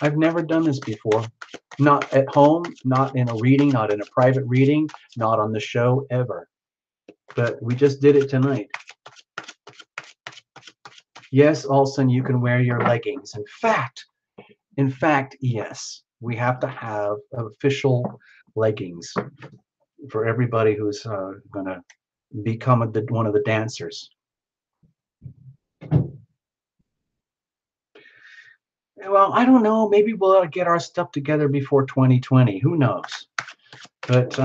I've never done this before. Not at home, not in a reading, not in a private reading, not on the show ever. But we just did it tonight. Yes, Olson, you can wear your leggings. In fact, yes, we have to have official leggings for everybody who's going to become one of the dancers. Well, I don't know. Maybe we'll get our stuff together before 2020. Who knows? But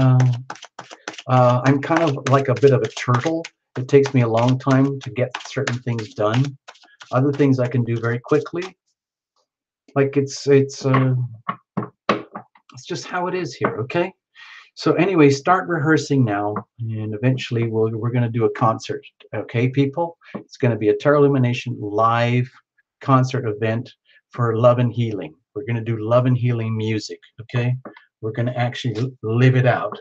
I'm kind of like a bit of a turtle. It takes me a long time to get certain things done. Other things I can do very quickly. Like it's just how it is here. Okay. So anyway, start rehearsing now, and eventually we're going to do a concert. Okay, people? It's going to be a Tarot Illumination live concert event for love and healing. We're going to do love and healing music. Okay, we're going to actually live it out.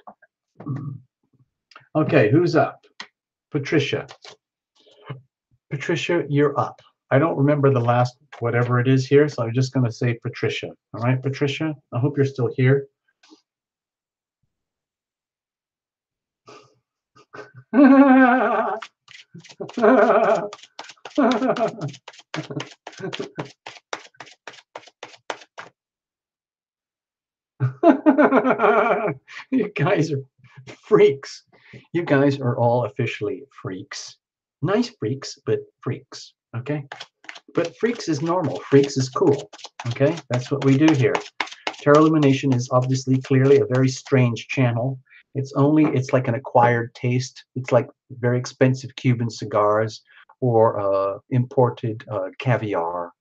Okay, who's up? Patricia. Patricia, you're up. I don't remember the last whatever it is here, so I'm just going to say Patricia. All right, Patricia, I hope you're still here. You guys are freaks. You guys are all officially freaks. Nice freaks, but freaks. Okay? But freaks is normal. Freaks is cool. Okay? That's what we do here. Tarot Illumination is obviously clearly a very strange channel. It's like an acquired taste. It's like very expensive Cuban cigars or imported caviar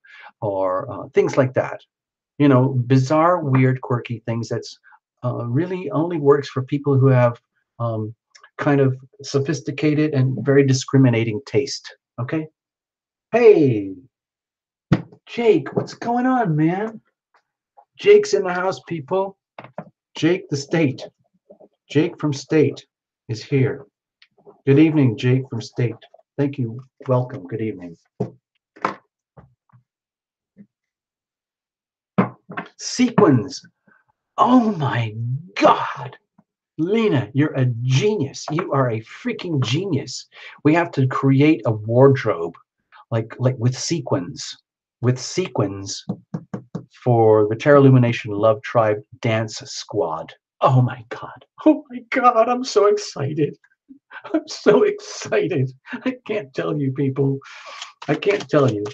or things like that. You know, bizarre, weird, quirky things that's really only works for people who have kind of sophisticated and very discriminating taste. Okay? Hey, Jake, what's going on, man? Jake's in the house, people. Jake the State. Jake from State is here. Good evening, Jake from State. Thank you. Welcome. Good evening. Sequins. Oh my God. Lena, you're a genius. You are a freaking genius. We have to create a wardrobe like with sequins. With sequins for the Tarot Illumination Love Tribe Dance Squad. Oh my God. Oh my God. I'm so excited. I'm so excited. I can't tell you, people. I can't tell you.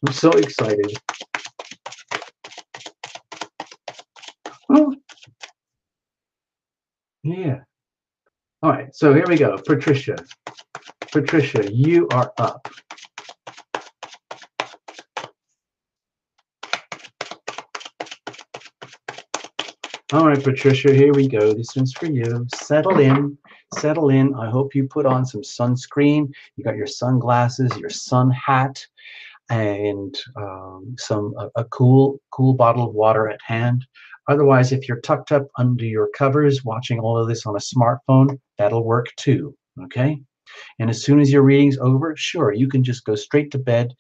I'm so excited. Oh. Yeah. All right. So here we go. Patricia. Patricia, you are up. All right, Patricia, here we go. This one's for you. Settle in. Settle in. I hope you put on some sunscreen. You got your sunglasses, your sun hat, and a cool bottle of water at hand. Otherwise, if you're tucked up under your covers watching all of this on a smartphone, that'll work too. Okay? And as soon as your reading's over, sure, you can just go straight to bed.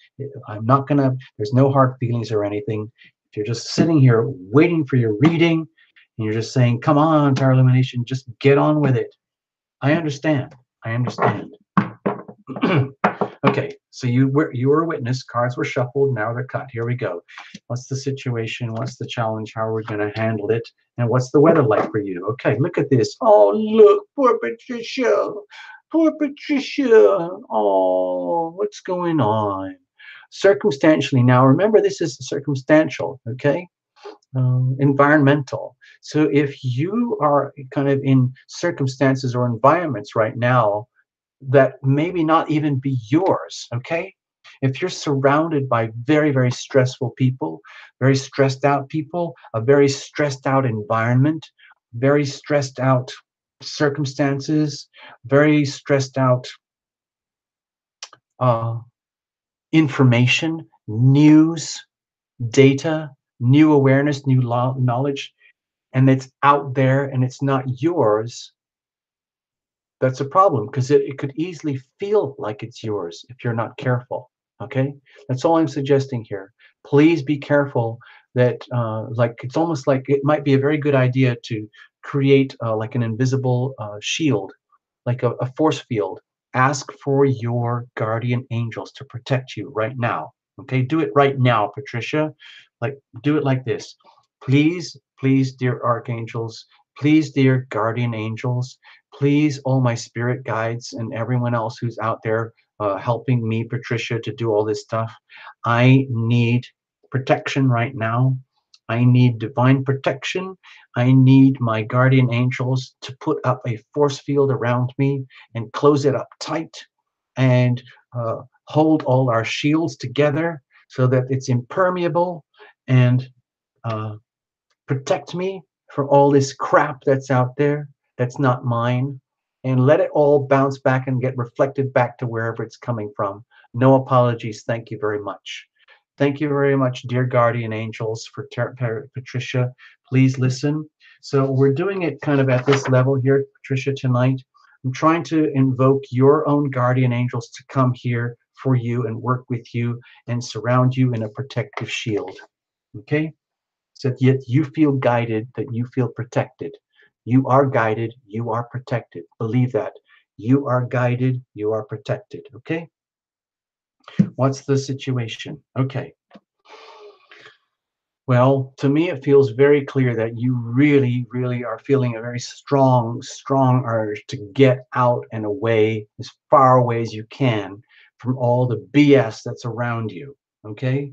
I'm not gonna, there's no hard feelings or anything. If you're just sitting here waiting for your reading and you're just saying, come on, Power Illumination, just get on with it. I understand. I understand. Okay, so you were a witness. Cards were shuffled. Now they're cut. Here we go. What's the situation? What's the challenge? How are we going to handle it? And what's the weather like for you? Okay, look at this. Oh, look, poor Patricia. Poor Patricia. Oh, what's going on? Circumstantially, now remember this is circumstantial, okay? Environmental. So if you are kind of in circumstances or environments right now that maybe not even be yours, okay? If you're surrounded by very, very stressful people, very stressed out people, a very stressed out environment, very stressed out circumstances, very stressed out uh, information, news, data, new awareness, new knowledge, and it's out there and it's not yours, that's a problem because it could easily feel like it's yours if you're not careful. Okay, that's all I'm suggesting here. Please be careful that like it's almost like it might be a very good idea to create like an invisible shield, like a force field. Ask for your guardian angels to protect you right now. Okay, do it right now, Patricia. Like do it like this. Please, please, dear archangels, please, dear guardian angels, please, all my spirit guides and everyone else who's out there helping me, Patricia, to do all this stuff. I need protection right now. I need divine protection. I need my guardian angels to put up a force field around me and close it up tight and hold all our shields together so that it's impermeable and uh, protect me from all this crap that's out there that's not mine, and let it all bounce back and get reflected back to wherever it's coming from. No apologies. Thank you very much. Thank you very much, dear guardian angels, for Patricia. Please listen. So we're doing it kind of at this level here, Patricia, tonight. I'm trying to invoke your own guardian angels to come here for you and work with you and surround you in a protective shield. Okay? So that you feel guided, that you feel protected. You are guided, you are protected. Believe that. You are guided, you are protected. Okay? What's the situation? Okay. Well, to me, it feels very clear that you really, really are feeling a very strong, strong urge to get out and away, as far away as you can, from all the BS that's around you. Okay?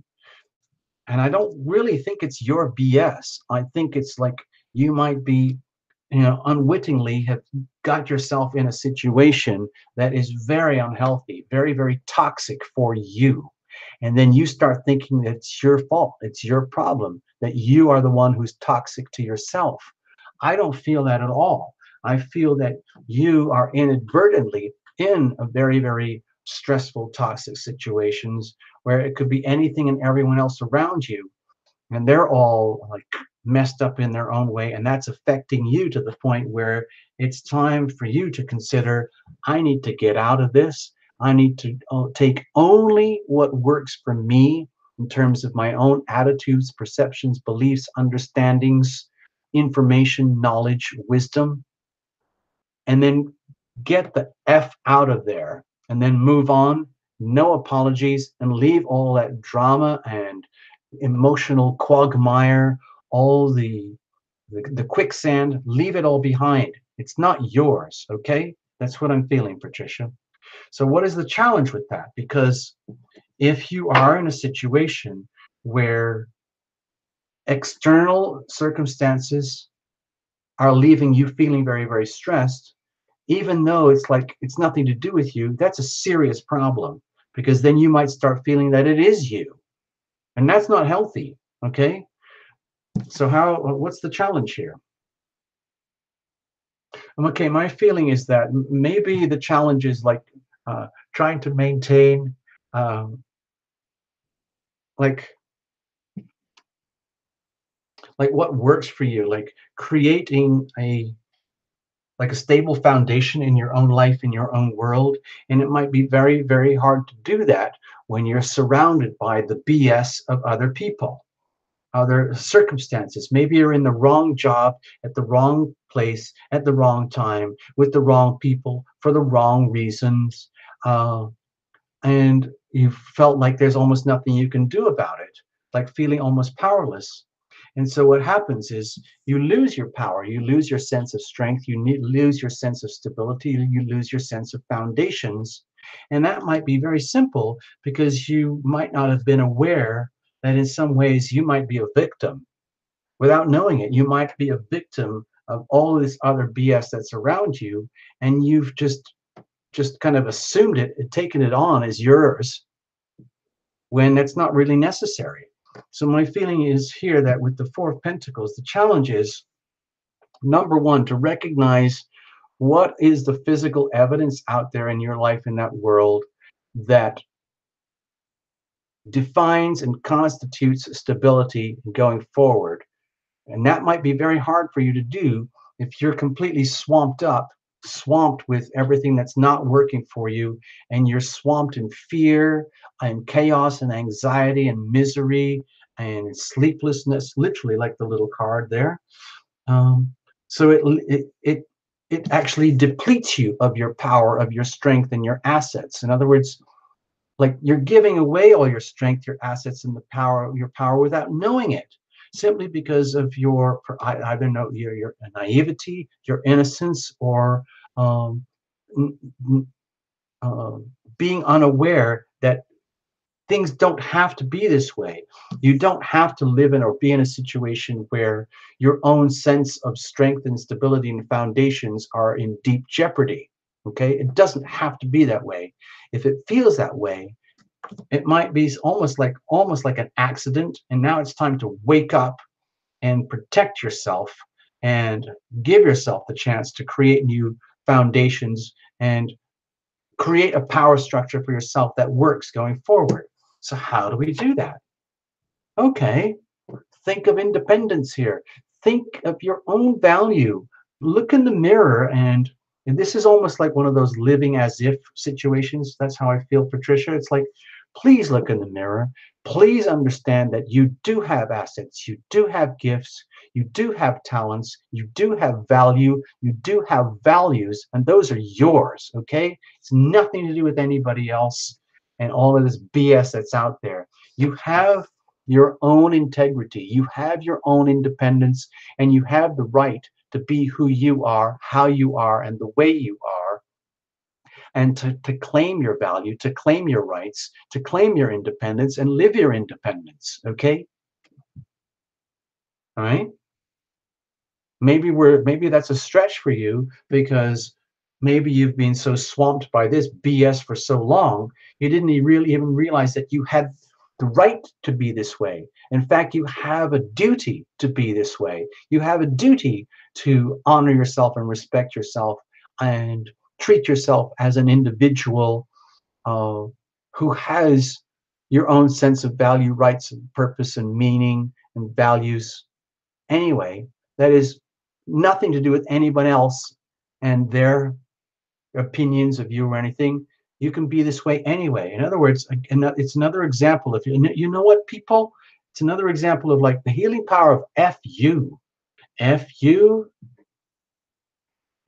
And I don't really think it's your BS. I think it's like you might be, unwittingly have got yourself in a situation that is very unhealthy, very, very toxic for you. And then you start thinking that it's your fault, it's your problem, that you are the one who's toxic to yourself. I don't feel that at all. I feel that you are inadvertently in a very, very stressful, toxic situations where it could be anything and everyone else around you, and they're all like messed up in their own way, and that's affecting you to the point where it's time for you to consider, I need to get out of this. I need to take only what works for me in terms of my own attitudes, perceptions, beliefs, understandings, information, knowledge, wisdom, and then get the F out of there and then move on. No apologies, and leave all that drama and emotional quagmire, all the quicksand, leave it all behind. It's not yours, okay? That's what I'm feeling, Patricia. So what is the challenge with that? Because if you are in a situation where external circumstances are leaving you feeling very, very stressed, even though it's like it's nothing to do with you, that's a serious problem, because then you might start feeling that it is you. And that's not healthy, okay? So what's the challenge here? Okay, my feeling is that maybe the challenge is like trying to maintain um, like what works for you, like creating a stable foundation in your own life, in your own world. And it might be very, very hard to do that when you're surrounded by the BS of other people, other circumstances. Maybe you're in the wrong job at the wrong place at the wrong time with the wrong people for the wrong reasons. Uh, and you felt like there's almost nothing you can do about it, like feeling almost powerless. And so what happens is you lose your power, you lose your sense of strength, lose your sense of stability, you lose your sense of foundations. And that might be very simple because you might not have been aware that in some ways you might be a victim. Without knowing it, you might be a victim of all this other BS that's around you, and you've just kind of assumed it and taken it on as yours when that's not really necessary. So my feeling is here that with the Four of Pentacles, the challenge is number one, to recognize what is the physical evidence out there in your life, in that world, that defines and constitutes stability going forward. And that might be very hard for you to do if you're completely swamped with everything that's not working for you, and you're swamped in fear and chaos and anxiety and misery and sleeplessness, literally like the little card there. Um, so it actually depletes you of your power, of your strength, and your assets. In other words, like you're giving away all your strength, your assets, and the power, your power without knowing it, simply because of your, I don't know, your naivety, your innocence, or um, n- n- uh, being unaware that things don't have to be this way. You don't have to live in or be in a situation where your own sense of strength and stability and foundations are in deep jeopardy. Okay, it doesn't have to be that way. If it feels that way, it might be almost like an accident, and now it's time to wake up and protect yourself and give yourself the chance to create new foundations and create a power structure for yourself that works going forward. So how do we do that? Okay, think of independence here. Think of your own value. Look in the mirror, and this is almost like one of those living as if situations. That's how I feel, Patricia. It's like, please look in the mirror. Please understand that you do have assets, you do have gifts, you do have talents, you do have value, you do have values, and those are yours, okay? It's nothing to do with anybody else and all of this BS that's out there. You have your own integrity, you have your own independence, and you have the right to be who you are, how you are, and the way you are, and to claim your value, to claim your rights, to claim your independence, and live your independence. Okay? All right? Maybe that's a stretch for you because maybe you've been so swamped by this BS for so long, you didn't really even realize that you had the right to be this way. In fact, you have a duty to be this way. You have a duty to honor yourself and respect yourself and treat yourself as an individual uh, who has your own sense of value, rights, and purpose, and meaning, and values anyway. That is nothing to do with anyone else and their opinions of you or anything. You can be this way anyway. In other words, it's another example. If you know what, people, it's another example of like the healing power of FU. FU,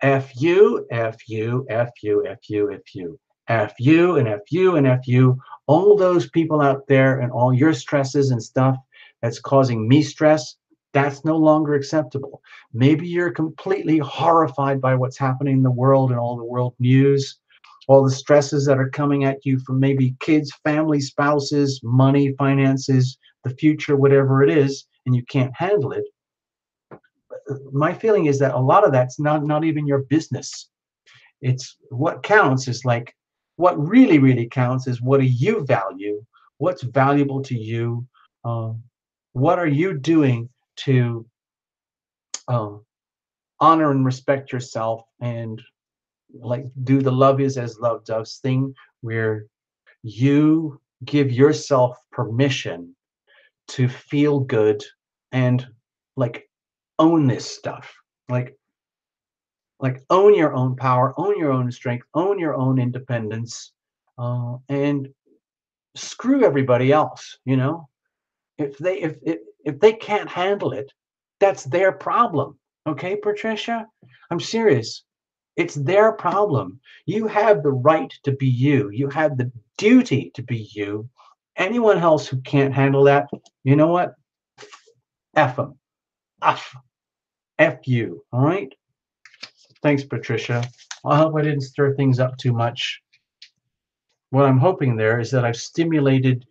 FU, FU, FU, FU, FU, FU, and FU, and FU. All those people out there and all your stresses and stuff that's causing me stress, that's no longer acceptable. Maybe you're completely horrified by what's happening in the world and all the world news, all the stresses that are coming at you from maybe kids, family, spouses, money, finances, the future, whatever it is, and you can't handle it. My feeling is that a lot of that's not even your business. It's what counts is like what really counts is what do you value, what's valuable to you, um, what are you doing to um, honor and respect yourself, and like do the love is as love does thing, where you give yourself permission to feel good and like own this stuff. Like own your own power, own your own strength, own your own independence, and screw everybody else. You know, if they can't handle it, that's their problem. Okay, Patricia, I'm serious. It's their problem. You have the right to be you. You have the duty to be you. Anyone else who can't handle that, you know what? F them. F you. All right. Thanks, Patricia. I hope I didn't stir things up too much. What I'm hoping there is that I've stimulated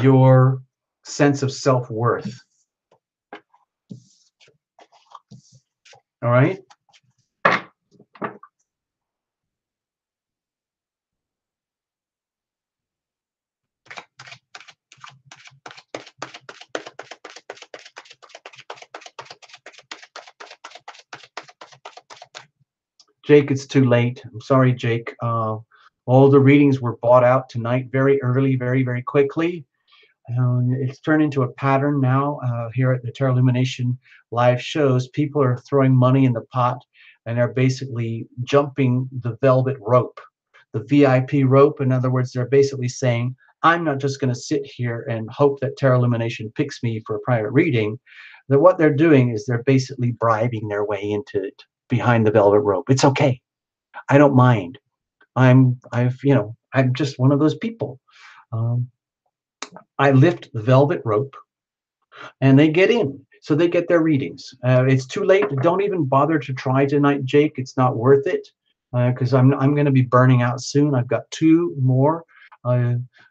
your sense of self-worth. All right. Jake, it's too late. I'm sorry, Jake. All the readings were bought out tonight very early, very, very quickly. It's turned into a pattern now here at the Terra Illumination live shows. People are throwing money in the pot, and they're basically jumping the velvet rope, the VIP rope. In other words, they're basically saying, I'm not just going to sit here and hope that Terra Illumination picks me for a private reading. That what they're doing is they're basically bribing their way into it behind the velvet rope. It's okay. I don't mind. I'm just one of those people. Um, I lift the velvet rope and they get in. So they get their readings. It's too late. Don't even bother to try tonight, Jake. It's not worth it because I'm going to be burning out soon. I've got 2 more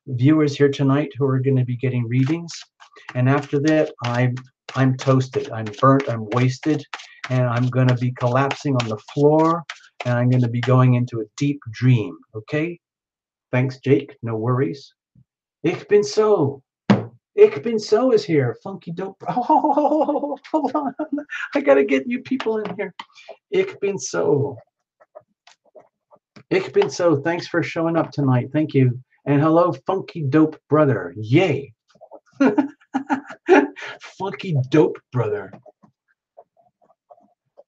viewers here tonight who are going to be getting readings, and after that, I'm toasted. I'm burnt. I'm wasted, and I'm going to be collapsing on the floor, and I'm going to be going into a deep dream. Okay. Thanks, Jake. No worries. Ich bin so. Ich bin so is here. Funky dope. Oh, hold on. I gotta get you people in here. Ich bin so. Ich bin so. Thanks for showing up tonight. Thank you. And hello, Funky Dope Brother. Yay. Funky Dope Brother.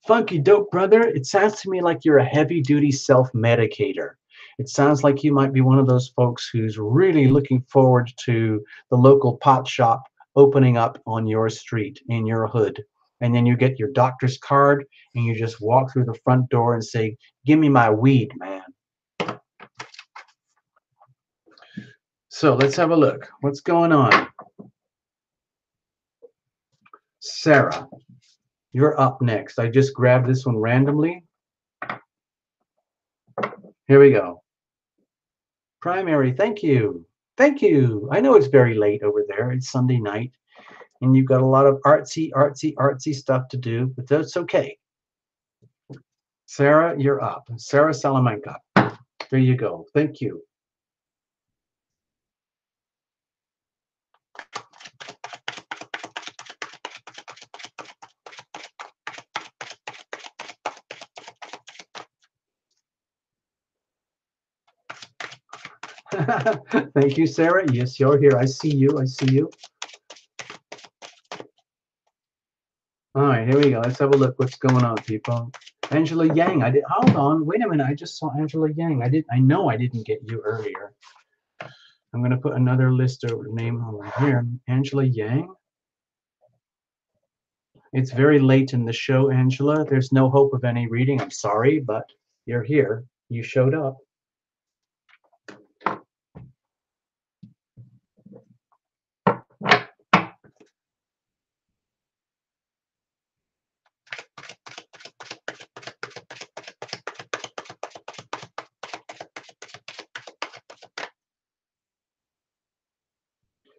Funky Dope Brother, it sounds to me like you're a heavy-duty self-medicator. It sounds like you might be one of those folks who's really looking forward to the local pot shop opening up on your street, in your hood. And then you get your doctor's card and you just walk through the front door and say, give me my weed, man. So let's have a look. What's going on? Sarah, you're up next. I just grabbed this one randomly. Here we go. Primary, thank you. Thank you. I know it's very late over there. It's Sunday night, and you've got a lot of artsy stuff to do, but that's okay. Sarah, you're up. Sarah Salamanca. There you go. Thank you. Thank you, Sarah. Yes, you're here. I see you. I see you. All right, here we go. Let's have a look. What's going on, people? Angela Yang. Hold on. Wait a minute. I just saw Angela Yang. I know I didn't get you earlier. I'm going to put another list over name over here. Angela Yang. It's very late in the show, Angela. There's no hope of any reading. I'm sorry, but you're here. You showed up.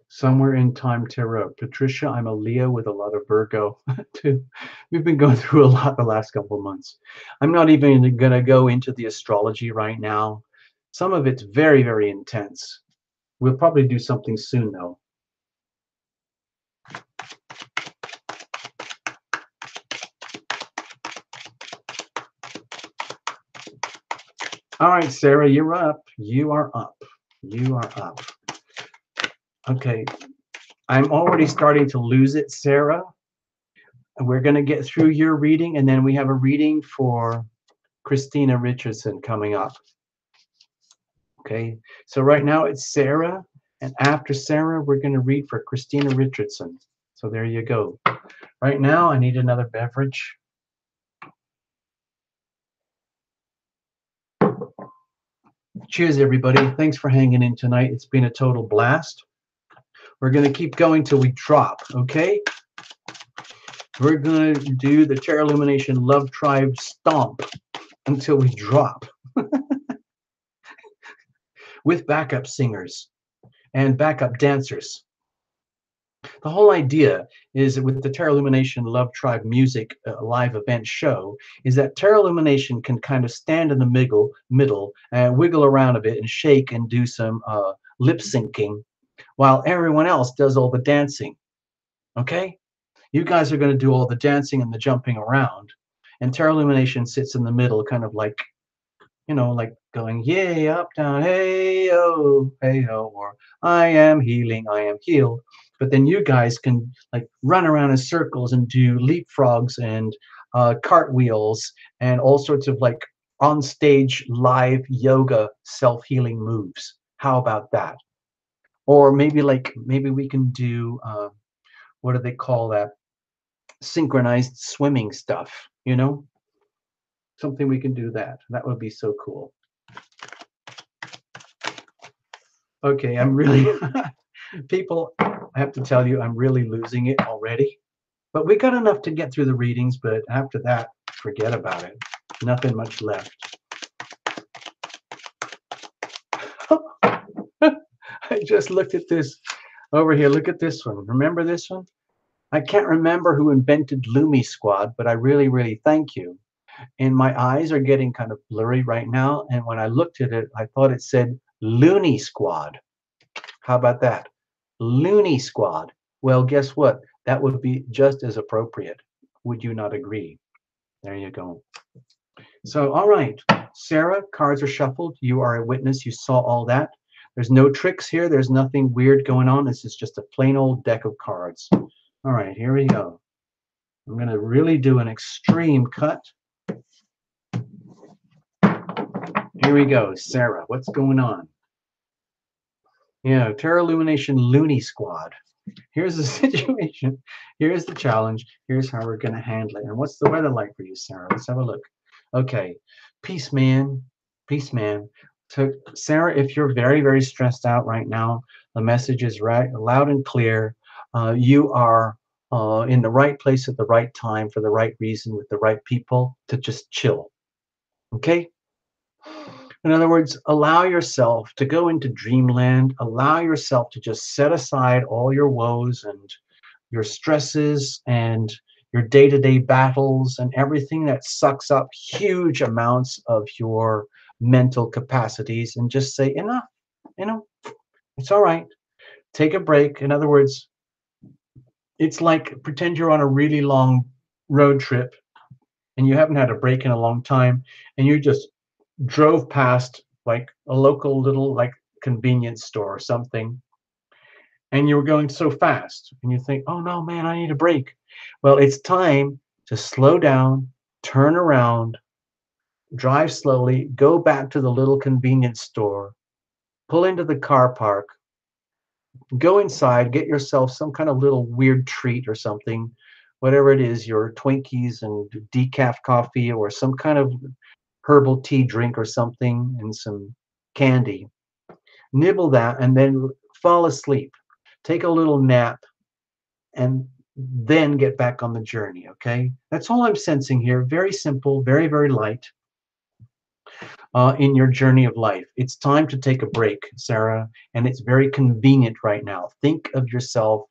Somewhere in time tarot. Patricia, I'm a Leo with a lot of Virgo too. We've been going through a lot the last couple of months. I'm not even going to go into the astrology right now. Some of it's very, very intense. We'll probably do something soon though. All right, Sarah, you're up. You are up. You are up. Okay, I'm already starting to lose it, Sarah. We're going to get through your reading, and then we have a reading for Christina Richardson coming up. Okay, so right now it's Sarah, and after Sarah, we're going to read for Christina Richardson. So there you go. Right now, I need another beverage. Cheers, everybody. Thanks for hanging in tonight. It's been a total blast. We're going to keep going till we drop, okay? We're going to do the Terra Illumination Love Tribe Stomp until we drop with backup singers and backup dancers. The whole idea is that with the Terra Illumination Love Tribe Music live event show is that Terra Illumination can kind of stand in the middle and wiggle around a bit and shake and do some lip syncing while everyone else does all the dancing. Okay? You guys are going to do all the dancing and the jumping around, and Terra Illumination sits in the middle, kind of like, you know, like going, yay, up, down, hey, oh, or I am healing, I am healed. But then you guys can like run around in circles and do leapfrogs and cartwheels and all sorts of like on stage live yoga self-healing moves. How about that? Or maybe we can do what do they call that? Synchronized swimming stuff, you know? Something we can do that. That would be so cool. Okay, I'm really, people, I have to tell you, I'm really losing it already. But we got enough to get through the readings, but after that, forget about it. Nothing much left. I just looked at this over here. Look at this one. Remember this one? I can't remember who invented Lumi Squad, but I really, really thank you. And my eyes are getting kind of blurry right now. And when I looked at it, I thought it said Looney Squad. How about that? Looney Squad. Well, guess what? That would be just as appropriate. Would you not agree? There you go. So, all right, Sarah, cards are shuffled. You are a witness. You saw all that. There's no tricks here. There's nothing weird going on. This is just a plain old deck of cards. All right, here we go. I'm going to really do an extreme cut. Here we go, Sarah. What's going on? Yeah, Terra Illumination Looney Squad. Here's the situation. Here's the challenge. Here's how we're going to handle it. And what's the weather like for you, Sarah? Let's have a look. Okay, peace, man. Peace, man. So, Sarah, if you're very, very stressed out right now, the message is right, loud and clear. You are in the right place at the right time for the right reason with the right people to just chill. Okay? In other words, allow yourself to go into dreamland. Allow yourself to just set aside all your woes and your stresses and your day-to-day battles and everything that sucks up huge amounts of your mental capacities and just say, enough, you know, it's all right. Take a break. In other words, it's like pretend you're on a really long road trip and you haven't had a break in a long time and you just drove past like a local little like convenience store or something, and you were going so fast and you think, oh no, man, I need a break. Well, it's time to slow down, turn around, drive slowly, go back to the little convenience store, pull into the car park, go inside, get yourself some kind of little weird treat or something, whatever it is, your Twinkies and decaf coffee or some kind of herbal tea drink or something and some candy. Nibble that and then fall asleep. Take a little nap and then get back on the journey, okay? That's all I'm sensing here. Very simple, very, very light in your journey of life. It's time to take a break, Sarah, and it's very convenient right now. Think of yourself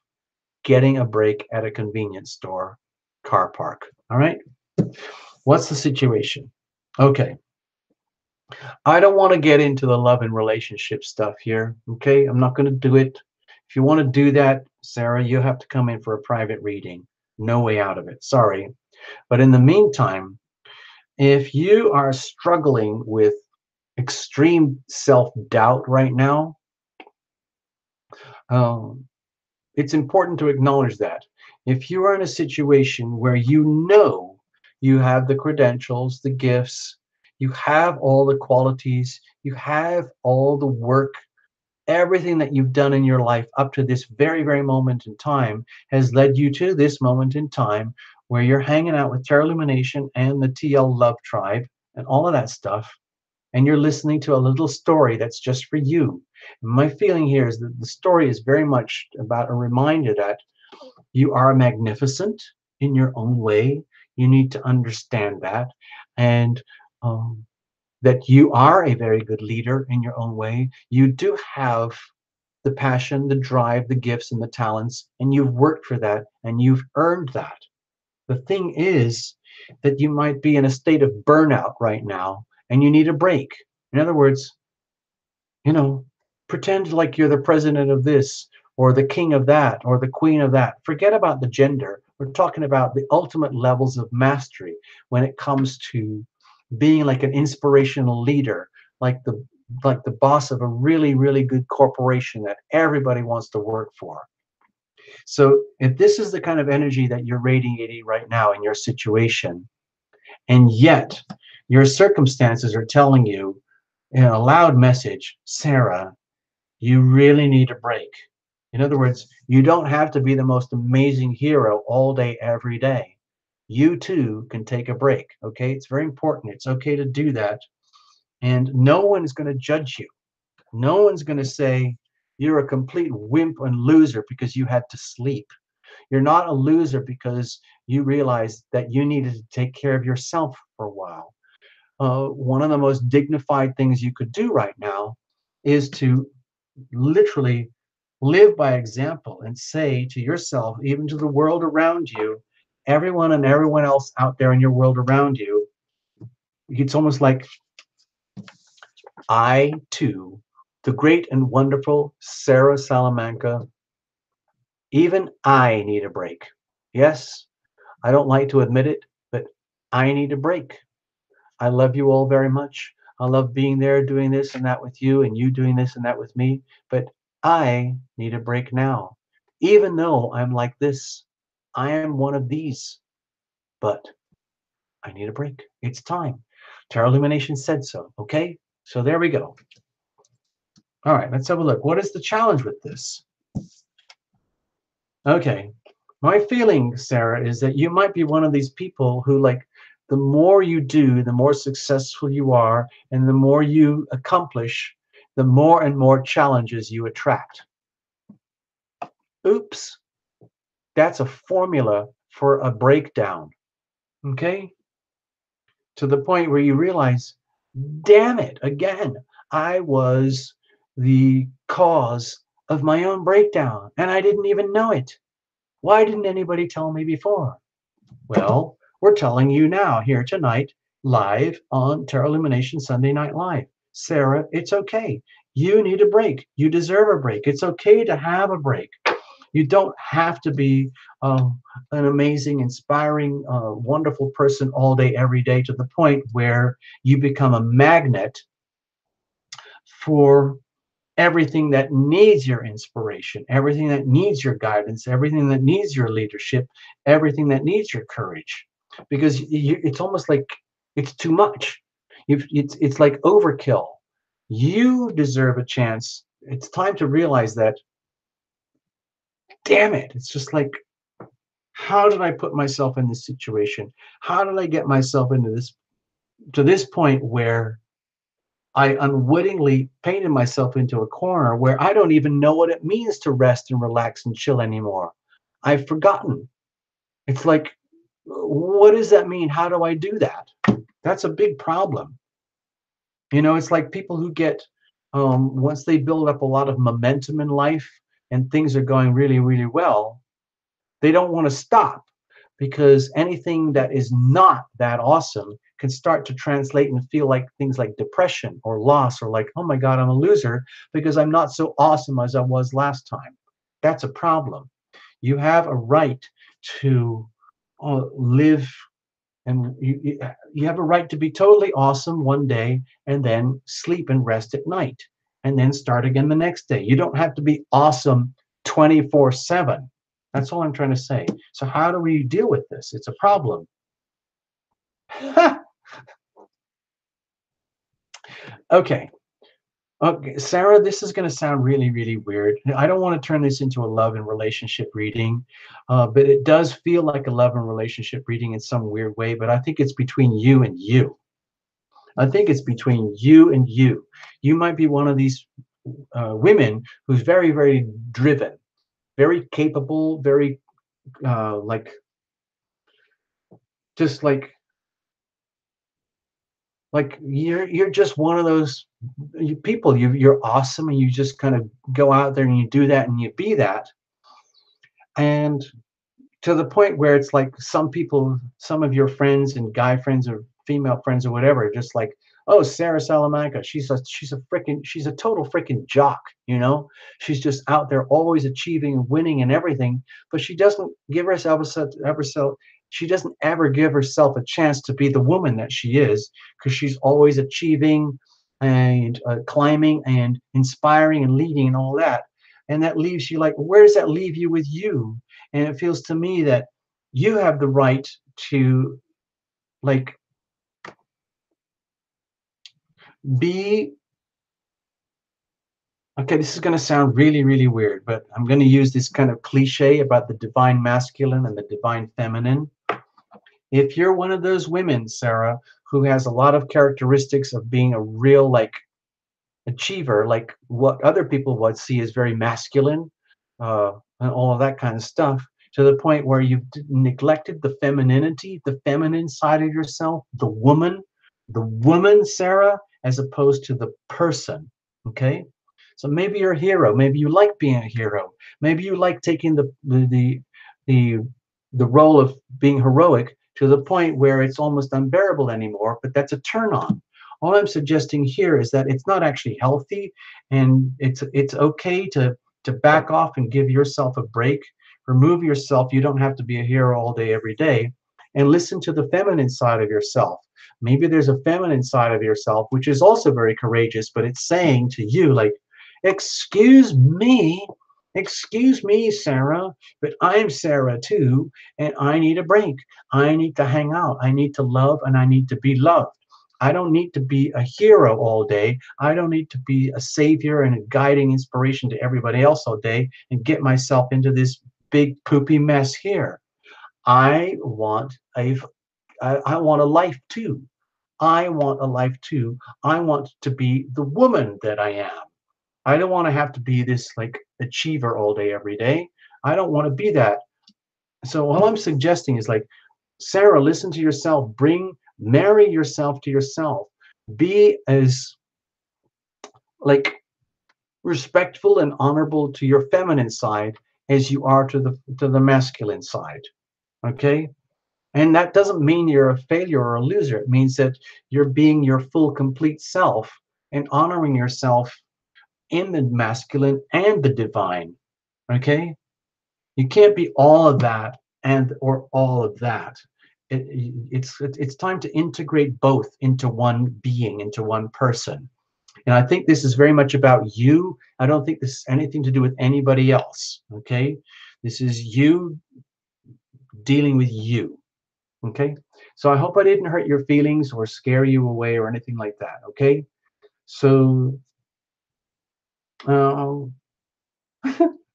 getting a break at a convenience store, car park, all right? What's the situation? Okay. I don't want to get into the love and relationship stuff here, okay? I'm not going to do it. If you want to do that, Sarah, you have to come in for a private reading. No way out of it. Sorry. But in the meantime, if you are struggling with extreme self-doubt right now, um, it's important to acknowledge that. If you are in a situation where you know you have the credentials, the gifts, you have all the qualities, you have all the work, everything that you've done in your life up to this very, very moment in time has led you to this moment in time where you're hanging out with Terra Illumination and the TL Love Tribe and all of that stuff, and you're listening to a little story that's just for you. And my feeling here is that the story is very much about a reminder that you are magnificent in your own way. You need to understand that. And um, that you are a very good leader in your own way. You do have the passion, the drive, the gifts, and the talents, and you've worked for that and you've earned that. The thing is that you might be in a state of burnout right now and you need a break. In other words, you know, pretend like you're the president of this or the king of that or the queen of that. Forget about the gender. We're talking about the ultimate levels of mastery when it comes to being like an inspirational leader, like the boss of a really, really good corporation that everybody wants to work for. So if this is the kind of energy that you're radiating right now in your situation, and yet your circumstances are telling you in a loud message, Sarah, you really need a break. In other words, you don't have to be the most amazing hero all day, every day. You too can take a break. Okay. It's very important. It's okay to do that. And no one is going to judge you. No one's going to say you're a complete wimp and loser because you had to sleep. You're not a loser because you realized that you needed to take care of yourself for a while. One of the most dignified things you could do right now is to literally live by example and say to yourself, even to the world around you, everyone and everyone else out there in your world around you, it's almost like I too, the great and wonderful Sarah Salamanca, even I need a break. Yes, I don't like to admit it, but I need a break. I love you all very much. I love being there doing this and that with you and you doing this and that with me. But I need a break now. Even though I'm like this, I am one of these. But I need a break. It's time. Tarot Illumination said so. Okay? So there we go. All right, let's have a look. What is the challenge with this? Okay. My feeling, Sarah, is that you might be one of these people who, like, the more you do, the more successful you are, and the more you accomplish, the more and more challenges you attract. Oops, that's a formula for a breakdown. Okay? To the point where you realize, damn it, again, I was the cause of my own breakdown, and I didn't even know it. Why didn't anybody tell me before? Well, we're telling you now here tonight, live on Terra Illumination Sunday Night Live. Sarah, it's okay. You need a break. You deserve a break. It's okay to have a break. You don't have to be an amazing, inspiring, wonderful person all day, every day, to the point where you become a magnet for everything that needs your inspiration, everything that needs your guidance, everything that needs your leadership, everything that needs your courage. Because it's almost like it's too much. It's like overkill. You deserve a chance. It's time to realize that, damn it, it's just like, how did I put myself in this situation? How did I get myself into this to this point where I unwittingly painted myself into a corner where I don't even know what it means to rest and relax and chill anymore. I've forgotten. It's like, what does that mean? How do I do that? That's a big problem. You know, it's like people who get, once they build up a lot of momentum in life and things are going really, really well, they don't want to stop because anything that is not that awesome can start to translate and feel like things like depression or loss or like, oh my God, I'm a loser because I'm not so awesome as I was last time. That's a problem. You have a right to live And you have a right to be totally awesome one day and then sleep and rest at night and then start again the next day. You don't have to be awesome 24/7. That's all I'm trying to say. So how do we deal with this? It's a problem. Okay. Okay, Sarah, this is going to sound really, really weird. I don't want to turn this into a love and relationship reading, but it does feel like a love and relationship reading in some weird way. But I think it's between you and you. I think it's between you and you. You might be one of these women who's very, very driven, very capable, very like just like you're just one of those people. You're awesome, and you just kind of go out there and you do that and you be that. And to the point where it's like some people, some of your friends and guy friends or female friends or whatever, just like, oh, Sarah Salamanca, she's a total freaking jock, you know. She's just out there always achieving and winning and everything, but she doesn't give herself she doesn't ever give herself a chance to be the woman that she is, because she's always achieving and climbing and inspiring and leading and all that. And that leaves you like, where does that leave you with you? And it feels to me that you have the right to like be, okay, this is going to sound really, really weird, but I'm going to use this kind of cliche about the divine masculine and the divine feminine. If you're one of those women, Sarah, who has a lot of characteristics of being a real like achiever, like what other people would see as very masculine, and all of that kind of stuff, to the point where you've neglected the femininity, the feminine side of yourself, the woman, Sarah, as opposed to the person. Okay, so maybe you're a hero. Maybe you like being a hero. Maybe you like taking the the role of being heroic to the point where it's almost unbearable anymore. But that's a turn on. All I'm suggesting here is that it's not actually healthy, and it's okay to back off and give yourself a break. Remove yourself. You don't have to be a hero all day, every day. And listen to the feminine side of yourself. Maybe there's a feminine side of yourself, which is also very courageous, but it's saying to you, like, excuse me, Sarah, but I'm Sarah too, and I need a break. I need to hang out. I need to love, and I need to be loved. I don't need to be a hero all day. I don't need to be a savior and a guiding inspiration to everybody else all day and get myself into this big poopy mess here. I want a I want a life too. I want a life too. I want to be the woman that I am. I don't want to have to be this like achiever all day every day. I don't want to be that. So all I'm suggesting is like, Sarah, listen to yourself. Marry yourself to yourself. Be as like respectful and honorable to your feminine side as you are to the masculine side. Okay? And that doesn't mean you're a failure or a loser. It means that you're being your full, complete self and honoring yourself in the masculine and the divine. Okay? You can't be all of that and or all of that. It's time to integrate both into one being, into one person. And I think this is very much about you. I don't think this is anything to do with anybody else. Okay? This is you dealing with you. Okay? So I hope I didn't hurt your feelings or scare you away or anything like that. Okay? So, um,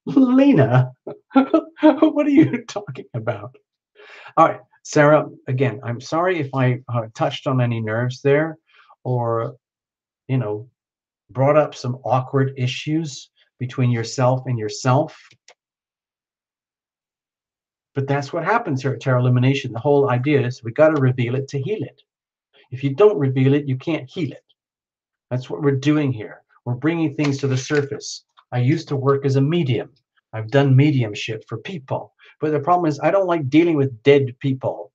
Lena, what are you talking about? All right, Sarah, again, I'm sorry if I touched on any nerves there, or, you know, brought up some awkward issues between yourself and yourself. But that's what happens here at Tarot Illumination. The whole idea is we got to reveal it to heal it. If you don't reveal it, you can't heal it. That's what we're doing here. We're bringing things to the surface. I used to work as a medium. I've done mediumship for people. But the problem is I don't like dealing with dead people.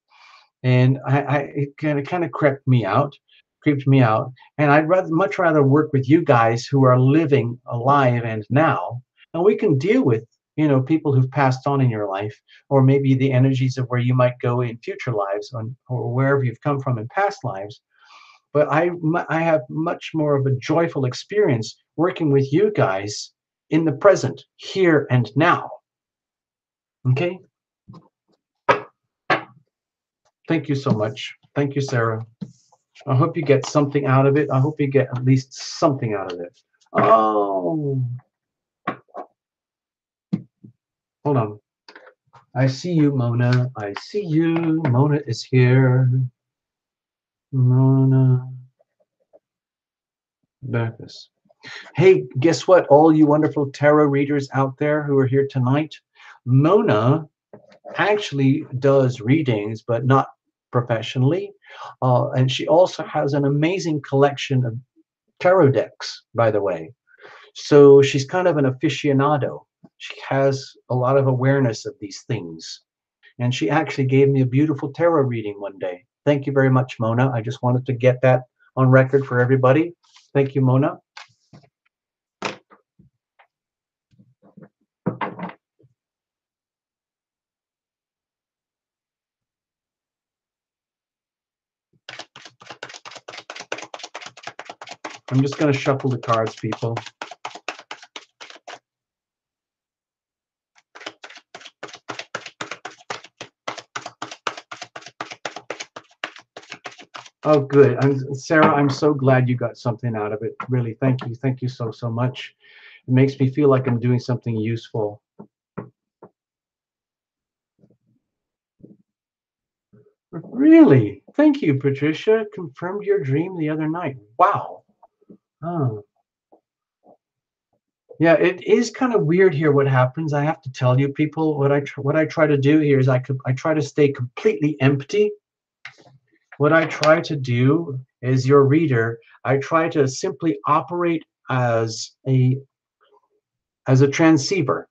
And it kind of creeped me out. And I'd much rather work with you guys who are living alive and now. And we can deal with you know, people who've passed on in your life, or maybe the energies of where you might go in future lives, or wherever you've come from in past lives. But I have much more of a joyful experience working with you guys in the present, here and now. Okay? Thank you so much. Thank you, Sarah. I hope you get something out of it. I hope you get at least something out of it. Oh, hold on. I see you, Mona. I see you. Mona is here. Mona Bacchus. Hey, guess what? All you wonderful tarot readers out there who are here tonight, Mona actually does readings, but not professionally. And she also has an amazing collection of tarot decks, by the way. So she's kind of an aficionado. She has a lot of awareness of these things. And she actually gave me a beautiful tarot reading one day. Thank you very much, Mona. I just wanted to get that on record for everybody. Thank you, Mona. I'm just going to shuffle the cards, people. Oh, good. Sarah, I'm so glad you got something out of it. Really, thank you. Thank you so, so much. It makes me feel like I'm doing something useful. Really? Thank you, Patricia. Confirmed your dream the other night. Wow. Oh. Yeah, it is kind of weird here what happens. I have to tell you, people, what I try to do here is I try to stay completely empty. What I try to do as your reader, I try to simply operate as a transceiver.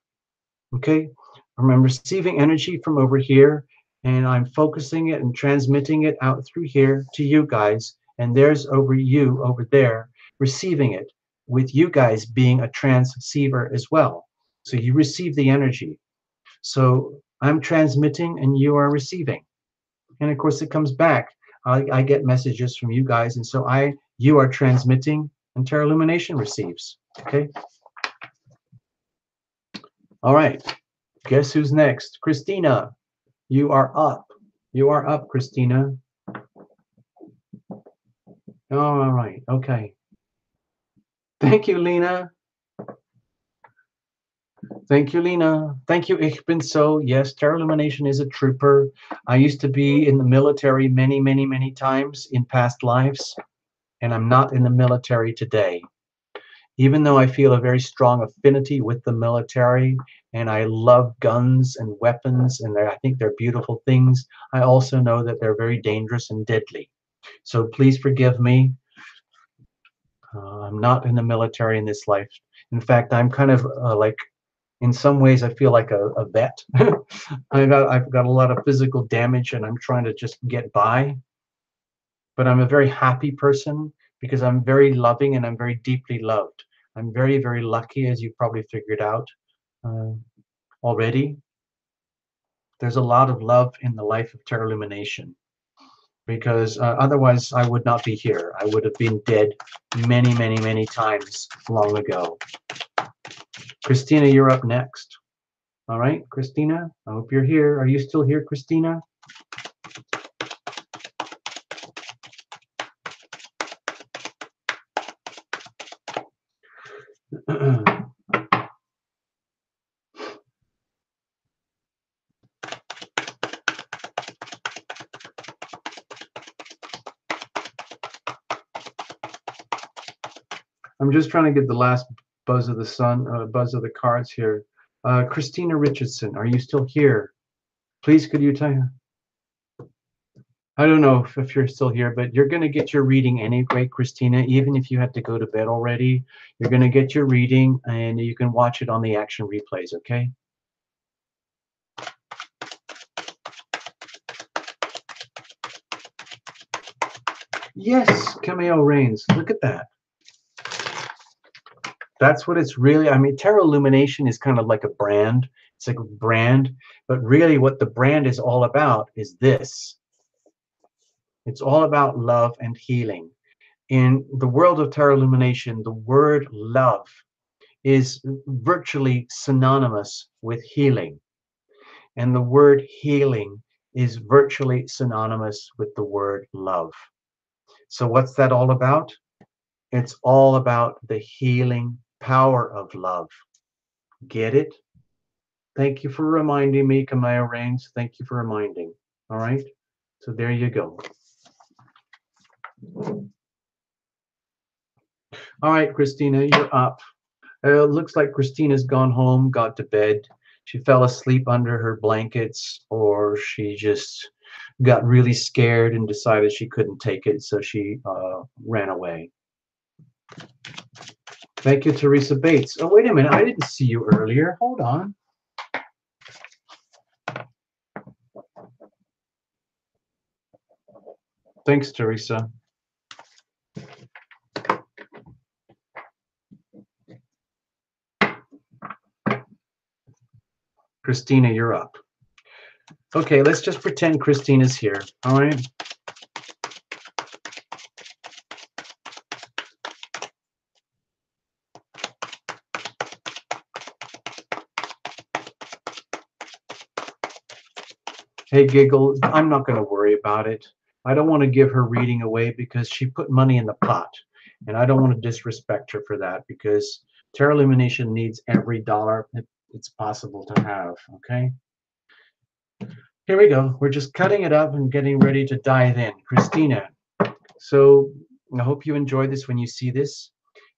Okay? I'm receiving energy from over here, and I'm focusing it and transmitting it out through here to you guys, and there's you over there receiving it, with you guys being a transceiver as well. So you receive the energy. So I'm transmitting and you are receiving. And of course it comes back. I get messages from you guys, and so you are transmitting, and Terra Illumination receives. Okay? All right. Guess who's next? Christina, you are up. You are up, Christina. All right. Okay. Thank you, Lena. Thank you, Lena. Thank you, Ich bin so. Yes, Terra Illumination is a trooper. I used to be in the military many, many, many times in past lives, and I'm not in the military today. Even though I feel a very strong affinity with the military, and I love guns and weapons, and I think they're beautiful things, I also know that they're very dangerous and deadly. So please forgive me. I'm not in the military in this life. In fact, I'm kind of like, in some ways, I feel like a vet. I've got a lot of physical damage, and I'm trying to just get by. But I'm a very happy person because I'm very loving and I'm very deeply loved. I'm very, very lucky, as you've probably figured out already. There's a lot of love in the life of Terra Illumination, because otherwise I would not be here. I would have been dead many, many, many times long ago. Christina, you're up next. All right, Christina, I hope you're here. Are you still here, Christina? I'm just trying to get the last buzz of the cards here. Christina Richardson, are you still here? Please, could you tell me? I don't know if you're still here, but you're going to get your reading anyway, Christina. Even if you had to go to bed already, you're going to get your reading, and you can watch it on the action replays, okay? Yes, Cameo Reigns. Look at that. That's what it's really, I mean, Tarot Illumination is kind of like a brand. It's like a brand, but really what the brand is all about is this. It's all about love and healing. In the world of Tarot Illumination, the word love is virtually synonymous with healing. And the word healing is virtually synonymous with the word love. So what's that all about? It's all about the healing power of love. Get it? Thank you for reminding me, Kamaya Reigns. Thank you for reminding. All right. So there you go. All right, Christina, you're up. It looks like Christina's gone home, got to bed. She fell asleep under her blankets, or she just got really scared and decided she couldn't take it, so she ran away. Thank you, Teresa Bates. Oh, wait a minute. I didn't see you earlier. Hold on. Thanks, Teresa. Christina, you're up. Okay, let's just pretend Christina's here. All right. Hey, Giggle, I'm not going to worry about it. I don't want to give her reading away because she put money in the pot. And I don't want to disrespect her for that because Tarot Illumination needs every dollar it's possible to have, okay? Here we go. We're just cutting it up and getting ready to dive in. Christina, so I hope you enjoy this when you see this.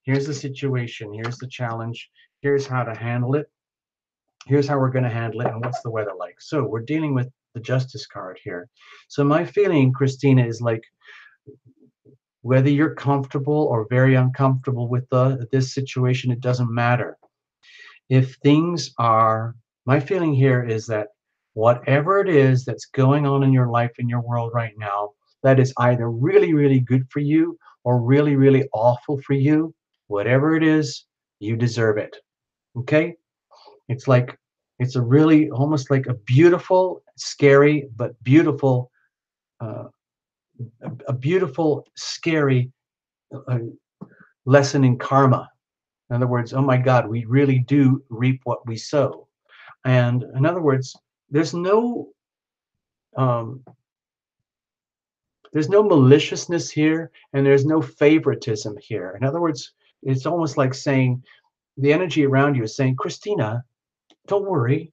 Here's the situation. Here's the challenge. Here's how to handle it. Here's how we're going to handle it and what's the weather like. So we're dealing with the Justice card here. So my feeling, Christina, is like whether you're comfortable or very uncomfortable with this situation, it doesn't matter. If things are, my feeling here is that whatever it is that's going on in your life, in your world right now, that is either really, really good for you or really, really awful for you, whatever it is, you deserve it. Okay? It's like, it's a really, almost like a beautiful, scary, but beautiful, uh, a beautiful, scary uh, lesson in karma. In other words, oh my God, we really do reap what we sow. And in other words, there's no um, maliciousness here, and there's no favoritism here. In other words, it's almost like saying the energy around you is saying, Christina, don't worry.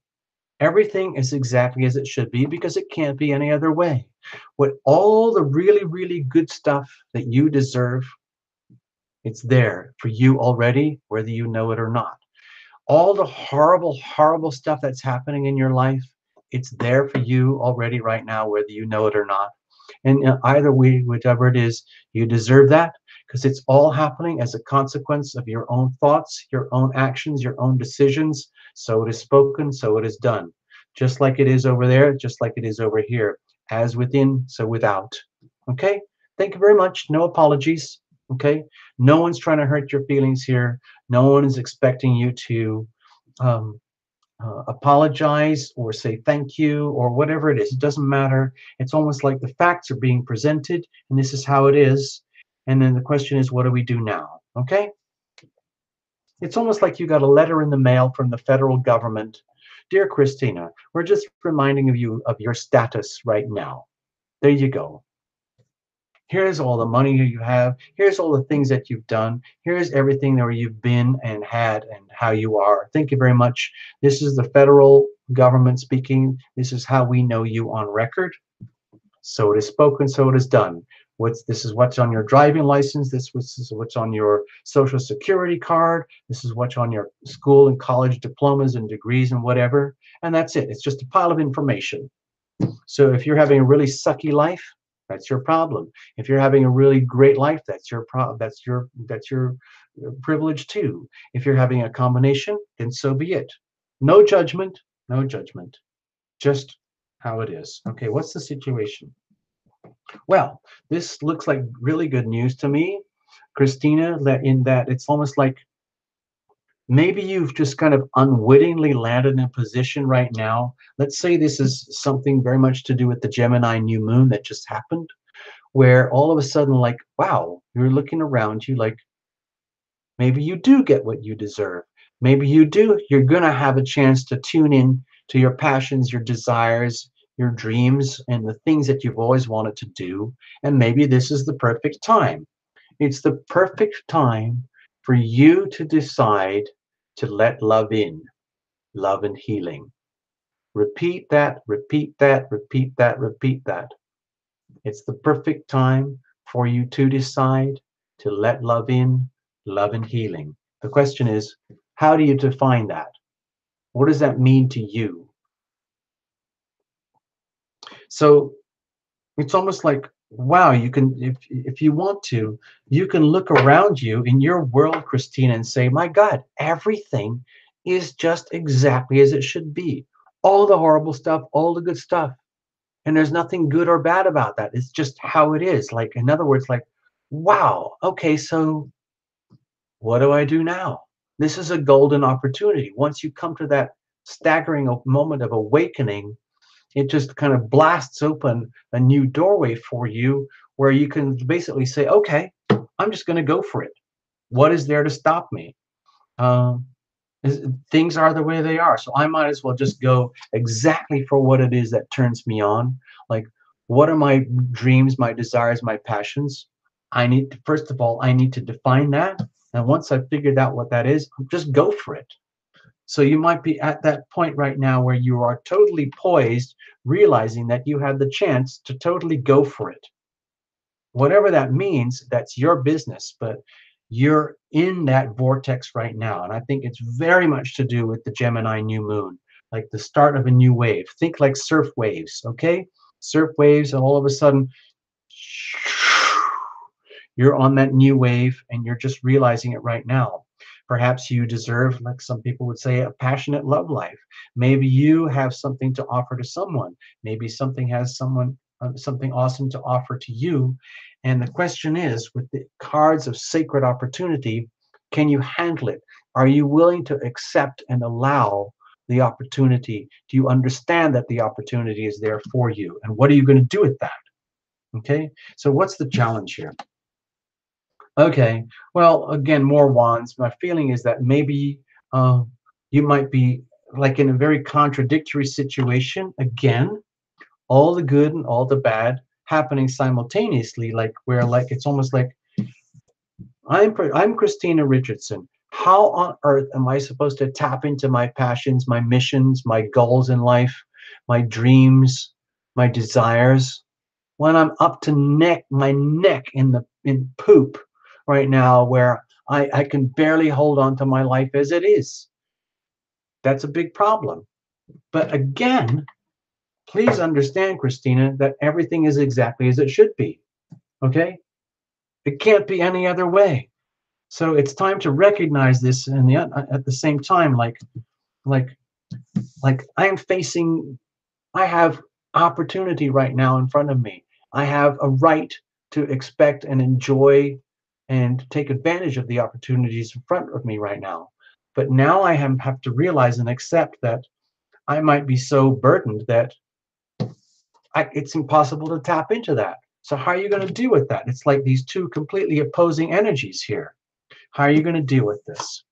Everything is exactly as it should be because it can't be any other way. What all the really, really good stuff that you deserve, it's there for you already, whether you know it or not. All the horrible, horrible stuff that's happening in your life, it's there for you already right now, whether you know it or not. And either way, whichever it is, you deserve that because it's all happening as a consequence of your own thoughts, your own actions, your own decisions. So it is spoken, so it is done. Just like it is over there, just like it is over here. As within, so without. Okay? Thank you very much. No apologies. Okay? No one's trying to hurt your feelings here. No one is expecting you to apologize or say thank you or whatever it is. It doesn't matter. It's almost like the facts are being presented and this is how it is. And then the question is, what do we do now? Okay? It's almost like you got a letter in the mail from the federal government. Dear Christina, we're just reminding you of your status right now. There you go. Here's all the money you have. Here's all the things that you've done. Here's everything where you've been and had and how you are. Thank you very much. This is the federal government speaking. This is how we know you on record. So it is spoken, so it is done. This is what's on your driving license. This is what's on your social security card. This is what's on your school and college diplomas and degrees and whatever. And that's it. It's just a pile of information. So if you're having a really sucky life, that's your problem. If you're having a really great life, that's your problem. That's your privilege too. If you're having a combination, then so be it. No judgment, no judgment. Just how it is. Okay, what's the situation? Well, this looks like really good news to me, Christina, that in that it's almost like Maybe you've just kind of unwittingly landed in a position right now. Let's say this is something very much to do with the Gemini new moon that just happened, where all of a sudden, like, wow, you're looking around you like maybe you do get what you deserve. Maybe you do. You're going to have a chance to tune in to your passions, your desires, your dreams, and the things that you've always wanted to do. And maybe this is the perfect time. It's the perfect time for you to decide to let love in, love and healing. Repeat that, repeat that, repeat that, repeat that. It's the perfect time for you to decide to let love in, love and healing. The question is, how do you define that? What does that mean to you? So it's almost like, wow, you can, if you want to, you can look around you in your world, Christina, and say, my God, everything is just exactly as it should be. All the horrible stuff, all the good stuff. And there's nothing good or bad about that. It's just how it is. Like, in other words, like, wow, okay, so what do I do now? This is a golden opportunity. Once you come to that staggering moment of awakening, it just kind of blasts open a new doorway for you where you can basically say, okay, I'm just going to go for it. What is there to stop me? Um, Things are the way they are. So I might as well just go exactly for what it is that turns me on. Like, what are my dreams, my desires, my passions? I need to, first of all, I need to define that. And once I've figured out what that is, just go for it. So you might be at that point right now where you are totally poised, realizing that you have the chance to totally go for it. Whatever that means, that's your business, but you're in that vortex right now. And I think it's very much to do with the Gemini new moon, like the start of a new wave. Think like surf waves, okay? Surf waves, and all of a sudden, you're on that new wave and you're just realizing it right now. Perhaps you deserve, like some people would say, a passionate love life. Maybe you have something to offer to someone. Maybe something has something awesome to offer to you. And the question is, with the cards of sacred opportunity, can you handle it? Are you willing to accept and allow the opportunity? Do you understand that the opportunity is there for you? And what are you going to do with that? Okay, so what's the challenge here? Okay, well, again, more wands. My feeling is that maybe uh, you might be like in a very contradictory situation. Again, all the good and all the bad happening simultaneously, like where like it's almost like I'm Christina Richardson. How on earth am I supposed to tap into my passions, my missions, my goals in life, my dreams, my desires, when I'm up to my neck in poop right now, where I can barely hold on to my life as it is? That's a big problem. But again, please understand, Christina, that everything is exactly as it should be. Okay? It can't be any other way. So it's time to recognize this, and at the same time, like like I have opportunity right now in front of me. I have a right to expect and enjoy and take advantage of the opportunities in front of me right now. But now I have to realize and accept that I might be so burdened that it's impossible to tap into that. So how are you going to deal with that? It's like these two completely opposing energies here. How are you going to deal with this?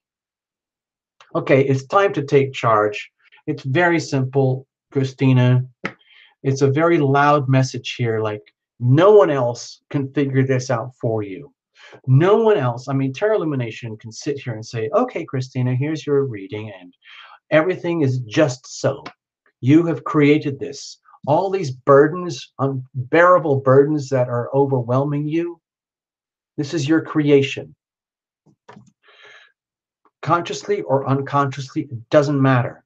Okay, it's time to take charge. It's very simple, Christina. It's a very loud message here, like no one else can figure this out for you. No one else. I mean, Tarot Illumination can sit here and say, okay, Christina, here's your reading, and everything is just so. You have created this. All these burdens, unbearable burdens that are overwhelming you, this is your creation. Consciously or unconsciously, it doesn't matter.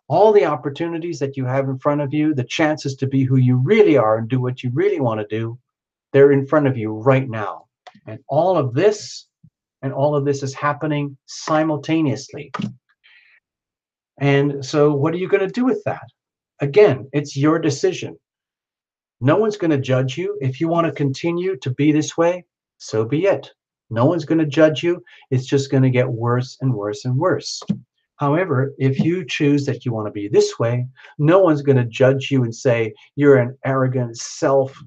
All the opportunities that you have in front of you, the chances to be who you really are and do what you really want to do, they're in front of you right now. And all of this is happening simultaneously. And so what are you going to do with that? Again, it's your decision. No one's going to judge you. If you want to continue to be this way, so be it. No one's going to judge you. It's just going to get worse and worse and worse. However, if you choose that you want to be this way, no one's going to judge you and say you're an arrogant, self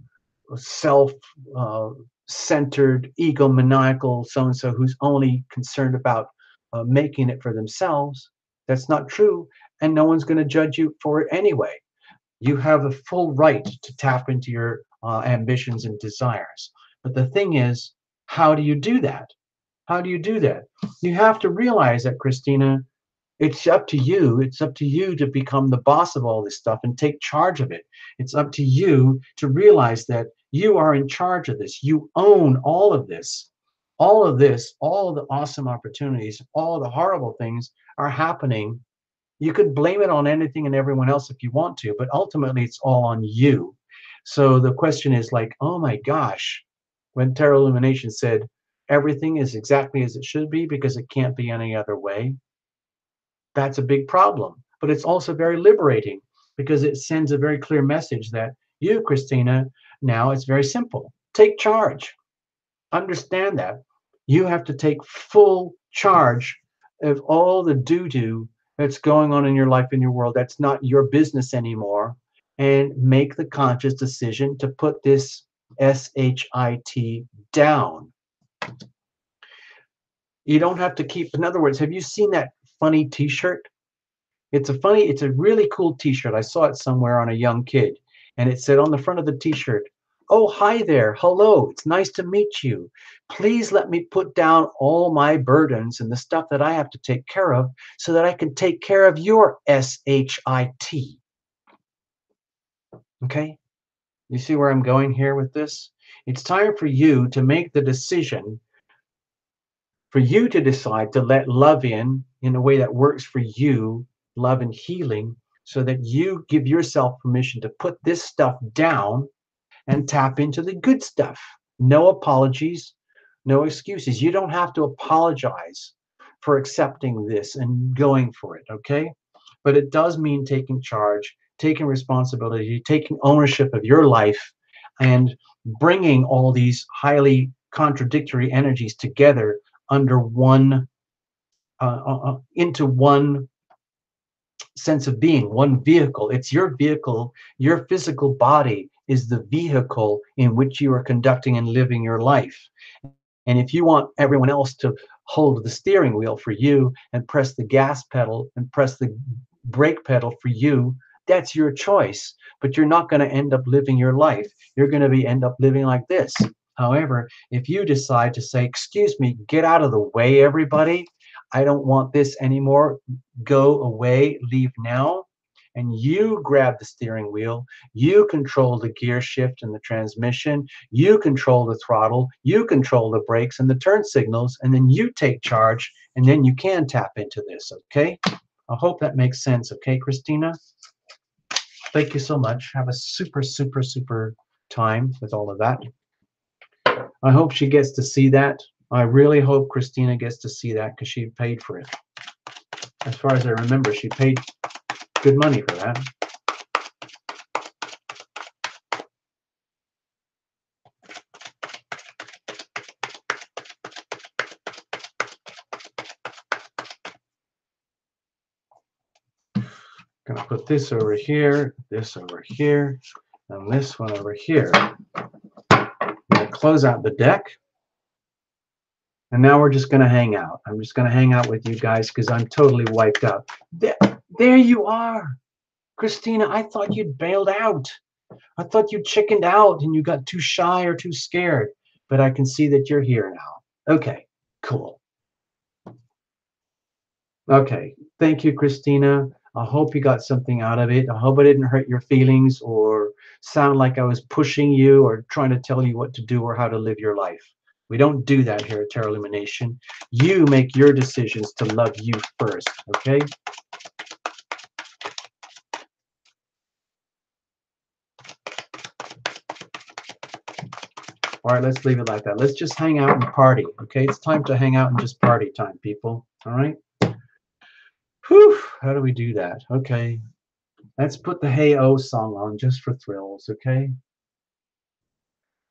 centered, egomaniacal so and so who's only concerned about making it for themselves. That's not true, and no one's going to judge you for it anyway. You have a full right to tap into your ambitions and desires. But the thing is, how do you do that? How do you do that? You have to realize that, Christina, it's up to you. It's up to you to become the boss of all this stuff and take charge of it. It's up to you to realize that you are in charge of this. You own all of this. All of this, all of the awesome opportunities, all the horrible things are happening. You could blame it on anything and everyone else if you want to, but ultimately it's all on you. So the question is like, oh my gosh, when Tarot Illumination said everything is exactly as it should be because it can't be any other way, that's a big problem. But it's also very liberating because it sends a very clear message that you, Christina, now it's very simple. Take charge. Understand that. You have to take full charge of all the doo-doo that's going on in your life, in your world. That's not your business anymore. And make the conscious decision to put this SHIT down. You don't have to keep, in other words, have you seen that funny t-shirt? It's a really cool t-shirt. I saw it somewhere on a young kid. And it said on the front of the t-shirt, "Oh, hi there. Hello. It's nice to meet you. Please let me put down all my burdens and the stuff that I have to take care of so that I can take care of your SHIT." Okay? You see where I'm going here with this? It's time for you to make the decision, for you to decide to let love in a way that works for you, love and healing, so that you give yourself permission to put this stuff down and tap into the good stuff. No apologies, no excuses. You don't have to apologize for accepting this and going for it, okay? But it does mean taking charge, taking responsibility, taking ownership of your life, and bringing all these highly contradictory energies together under one, into one sense of being, one vehicle. It's your vehicle. Your physical body is the vehicle in which you are conducting and living your life. And if you want everyone else to hold the steering wheel for you and press the gas pedal and press the brake pedal for you, that's your choice. But you're not going to end up living your life. You're going to end up living like this. However, if you decide to say, "Excuse me, get out of the way, everybody. I don't want this anymore. Go away, leave now," and you grab the steering wheel, you control the gear shift and the transmission, you control the throttle, you control the brakes and the turn signals, and then you take charge, and then you can tap into this, okay? I hope that makes sense, okay, Christina? Thank you so much. Have a super, super, super time with all of that. I hope she gets to see that. I really hope Christina gets to see that because she paid for it. As far as I remember, she paid good money for that. Gonna put this over here, and this one over here. I'm gonna close out the deck. And now we're just gonna hang out. I'm just gonna hang out with you guys because I'm totally wiped out. There you are. Christina, I thought you'd bailed out. I thought you chickened out and you got too shy or too scared. But I can see that you're here now. Okay, cool. Okay, thank you, Christina. I hope you got something out of it. I hope I didn't hurt your feelings or sound like I was pushing you or trying to tell you what to do or how to live your life. We don't do that here at Tarot Illumination. You make your decisions to love you first, okay? All right, let's leave it like that. Let's just hang out and party, okay? It's time to hang out and just party time, people, all right? Whew, how do we do that? Okay, let's put the Hey Oh song on just for thrills, okay?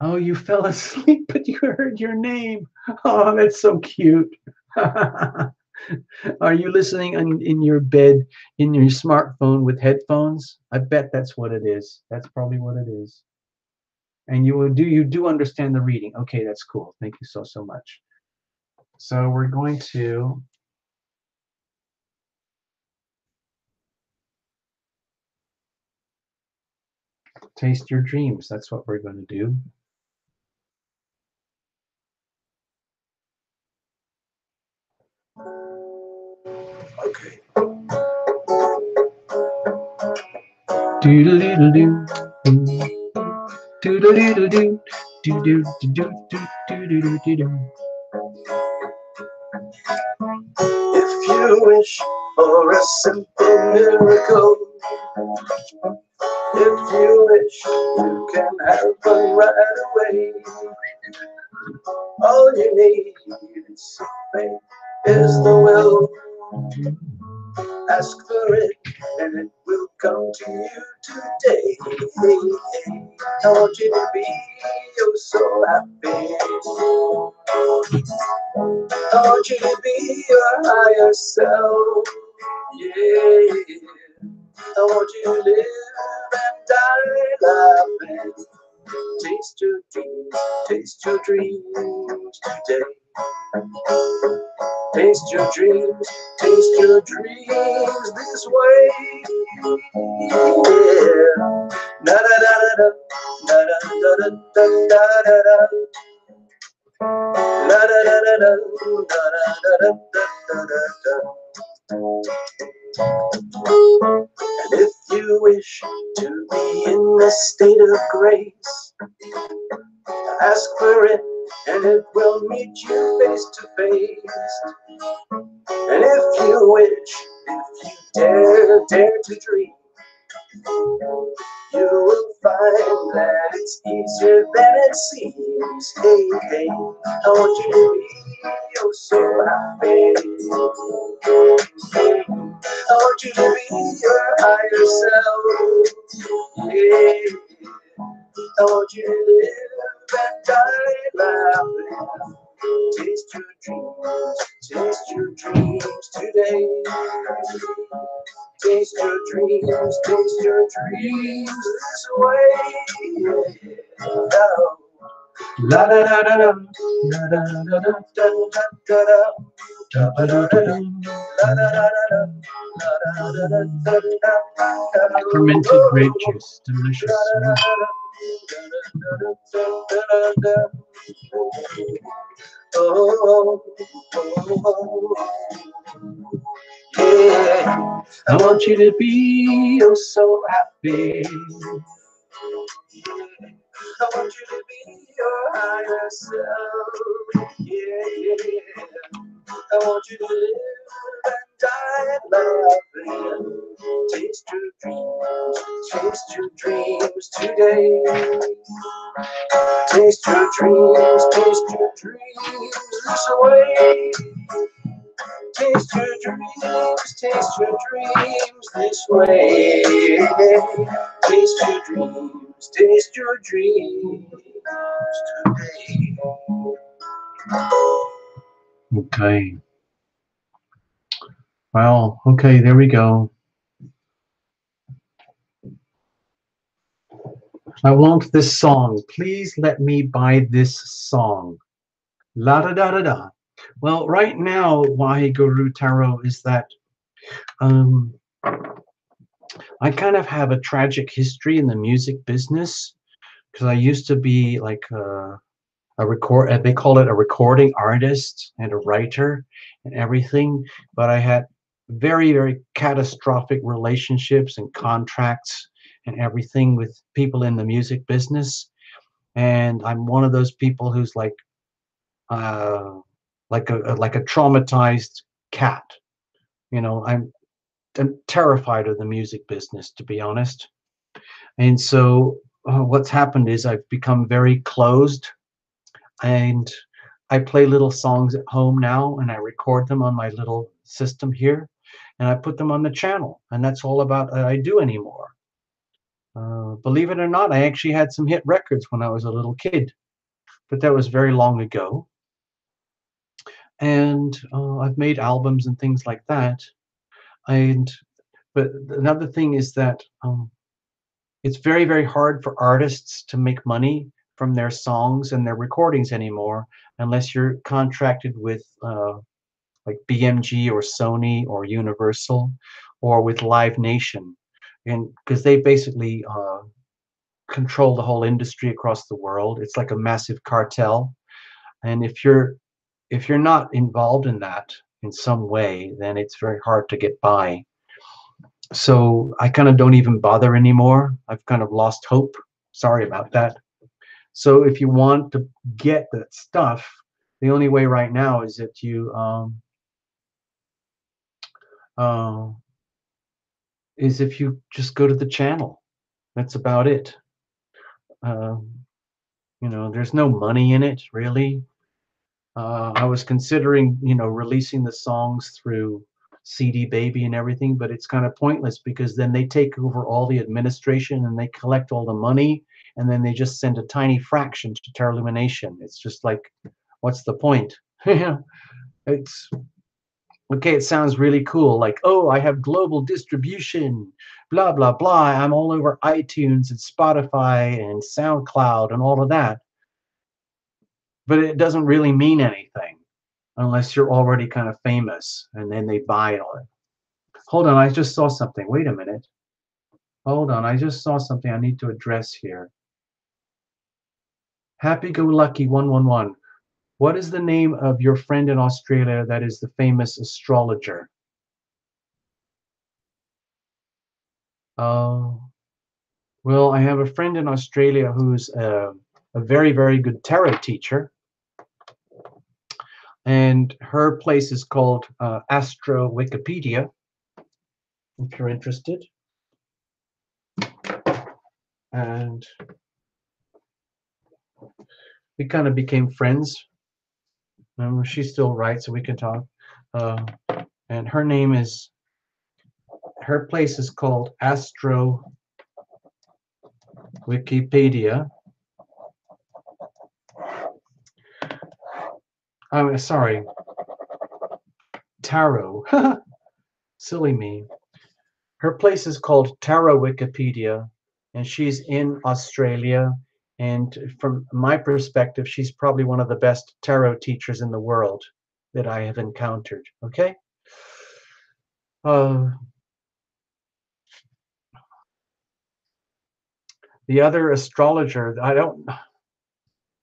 Oh, you fell asleep, but you heard your name. Oh, that's so cute. Are you listening in your bed, in your smartphone with headphones? I bet that's what it is. That's probably what it is. And you do understand the reading. Okay, that's cool. Thank you so so much. So we're going to taste your dreams. That's what we're going to do. Okay. Do-do-do-do-do. Do-do-do-do-do. Do-do-do-do-do-do-do-do-do. If you wish for a simple miracle, if you wish, you can have one right away. All you need is some faith, is the will. Ask for it, and it will come to you today. I want you to be oh so happy. I want you to be your higher self. Yeah. I want you to live and die laughing. Taste your dreams today. Taste your dreams this way. Yeah. Da da da da da da da da da da da da. La da da da da da da da da da da. And if you wish to be in a state of grace, ask for it, and it will meet you face to face. And if you wish, if you dare to dream, you will find that it's easier than it seems. Hey, hey, I want you to be oh so happy. I want you to be your higher self. Yeah. I want you to live and die laughing. Taste your dreams today. Taste your dreams this way. Oh. La da da da da da da da da da da da. Fermented grape juice, delicious. Yeah, I want you to be oh so happy. I want you to be your higher self. Yeah, yeah. I want you to live and die laughing. Taste your dreams today. Taste your dreams this way. Taste your dreams this way. Taste your dreams today. Okay. Well, okay, there we go. I want this song. Please let me buy this song. La da da da da. Well, right now, why Guru Tarot is that um, I kind of have a tragic history in the music business because I used to be like a record. They call it a recording artist and a writer and everything. But I had very very catastrophic relationships and contracts and everything with people in the music business. And I'm one of those people who's uh, like a traumatized cat. You know, I'm terrified of the music business, to be honest. And so what's happened is I've become very closed, and I play little songs at home now, and I record them on my little system here, and I put them on the channel, and that's all about I do anymore. Believe it or not, I actually had some hit records when I was a little kid, but that was very long ago. And I've made albums and things like that. And but another thing is that it's very, very hard for artists to make money from their songs and their recordings anymore, unless you're contracted with like BMG or Sony or Universal, or with Live Nation, and because they basically control the whole industry across the world. It's like a massive cartel, and if you're not involved in that in some way, then it's very hard to get by. So I kind of don't even bother anymore. I've kind of lost hope. Sorry about that. So if you want to get that stuff, the only way right now is that you uh, is if you just go to the channel. That's about it. Um, there's no money in it really. I was considering, releasing the songs through CD Baby and everything, but it's kind of pointless because then they take over all the administration and they collect all the money, and then they just send a tiny fraction to Terra Lumination. It's just like, what's the point? It's okay. It sounds really cool, like, oh, I have global distribution, blah blah blah. I'm all over iTunes and Spotify and SoundCloud and all of that, but it doesn't really mean anything unless you're already kind of famous and then they buy it all. Hold on, I just saw something. Wait a minute. Hold on, I just saw something I need to address here. Happy Go Lucky 111. What is the name of your friend in Australia that is the famous astrologer? Oh, well, I have a friend in Australia who's a very, very good tarot teacher, and her place is called Astro Wikipedia, if you're interested. And we kind of became friends. She's still right, so we can talk. And her place is called Astro Wikipedia. I'm sorry, Tarot. Silly me. Her place is called Tarot Wikipedia, and she's in Australia. And from my perspective, she's probably one of the best tarot teachers in the world that I have encountered. Okay. The other astrologer, I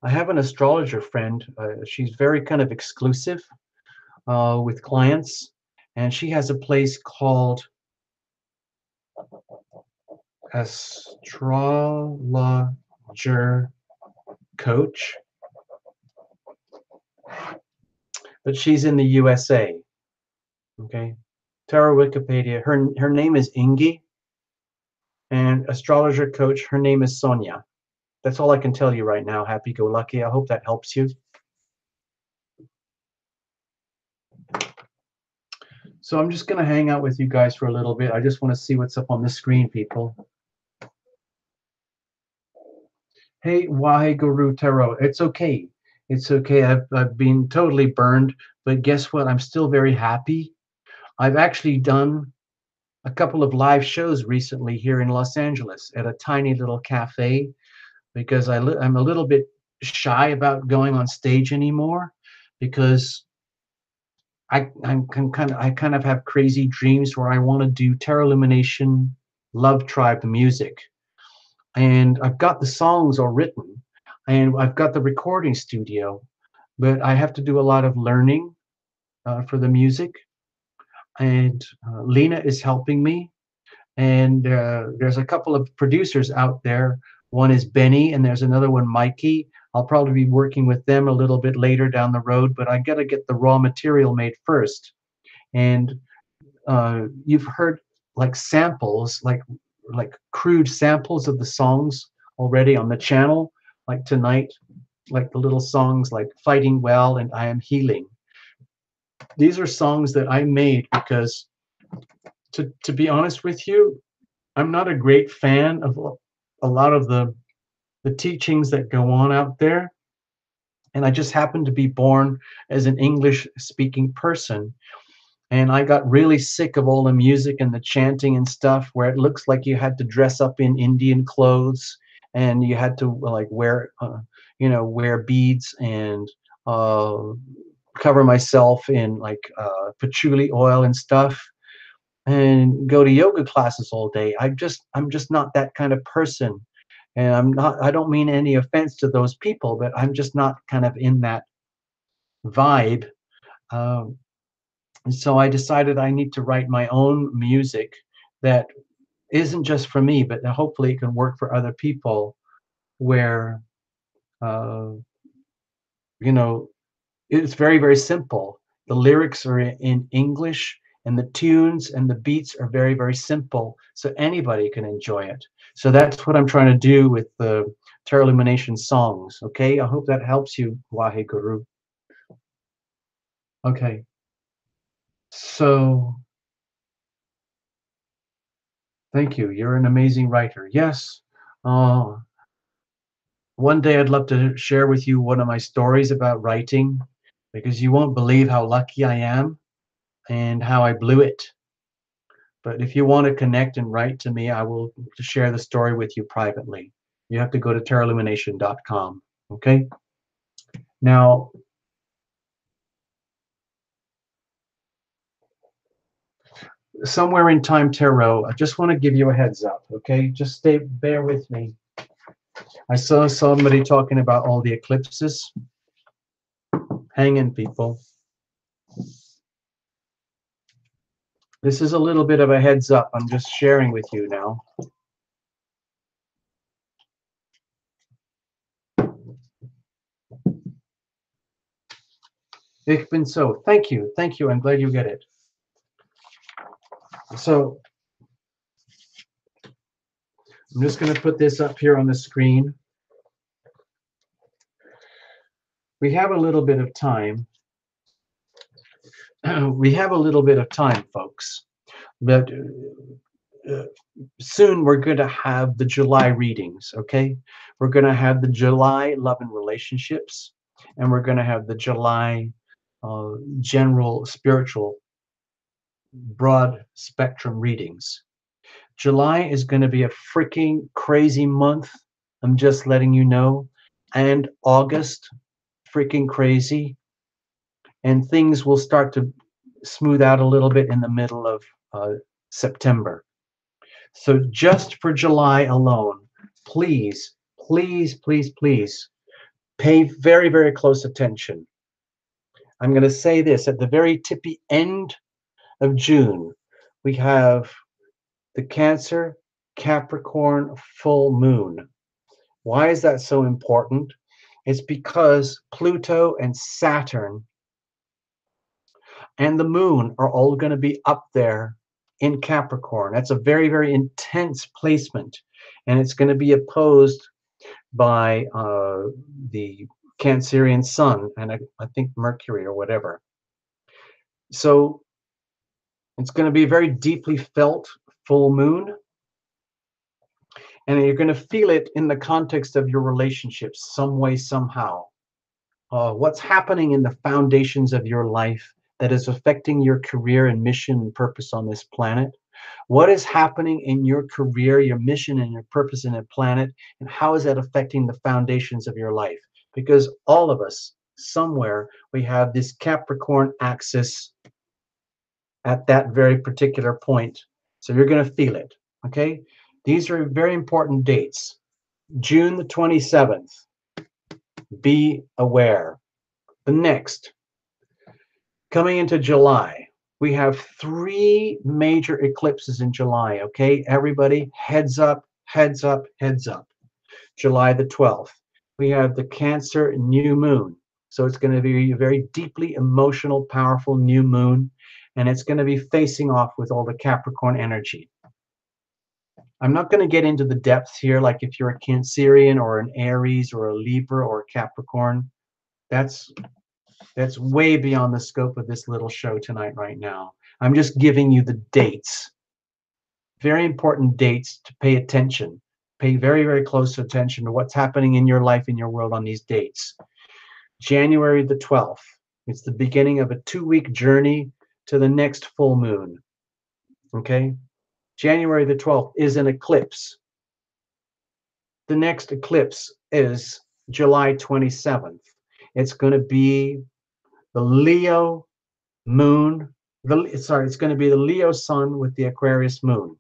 have an astrologer friend. She's very kind of exclusive with clients, and she has a place called Astrologer Coach, but she's in the USA. Okay, Tarot Wikipedia. Her name is Ingi, and Astrologer Coach. Her name is Sonia. That's all I can tell you right now. Happy go lucky. I hope that helps you. So I'm just going to hang out with you guys for a little bit. I just want to see what's up on the screen, people. Hey, why Guru Tarot? It's okay. It's okay. I've been totally burned, but guess what? I'm still very happy. I've actually done a couple of live shows recently here in Los Angeles at a tiny little cafe because I'm a little bit shy about going on stage anymore because I kind of have crazy dreams where I want to do Terra Illumination Love Tribe music. And I've got the songs all written, and I've got the recording studio, but I have to do a lot of learning for the music. And Lena is helping me, and there's a couple of producers out there. One is Benny, and there's another one, Mikey. I'll probably be working with them a little bit later down the road, but I got to get the raw material made first. And you've heard like samples, like crude samples of the songs already on the channel, like tonight, like the little songs like Fighting Well and I Am Healing. These are songs that I made because, to be honest with you, I'm not a great fan of a lot of the teachings that go on out there. And I just happened to be born as an English speaking person. And I got really sick of all the music and the chanting and stuff where it looks like you had to dress up in Indian clothes and you had to like wear, wear beads and uh, cover myself in like patchouli oil and stuff and go to yoga classes all day. I'm just not that kind of person. And I don't mean any offense to those people, but I'm just not kind of in that vibe. Um, and so I decided I need to write my own music that isn't just for me, but that hopefully it can work for other people where, uh, you know, it's very, very simple. The lyrics are in English and the tunes and the beats are very, very simple. So anybody can enjoy it. So that's what I'm trying to do with the Terra Illumination songs. Okay. I hope that helps you, Wahe Guru. Okay. So thank you. You're an amazing writer. Yes. Uh, One day I'd love to share with you one of my stories about writing because you won't believe how lucky I am and how I blew it. But if you want to connect and write to me, I will share the story with you privately. You have to go to terraillumination.com. Okay. Now, somewhere in time tarot, I just want to give you a heads up. Okay. Just bear with me. I saw somebody talking about all the eclipses. Hang in, people. This is a little bit of a heads up. I'm just sharing with you now. Ich bin so. Thank you. Thank you. I'm glad you get it. So I'm just going to put this up here on the screen. We have a little bit of time. We have a little bit of time, folks. But soon we're going to have the July readings, okay? We're going to have the July love and relationships, and we're going to have the July general spiritual broad spectrum readings. July is going to be a freaking crazy month. I'm just letting you know. And August, freaking crazy. And things will start to smooth out a little bit in the middle of September. So just for July alone, please, please, please, please pay very, very close attention. I'm going to say this at the very tippy end of June, we have the Cancer Capricorn full moon. Why is that so important? It's because Pluto and Saturn and the moon are all going to be up there in Capricorn. That's a very, very intense placement. And it's going to be opposed by the Cancerian sun and I think Mercury or whatever. So it's going to be a very deeply felt full moon. And you're going to feel it in the context of your relationships some way, somehow. What's happening in the foundations of your life that is affecting your career and mission and purpose on this planet? What is happening in your career, your mission, and your purpose in the planet, and how is that affecting the foundations of your life? Because all of us, somewhere, we have this Capricorn axis at that very particular point. So you're going to feel it, okay? These are very important dates. June the 27th, be aware. The next, coming into July, we have 3 major eclipses in July, okay? Everybody, heads up, heads up, heads up. July the 12th, we have the Cancer new moon. So it's going to be a very deeply emotional, powerful new moon, and it's going to be facing off with all the Capricorn energy. I'm not going to get into the depths here, like if you're a Cancerian or an Aries or a Libra or a Capricorn. That's way beyond the scope of this little show tonight right now. I'm just giving you the dates. Very important dates to pay attention. Pay very, very close attention to what's happening in your life, in your world on these dates. January the 12th. It's the beginning of a 2-week journey to the next full moon. Okay? January the 12th is an eclipse. The next eclipse is July 27th. It's going to be the Leo moon. It's going to be the Leo sun with the Aquarius moon.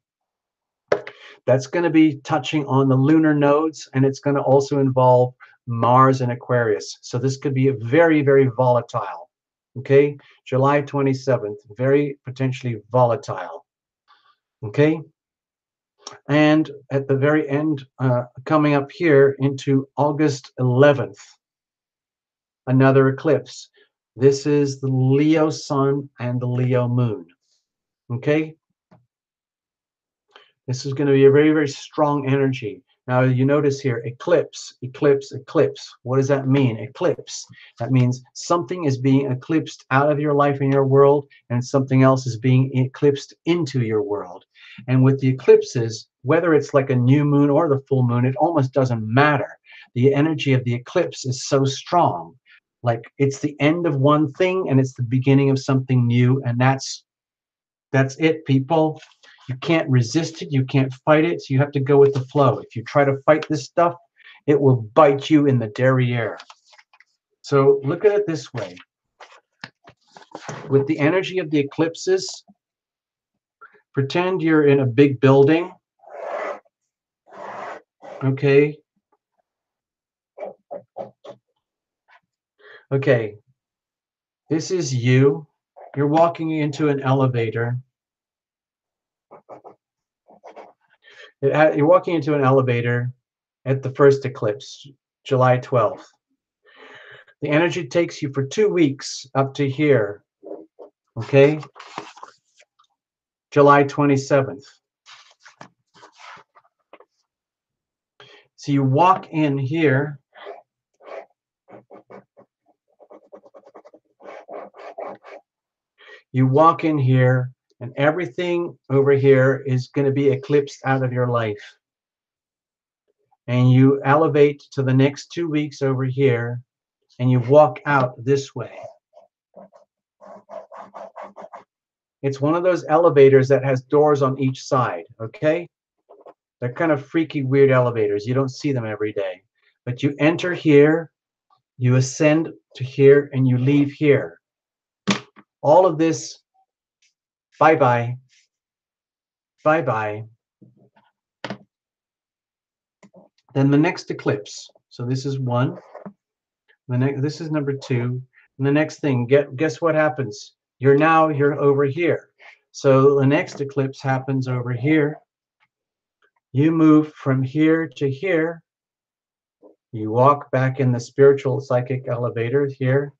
That's going to be touching on the lunar nodes, and it's going to also involve Mars and Aquarius. So this could be very, very volatile. Okay? July 27th, very potentially volatile. Okay? And at the very end, coming up here into August 11th, another eclipse. This is the Leo sun and the Leo moon. Okay? This is going to be a very, very strong energy. Now, you notice here, eclipse, eclipse, eclipse. What does that mean? Eclipse. That means something is being eclipsed out of your life and your world, and something else is being eclipsed into your world. And with the eclipses, whether it's like a new moon or the full moon, it almost doesn't matter. The energy of the eclipse is so strong. Like it's the end of one thing and it's the beginning of something new, and that's it, people. You can't resist it. You can't fight it. So you have to go with the flow. If you try to fight this stuff, it will bite you in the derriere. So look at it this way. With the energy of the eclipses, pretend you're in a big building. Okay. Okay. This is you. You're walking into an elevator. You're walking into an elevator at the first eclipse, July 12th. The energy takes you for 2 weeks up to here, okay? July 27th. So you walk in here. You walk in here, and everything over here is going to be eclipsed out of your life. And you elevate to the next 2 weeks over here, and you walk out this way. It's one of those elevators that has doors on each side, okay? They're kind of freaky, weird elevators. You don't see them every day. But you enter here, you ascend to here, and you leave here. All of this, bye-bye, bye-bye. Then the next eclipse. So this is one. This is number 2. And the next thing, guess what happens? You're over here. So the next eclipse happens over here. You move from here to here. You walk back in the spiritual psychic elevator here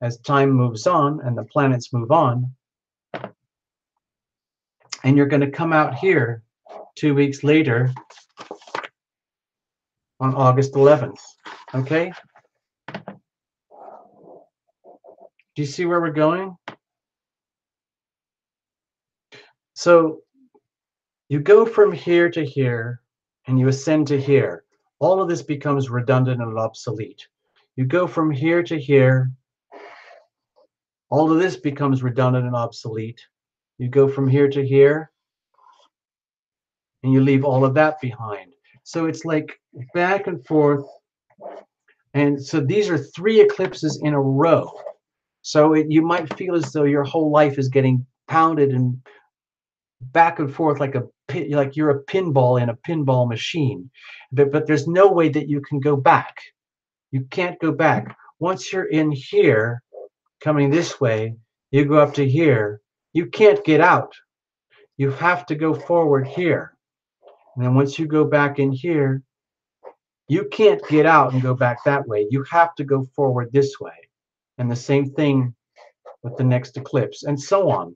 as time moves on and the planets move on. And you're going to come out here 2 weeks later on August 11th. Okay? Do you see where we're going? So you go from here to here and you ascend to here. All of this becomes redundant and obsolete. You go from here to here. All of this becomes redundant and obsolete. You go from here to here and you leave all of that behind. So it's like back and forth. And so these are 3 eclipses in a row. So you might feel as though your whole life is getting pounded and back and forth like you're a pinball in a pinball machine. But there's no way that you can go back. You can't go back. Once you're in here, coming this way, you go up to here. You can't get out. You have to go forward here. And then once you go back in here, you can't get out and go back that way. You have to go forward this way. And the same thing with the next eclipse, and so on.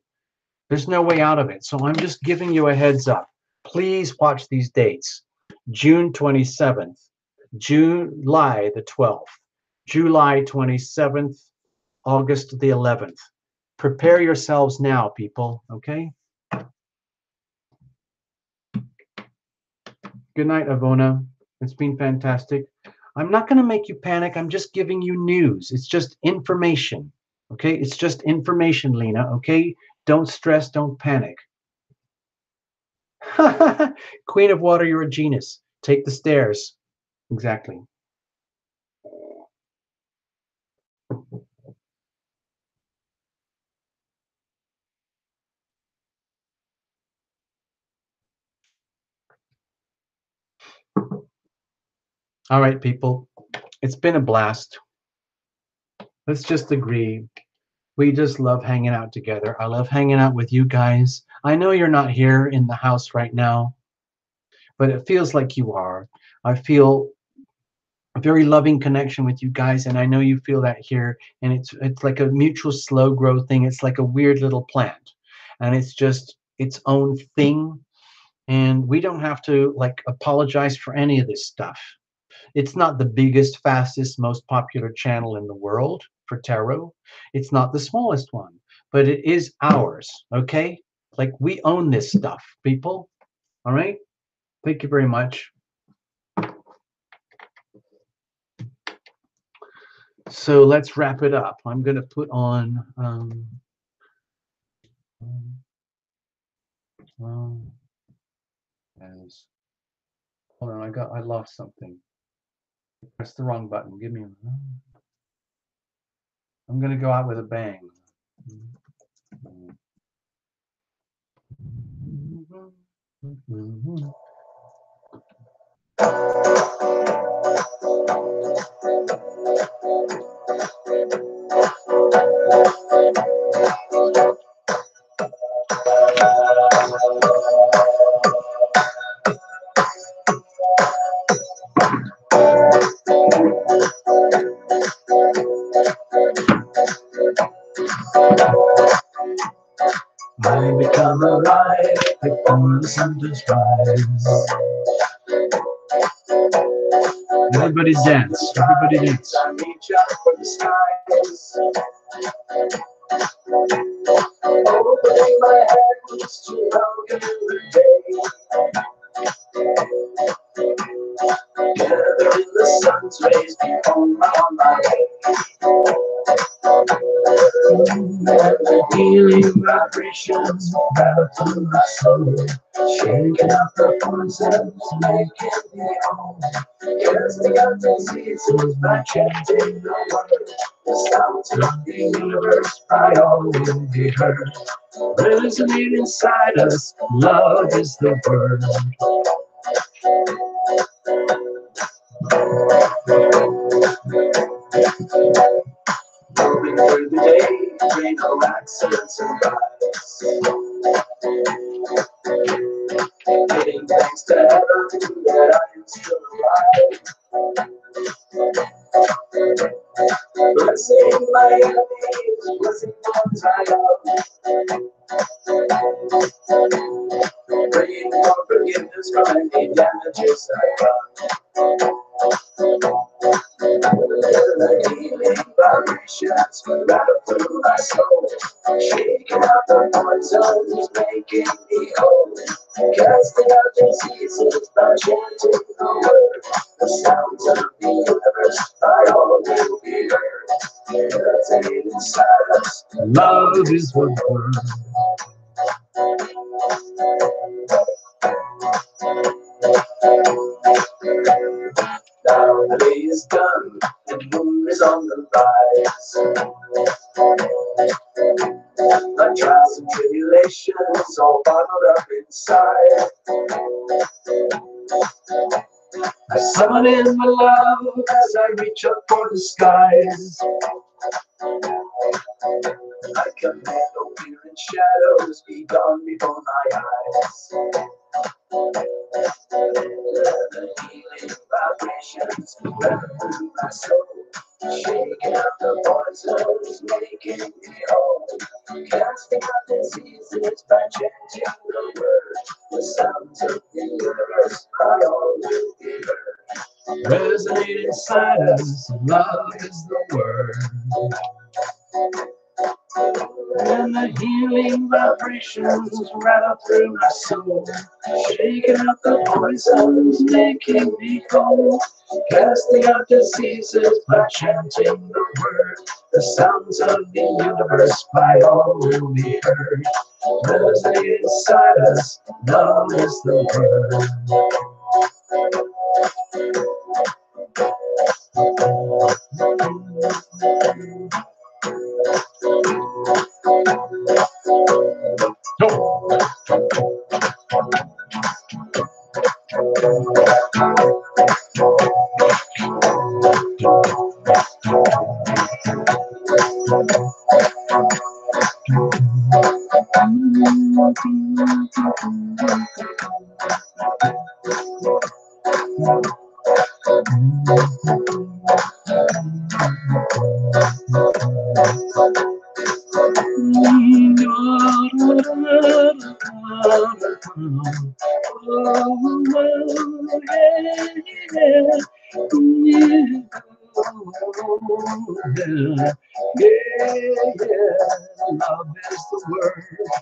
There's no way out of it. So I'm just giving you a heads up. Please watch these dates. June 27th, July the 12th, July 27th, August the 11th. Prepare yourselves now, people, okay? Good night, Avona. It's been fantastic. I'm not going to make you panic. I'm just giving you news. It's just information. Okay? It's just information, Lena. Okay? Don't stress. Don't panic. Queen of Water, you're a genius. Take the stairs. Exactly. All right, people. It's been a blast. Let's just agree. We just love hanging out together. I love hanging out with you guys. I know you're not here in the house right now, but it feels like you are. I feel a very loving connection with you guys, and I know you feel that here. And it's like a mutual slow growth thing. It's like a weird little plant, and it's just its own thing. And we don't have to like apologize for any of this stuff. It's not the biggest, fastest, most popular channel in the world for tarot. It's not the smallest one, but it is ours. Okay, like we own this stuff, people. All right. Thank you very much. So let's wrap it up. I'm going to put on. As hold on, I lost something. Press the wrong button. Give me. I'm going to go out with a bang. I become alive before the sun just rise. Everybody dance. Everybody dance. I reach out for the skies. Opening my hands to welcome the day. Gather in the sun's rays on my way. The healing vibrations battle through my soul, shaking out the poisons, making me whole. Casting out diseases by chanting the word. The sounds of the universe by all will be heard. Resonate inside us, love is the word. Moving through the day, bring no accidents and rise. Giving thanks to heaven that I am still alive. Blessing my enemies, blessing ones I love. Praying for forgiveness from any damages I done. The healing vibrations rattle through my soul, shaking out the poisons, making me whole. Casting out diseases by chanting the word. The sounds of the universe by all will be heard. Resonate inside us. Love is one word. Now the day is done, and the moon is on the rise. My trials and tribulations all bottled up inside. I summon in my love as I reach up for the skies. I command no fear and shadows be gone before my eyes. The healing vibrations run through my soul, shaking out the poisons, making me whole. Casting out diseases by chanting the word. The sounds of the universe by all will be heard. Resonate inside us, love is the word. And the healing vibrations right up through my soul, shaking out the poisons, making me whole, casting out diseases by chanting the word. The sounds of the universe by all will be heard. Resonate inside us, love is the word. Oh. Love is the word. Yeah,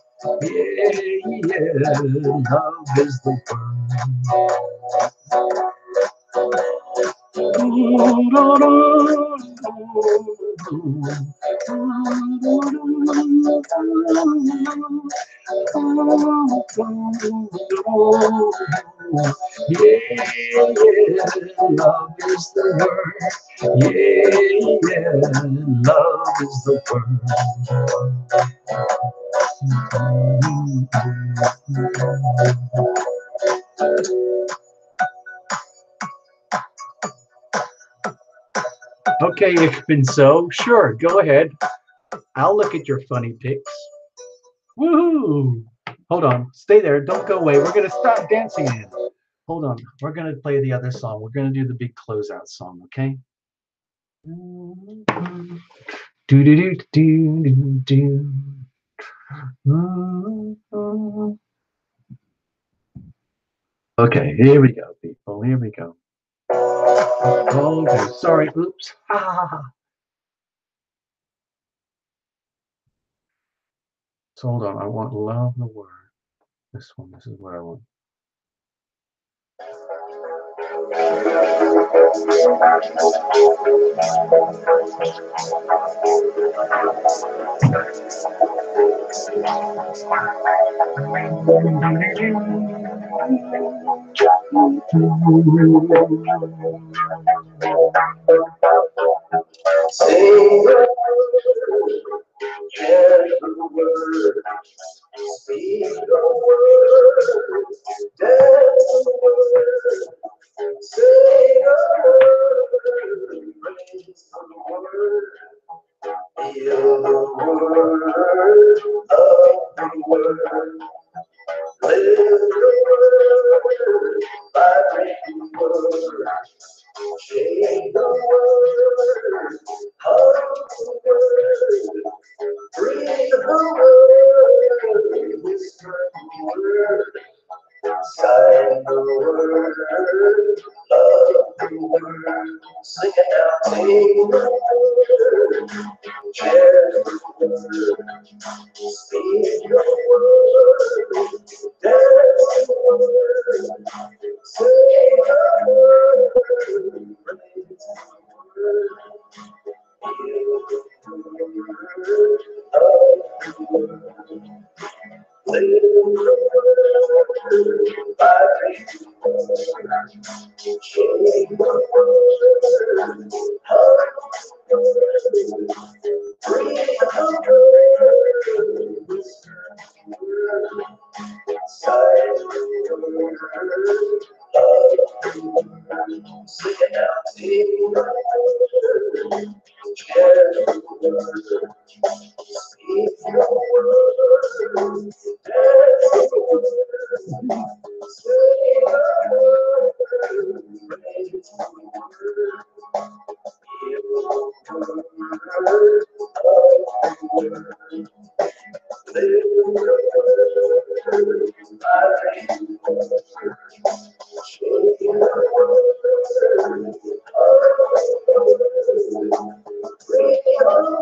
love is the love is the word. Yeah, love is the word. Okay, ich bin so. Sure, go ahead. I'll look at your funny pics. Woohoo! Hold on, stay there. Don't go away. We're gonna stop dancing in. Hold on. We're gonna play the other song. We're gonna do the big closeout song, okay? Do do do do do do. Okay, here we go, people. Here we go. Okay, sorry. Oops. Ha ha ha. So hold on. I want love the word. This one. This is what I want. Sing the word, speak the word, dance the word, say the word, praise the word, feel the word, love the word, live the word, vibrate the word, shake the word, hug the word. Breathe the word, whisper the word, sign the word, love the word, sing it out, sing the word, chant the word, speak the word, dance the word, say the word, praise the word. Sing it out, sing the word, share the word, speak the word, dance the word, say the word, praise the word, feel the word, love the word, live the word, vibrate the word, shake the word, hug the word, breathe the word.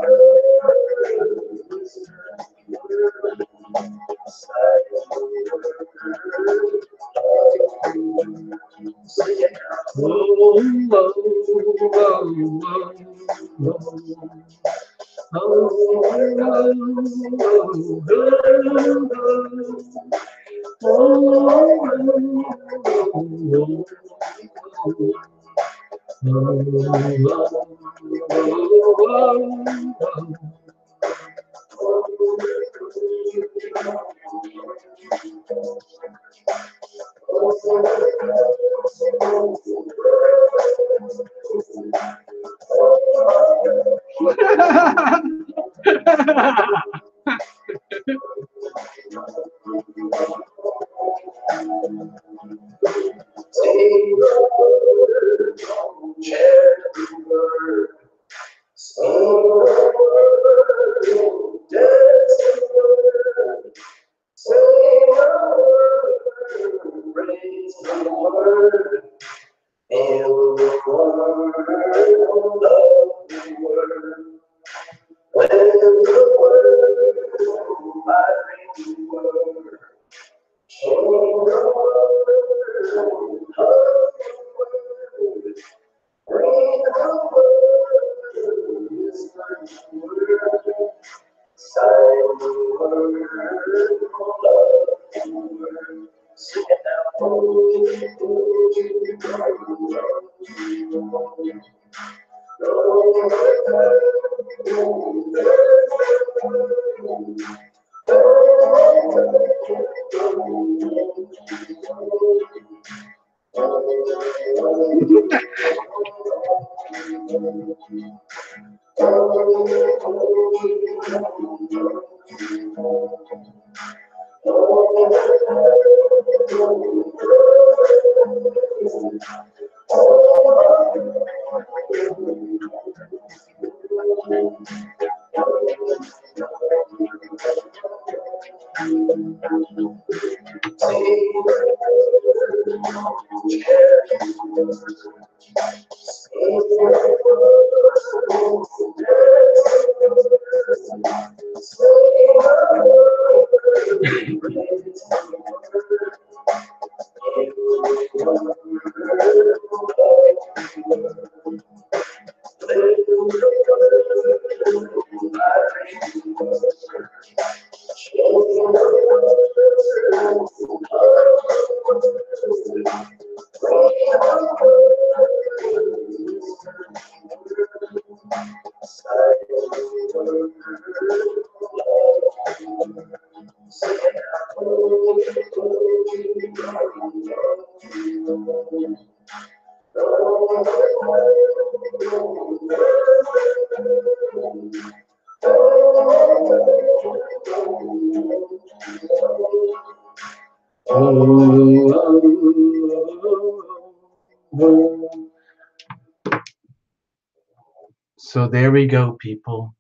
So there we go, people.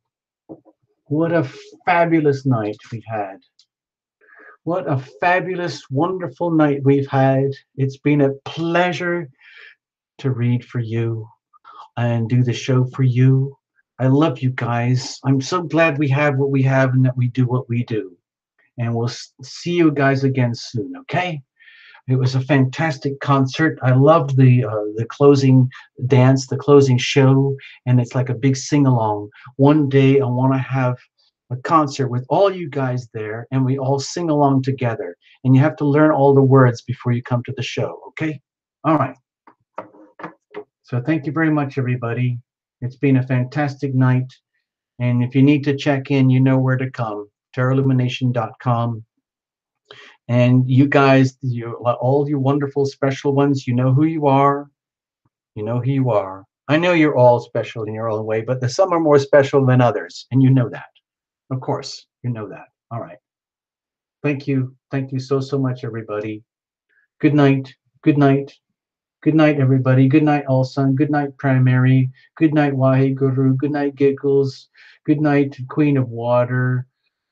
What a fabulous night we had. What a fabulous, wonderful night we've had. It's been a pleasure to read for you and do the show for you. I love you guys. I'm so glad we have what we have and that we do what we do. And we'll see you guys again soon, okay? It was a fantastic concert. I loved the closing dance, the closing show, and it's like a big sing-along. One day I want to have a concert with all you guys there, and we all sing along together. And you have to learn all the words before you come to the show, okay? All right. So thank you very much, everybody. It's been a fantastic night. And if you need to check in, you know where to come, tarotlumination.com. And you guys, all you wonderful special ones, you know who you are. You know who you are. I know you're all special in your own way, but some are more special than others. And you know that. Of course, you know that. All right. Thank you. Thank you so, so much, everybody. Good night. Good night. Good night, everybody. Good night, All Sun. Good night, Primary. Good night, Wahe Guru. Good night, Giggles. Good night, Queen of Water.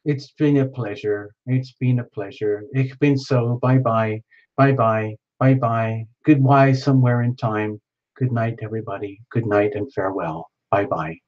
It's been a pleasure. It's been a pleasure. Ich bin so. Bye bye. Bye bye. Bye bye. Goodbye somewhere in time. Good night, everybody. Good night and farewell. Bye bye.